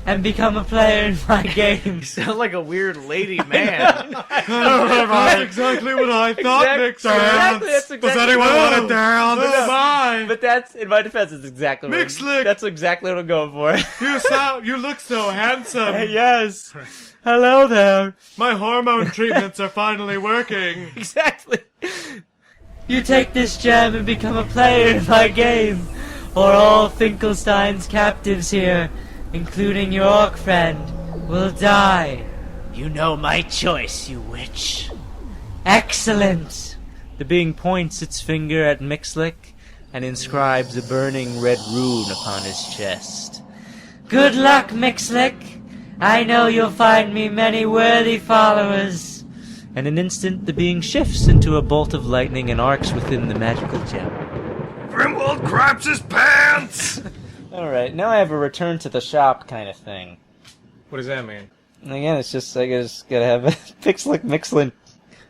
and become a player in my game. You sound like a weird lady man. That's exactly what I thought, Mixer. Exactly, that's exactly Does anyone want it down? This is mine. But that's, in my defense, it's exactly what Mixlick. that's exactly what I'm going for. You look so handsome. Yes. Hello there. My hormone treatments are finally working. Exactly. You take this gem and become a player in my game, or all Finkelstein's captives here, including your orc friend, will die. You know my choice, you witch. Excellent. The being points its finger at Mixlick and inscribes a burning red rune upon his chest. Good luck, Mixlick. I know you'll find me many worthy followers. In an instant, the being shifts into a bolt of lightning and arcs within the magical gem. Grimwald craps his pants! Alright, now I have a return to the shop kind of thing. What does that mean? And again, it's just, I guess, gotta have a Mixlick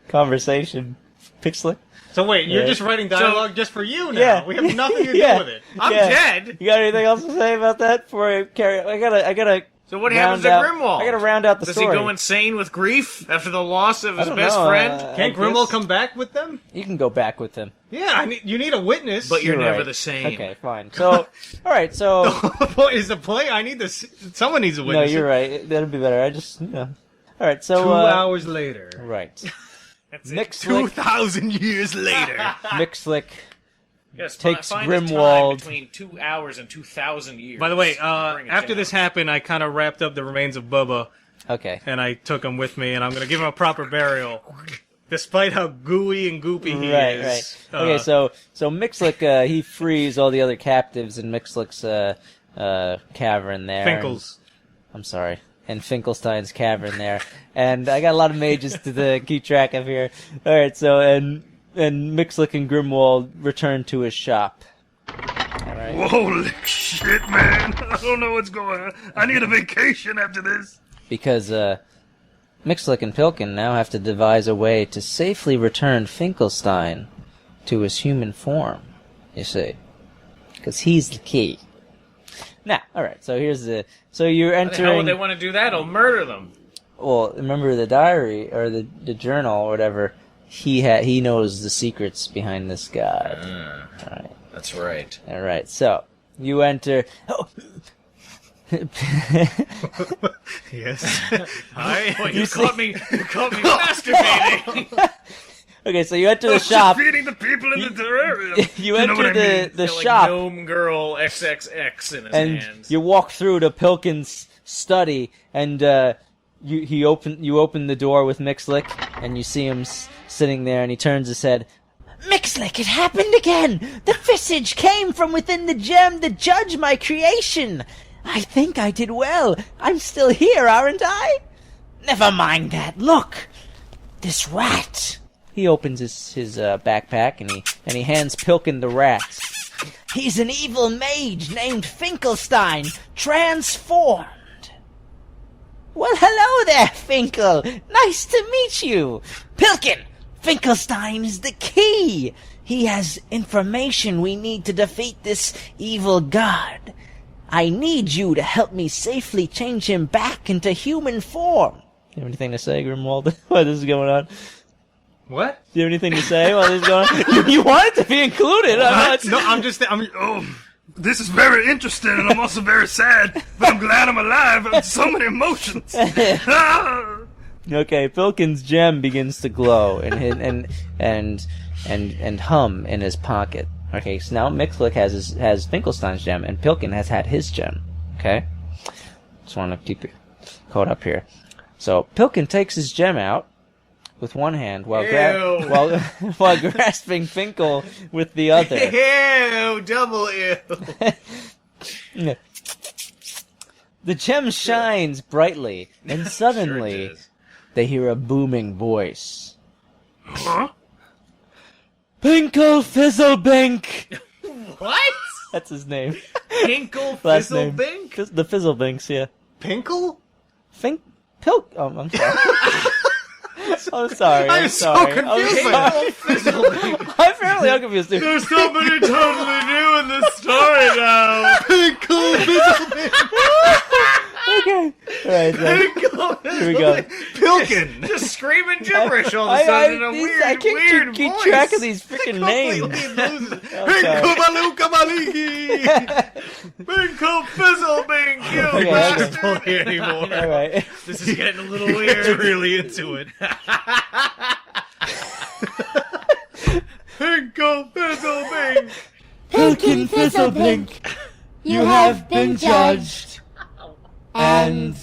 conversation. Pixlick? So wait, you're Yeah. just writing dialogue just for you now. Yeah. We have nothing to do Yeah. with it. I'm Yeah. dead. You got anything else to say about that before I carry? I gotta. So what happens to round out- Grimwald? I gotta round out the Does story. he go insane with grief after the loss of I his don't best know, friend? Can't I Grimwald guess- come back with them? You can go back with him. Yeah, you need a witness. But you're never right. the same. Okay, fine. So, all right. So, Is the play? I need this. Someone needs a no, witness. you're right. That'd be better. I just, All right. So, 2 hours later. right. That's it. Mixlick, 2,000 years later. Mixlick. Yes, takes find his time Grimwald. between 2 hours and 2,000 years. By the way, Bring it after down. this happened, I kind of wrapped up the remains of Bubba, Okay. and I took him with me, and I'm going to give him a proper burial. Despite how gooey and goopy he Right. is. Okay. So Mixlick, he frees all the other captives in Mixlick's cavern there. Finkel's. I'm sorry. And Finkelstein's cavern there. And I got a lot of mages to keep track of here. Alright, so, and Mixlick and Grimwald return to his shop. Alright. Holy shit, man. I don't know what's going on. I need a vacation after this. Because, Mixlick and Pilkin now have to devise a way to safely return Finkelstein to his human form, you see. Because he's the key. Now, alright, so here's so you're How the hell would entering... they want to do that? He'll murder them. Well, remember the diary, or the journal, or whatever, he knows the secrets behind this god. Alright. That's right. Alright, so, you enter... Oh! Yes. You caught me masturbating. Okay, so you enter the shop. Feeding the people in the terrarium. You know enter what I mean? the Got, shop. Like, Gnome Girl XXX in his And hands. you walk through to Pilkins' study, and you open the door with Mixlick, and you see him sitting there, and he turns his head. Mixlick, it happened again! The visage came from within the gem to judge my creation! I think I did well. I'm still here, aren't I? Never mind that. Look! This rat! He opens his backpack, and he hands Pilkin the rat. He's an evil mage named Finklestein, transformed. Well, hello there, Finkel. Nice to meet you. Pilkin, Finklestein is the key. He has information we need to defeat this evil god. I need you to help me safely change him back into human form. You have anything to say, Grimwald, while this is going on? What? Do you have anything to say while this is going on? You want it to be included. This is very interesting, and I'm also very sad, but I'm glad I'm alive. I have so many emotions. Okay, Pilkin's gem begins to glow and hum in his pocket. Okay, so now Mixlick has Finkelstein's gem, and Pilkin has had his gem. Okay, just want to keep it caught up here. So Pilkin takes his gem out with one hand while grasping Finkel with the other. Ew, double ew. The gem shines brightly, and suddenly Sure does. they hear a booming voice. Huh? Pinkle Fizzlebink! What? That's his name. Pinkle Last name. Fizzlebink? The Fizzlebinks, yeah. Pinkle? I'm sorry. I'm sorry. I'm so confused by I'm fairly confused, dude. There's somebody totally new in this story now. Pinkle Fizzlebink! Okay. Alright, so here we go. Pilkin! Just screaming gibberish all of a sudden in a I weird can't keep voice. track of these freaking names. Pinkle Baluka Baliki! Pinkle Fizzlebink, you Okay, bastard. Don't hear anymore. Alright. This is getting a little It's weird. really into it. Pinkle Fizzlebink! Pilkin Fizzlebink, you have been judged and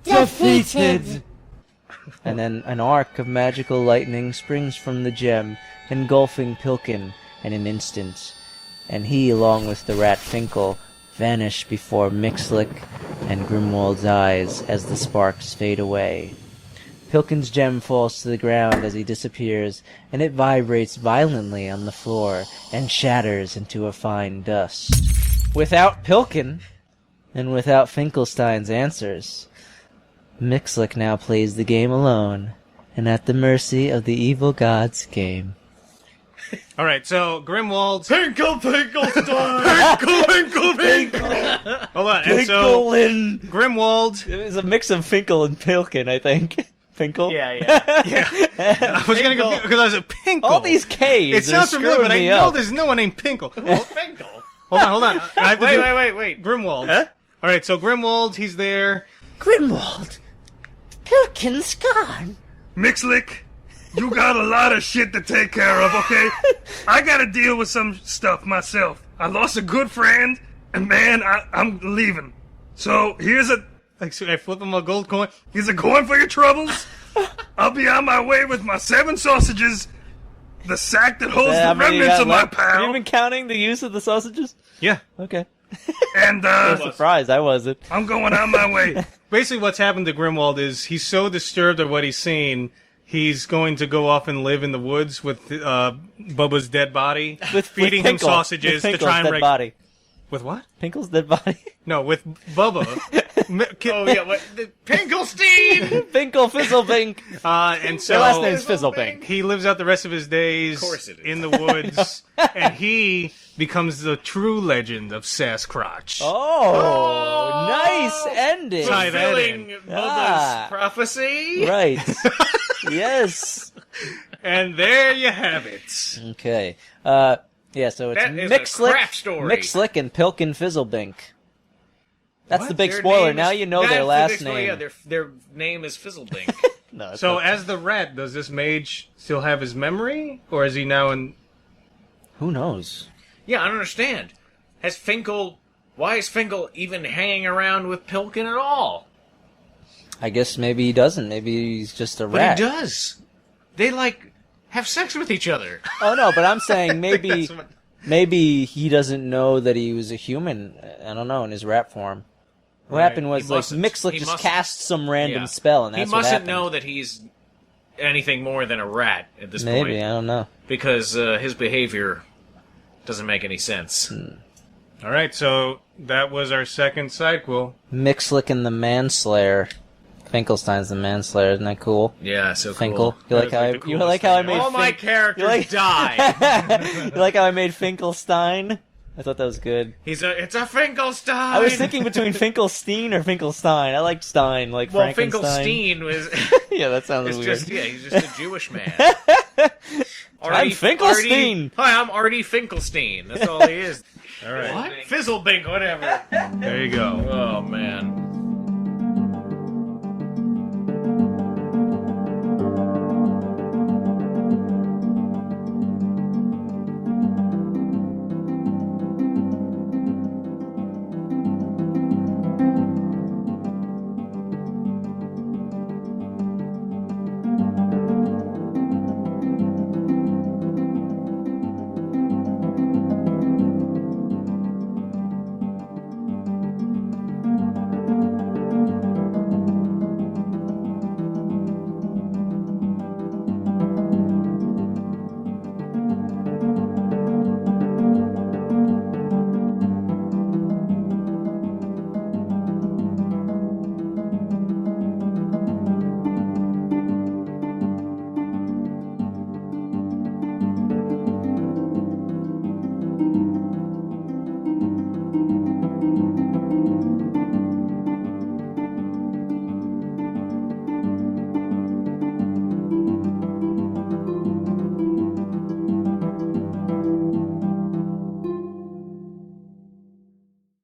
defeated. And then an arc of magical lightning springs from the gem, engulfing Pilkin in an instant, and he, along with the rat Finkel, vanish before Mixlick and Grimwald's eyes as the sparks fade away. Pilkin's gem falls to the ground as he disappears, and it vibrates violently on the floor and shatters into a fine dust. Without Pilkin, and without Finkelstein's answers, Mixlick now plays the game alone, and at the mercy of the evil god's game. Alright, so Grimwald. Pinkle Finkelstein. Pinkle. Hold on, and so Finkel Grimwald. It was a mix of Finkel and Pilkin, I think. Finkel? Yeah. I was gonna go because I was a Pinkle. All these K's It sounds are familiar, screwing but I me know up. there's no one named Pinkle. Finkel. Hold on. I have to do Wait. Grimwald. Huh? Alright, so Grimwald, he's there. Grimwald, Pilkin's gone. Mixlick, you got a lot of shit to take care of, okay? I gotta deal with some stuff myself. I lost a good friend, and man, I'm leaving. So here's a So I flip him a gold coin. coin for your troubles. I'll be on my way with my 7 sausages, the sack that holds How the many you remnants got of my left? Have you pal, been counting the use of the sausages? Yeah. Okay. and Surprised, I wasn't. I'm going on my way. Basically, what's happened to Grimwald is he's so disturbed at what he's seen, he's going to go off and live in the woods with Bubba's dead body, feeding him Finkel. sausages With to Finkel's try and dead body. With what? Pinkle's dead body? No, with Bubba. Oh yeah, what? Pinklestein. Finkel Fizzlebink. And so Their last name's Fizzlebink. he lives out the rest of his days course it is. in the woods, and he becomes the true legend of Sasquatch. Oh, nice ending. Tie that Fulfilling in. Bubba's prophecy. Right. Yes. And there you have it. Okay. Yeah, so it's That is a Mixlick, crap story. Mixlick and Pilkin Fizzlebink. That's What? the big Their spoiler. name Now is- you know that's their the last big spoiler, name. Yeah, their name is Fizzlebink. No, it's So, not- as the rat, does this mage still have his memory, or is he now in? who knows? Yeah, I don't understand. Why is Finkel even hanging around with Pilkin at all? I guess maybe he doesn't. Maybe he's just a But rat. he does. They, have sex with each other. Oh no, but I'm saying maybe That's what- maybe he doesn't know that he was a human. I don't know, in his rat form. What Right. happened was He mustn't- Mixlick he just mustn't- cast some random Yeah. spell, and He that's what mustn't happened. know that he's anything more than a rat at this Maybe, point. I don't know. Because his behavior doesn't make any sense. All right, so that was our second Sidequel. Mixlick and the Manslayer. Finkelstein's the Manslayer, isn't that cool? Yeah, so cool. Finkel. You like That how is I, like the you coolest like how I thing made All my Fink- characters you like- die. You like how I made Finkelstein? I thought that was good. It's a Finkelstein. I was thinking between Finkelstein or Finkelstein. I liked Stein, like Well, Frankenstein. Finkelstein was. Yeah, that sounds It's weird. he's just a Jewish man. I'm Finkelstein. Hi, I'm Artie Finkelstein. That's all he is. All right, What? Fizzlebink, whatever. there you go. Oh man.